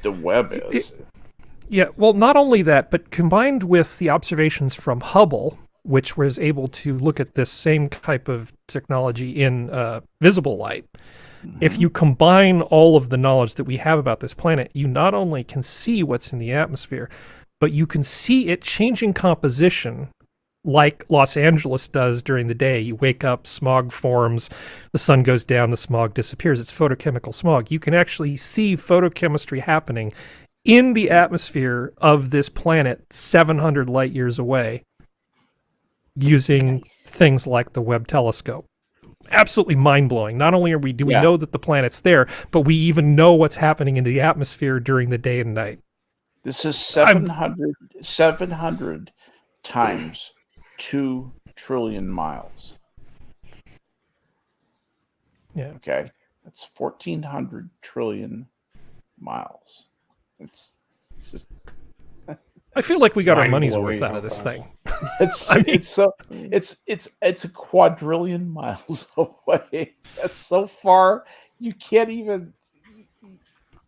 E: the Webb is.
A: Not only that, but combined with the observations from Hubble, which was able to look at this same type of technology in visible light. If you combine all of the knowledge that we have about this planet, you not only can see what's in the atmosphere, but you can see it changing composition like Los Angeles does during the day. You wake up, smog forms, the sun goes down, the smog disappears. It's photochemical smog. You can actually see photochemistry happening in the atmosphere of this planet 700 light years away using things like the Webb telescope. Absolutely mind-blowing. Not only do we know that the planet's there, but we even know what's happening in the atmosphere during the day and night.
E: This is 700 times 2 trillion miles.
A: Yeah.
E: Okay. That's 1,400 trillion miles. It's just...
A: I feel like we got our money's worth out of this thing.
E: It's a quadrillion miles away. That's so far you can't even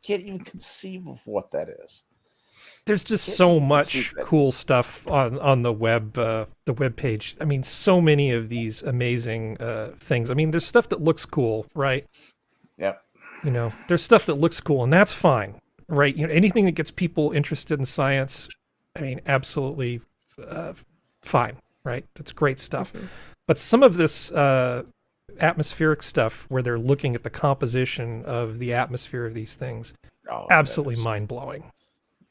E: conceive of what that is.
A: There's just so much cool stuff on the web page. I mean, so many of these amazing things. I mean, there's stuff that looks cool, right?
E: Yep.
A: You know, there's stuff that looks cool, and that's fine, right? You know, anything that gets people interested in science, I mean, absolutely fine, right? That's great stuff. Mm-hmm. But some of this atmospheric stuff, where they're looking at the composition of the atmosphere of these things, absolutely mind-blowing.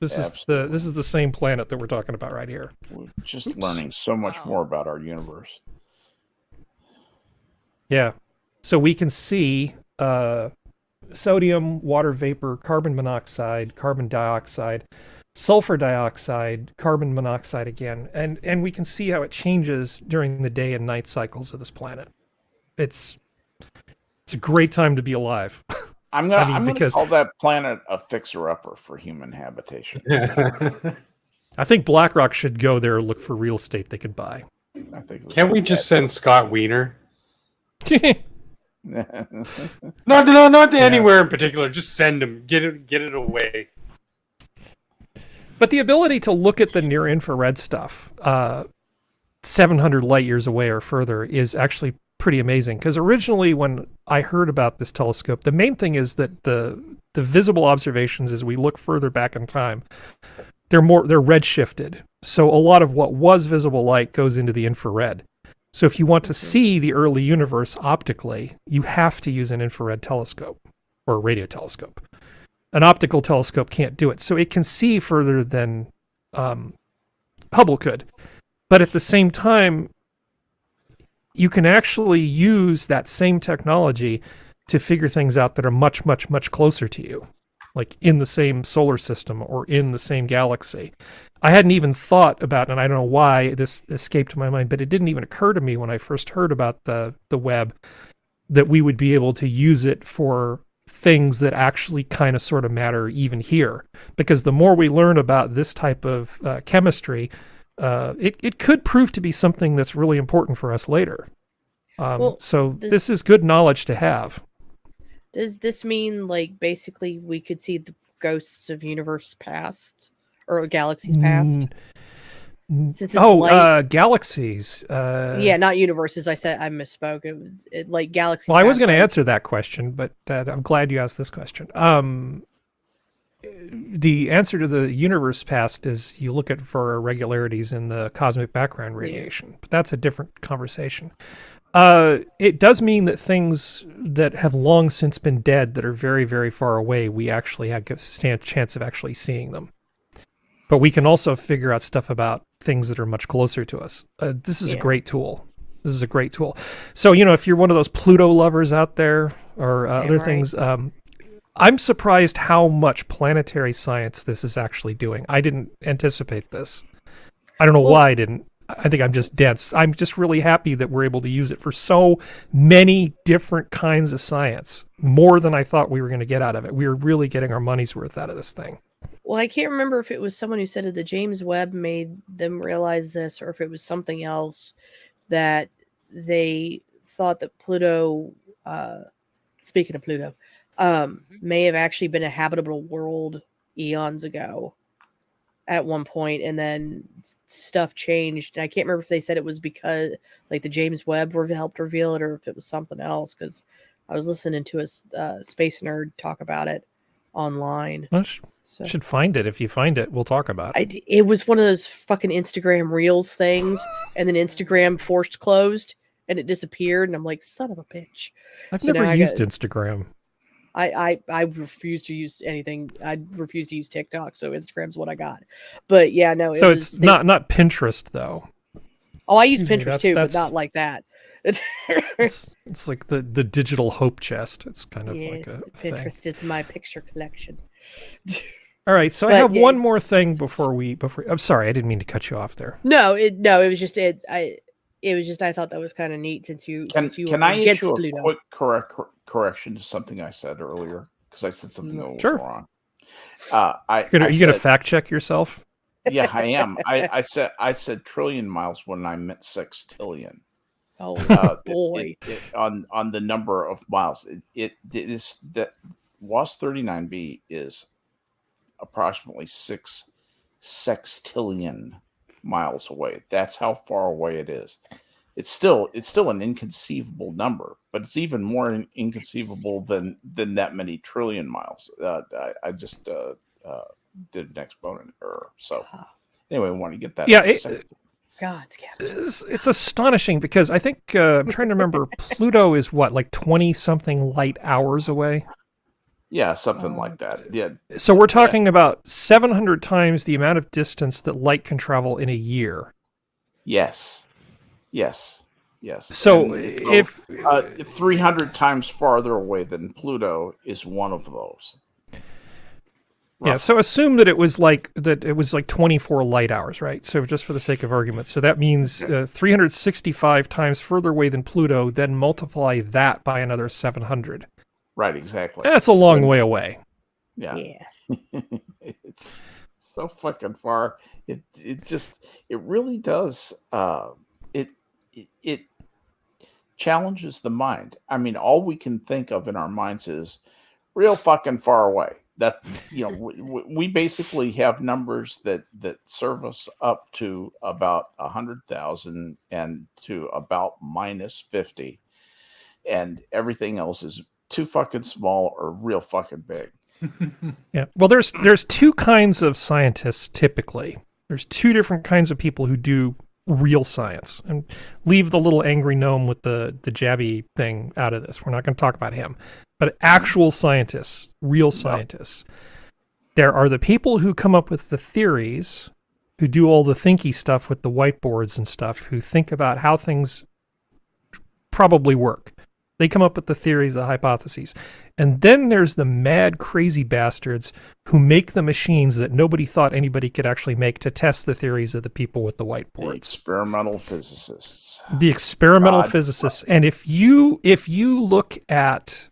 A: This is the same planet that we're talking about right here.
E: We're just learning so much more about our universe.
A: Yeah. So we can see sodium, water vapor, carbon monoxide, carbon dioxide, sulfur dioxide, carbon monoxide again, and we can see how it changes during the day and night cycles of this planet. It's a great time to be alive.
E: I'm gonna call that planet a fixer-upper for human habitation.
A: I think BlackRock should go there and look for real estate they could buy.
B: Can't we just send Scott Wiener? not anywhere in particular. Just send him. Get it away.
A: But the ability to look at the near-infrared stuff 700 light years away or further is actually pretty amazing. Because originally when I heard about this telescope, the main thing is that the visible observations as we look further back in time, they're redshifted. So a lot of what was visible light goes into the infrared. So if you want to see the early universe optically, you have to use an infrared telescope or a radio telescope. An optical telescope can't do it. So it can see further than Hubble could. But at the same time, you can actually use that same technology to figure things out that are much, much, much closer to you, like in the same solar system or in the same galaxy. I hadn't even thought about, and I don't know why this escaped my mind, but it didn't even occur to me when I first heard about the web that we would be able to use it for things that actually kind of sort of matter even here. Because the more we learn about this type of chemistry, it could prove to be something that's really important for us later. This is good knowledge to have.
D: Does this mean, like, basically we could see the ghosts of universe past or galaxies past?
A: Galaxies.
D: Yeah, not universes. I misspoke. It was like galaxies.
A: Well, I was going to answer that question, but I'm glad you asked this question. The answer to the universe past is you look for irregularities in the cosmic background radiation, but that's a different conversation. It does mean that things that have long since been dead that are very, very far away, we actually have a chance of actually seeing them. But we can also figure out stuff about things that are much closer to us. This is a great tool. This is a great tool. So, if you're one of those Pluto lovers out there or other things, I'm surprised how much planetary science this is actually doing. I didn't anticipate this. I don't know why I didn't. I think I'm just dense. I'm just really happy that we're able to use it for so many different kinds of science, more than I thought we were going to get out of it. We were really getting our money's worth out of this thing.
D: Well, I can't remember if it was someone who said that the James Webb made them realize this, or if it was something else that they thought that Pluto, speaking of Pluto, may have actually been a habitable world eons ago at one point, and then stuff changed. And I can't remember if they said it was because like the James Webb helped reveal it, or if it was something else, because I was listening to a space nerd talk about it online.
A: Well, should find it. If you find it, we'll talk about it.
D: It was one of those fucking Instagram Reels things, and then Instagram forced closed, and it disappeared, and I'm like, son of a bitch.
A: I've never used Instagram.
D: I refuse to use anything. I refuse to use TikTok, so Instagram's what I got. But yeah, no.
A: So it's not Pinterest though.
D: Oh, I use Pinterest too, but not like that.
A: It's like the digital hope chest. It's kind of like a
D: Pinterest
A: thing.
D: is my picture collection.
A: All right, so I have one more thing before I'm sorry, I didn't mean to cut you off there.
D: No, it was just I thought that was kind of neat since you
E: can I issue a quick correction to something I said earlier, because I said something that was wrong. Are you gonna fact check yourself? Yeah, I am. I said trillion miles when I meant sextillion.
D: Oh boy!
E: On the number of miles, it is that WAS 39b is approximately 6 sextillion miles away. That's how far away it is. It's still an inconceivable number, but it's even more inconceivable than that many trillion miles. I just did an exponent error. So anyway, I want to get that.
A: Yeah, it's astonishing because I think I'm trying to remember. Pluto is what, like 20 something light hours away.
E: Yeah, something like that. Yeah.
A: So we're talking about 700 times the amount of distance that light can travel in a year.
E: Yes.
A: So if
E: 300 times farther away than Pluto is one of those.
A: Yeah, so assume that it was like 24 light hours, right? So just for the sake of argument. So that means 365 times further away than Pluto, then multiply that by another 700.
E: Right, exactly.
A: That's a long way away.
E: Yeah. It's so fucking far. It really does. It challenges the mind. I mean, all we can think of in our minds is real fucking far away. That, we basically have numbers that serve us up to about 100,000 and to about minus 50, and everything else is too fucking small or real fucking big.
A: Yeah. Well, there's two kinds of scientists typically. There's two different kinds of people who do real science, and leave the little angry gnome with the jabby thing out of this. We're not going to talk about him, but actual scientists, real scientists. There are the people who come up with the theories, who do all the thinky stuff with the whiteboards and stuff, who think about how things probably work. They come up with the theories, the hypotheses. And then there's the mad, crazy bastards who make the machines that nobody thought anybody could actually make to test the theories of the people with the whiteboards.
E: The experimental physicists.
A: The experimental physicists. And if you look at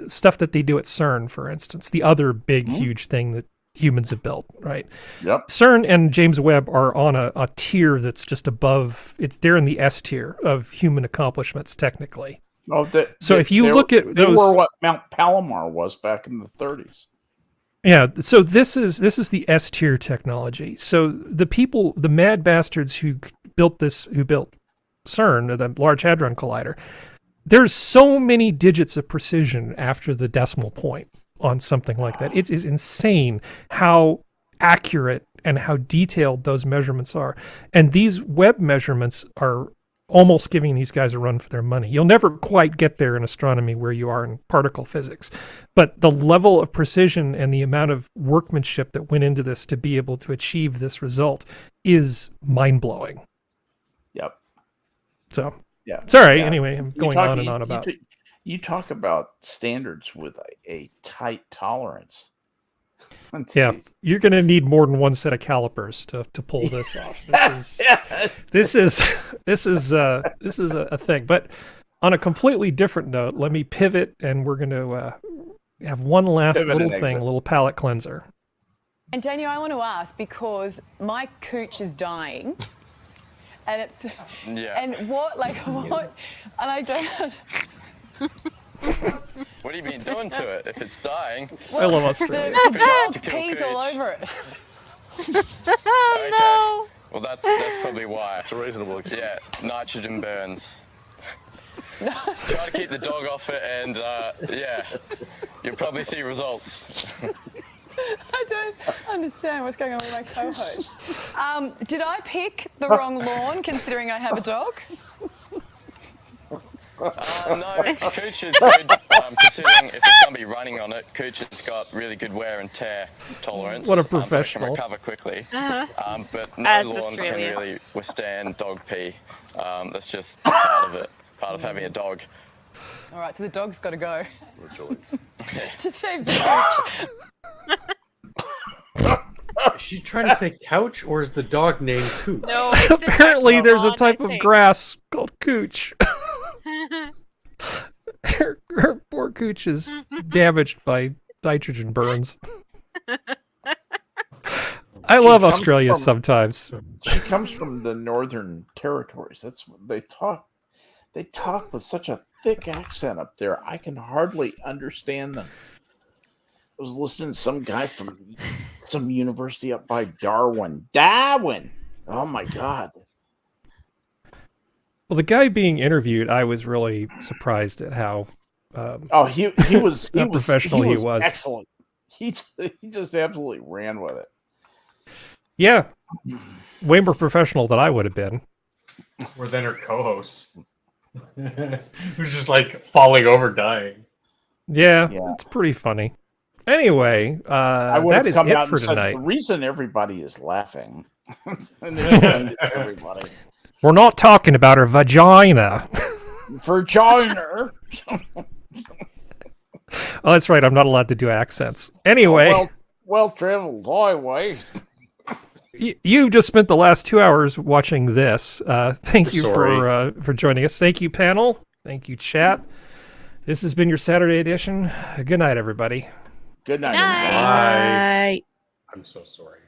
A: stuff that they do at CERN, for instance, the other big, huge thing that humans have built, right?
E: Yep.
A: CERN and James Webb are on a tier that's just above. They're in the S tier of human accomplishments, technically.
E: Oh,
A: if you look at those,
E: they were what Mount Palomar was back in the 30s.
A: Yeah, so this is the S tier technology. So the people, the mad bastards who built CERN, the Large Hadron Collider, there's so many digits of precision after the decimal point on something like that. It is insane how accurate and how detailed those measurements are. And these Webb measurements are almost giving these guys a run for their money. You'll never quite get there in astronomy where you are in particle physics, but the level of precision and the amount of workmanship that went into this to be able to achieve this result is mind-blowing.
E: Yep.
A: So,
E: yeah.
A: Sorry, anyway, I'm going on and on about
E: You talk about standards with a tight tolerance.
A: Yeah, you're going to need more than one set of calipers to pull this off. This is a thing. But on a completely different note, let me pivot, and we're going to have one last little thing, a little palate cleanser.
G: And Daniel, I want to ask, because my cooch is dying, and it's and what, and I don't.
H: What have you been doing to it if it's dying?
A: I love Australia.
G: The dog pees all over it.
C: Oh,
H: no. Well, that's probably why. It's a reasonable excuse. Yeah, nitrogen burns.
G: No.
H: Try to keep the dog off it, and you'll probably see results.
G: I don't understand what's going on with my co-host. Did I pick the wrong lawn, considering I have a dog?
H: No, Cooch is good, considering if it's going to be running on it. Cooch has got really good wear and tear tolerance.
A: What a
H: So
A: professional.
H: it can recover quickly. But no
C: As
H: lawn
C: Australia.
H: can really withstand dog pee. That's just part of it, part of having a dog.
G: All right, so the dog's got to go. To save the cooch.
B: Is she trying to say couch, or is the dog named Cooch?
C: No, I said
A: Apparently,
C: that
A: there's a
C: wrong,
A: type
C: I
A: of
C: think.
A: grass called cooch. Her poor cooch is damaged by nitrogen burns. I love Australia sometimes.
E: She comes from the Northern Territories. That's what they talk. They talk with such a thick accent up there. I can hardly understand them. I was listening to some guy from some university up by Darwin. Oh my God.
A: Well, the guy being interviewed, I was really surprised at how
E: He was
A: professional he was.
E: excellent. He just absolutely ran with it.
A: Yeah, way more professional than I would have been.
B: Or then her co-host, who's just like falling over, dying.
A: Yeah,
E: Yeah.
A: it's pretty funny. Anyway,
E: I would
A: that
E: have
A: is
E: come
A: it
E: out
A: for
E: and said,
A: tonight.
E: the reason everybody is laughing, and explained it to everybody.
A: We're not talking about her vagina.
E: Vagina.
A: Oh, that's right. I'm not allowed to do accents. Anyway,
E: Well-traveled highway.
A: you just spent the last 2 hours watching this. Thank you
B: Sorry.
A: for joining us. Thank you, panel. Thank you, chat. This has been your Saturday edition. Good night, everybody.
E: Good night.
C: Good night.
E: everybody.
D: Right.
B: I'm so sorry.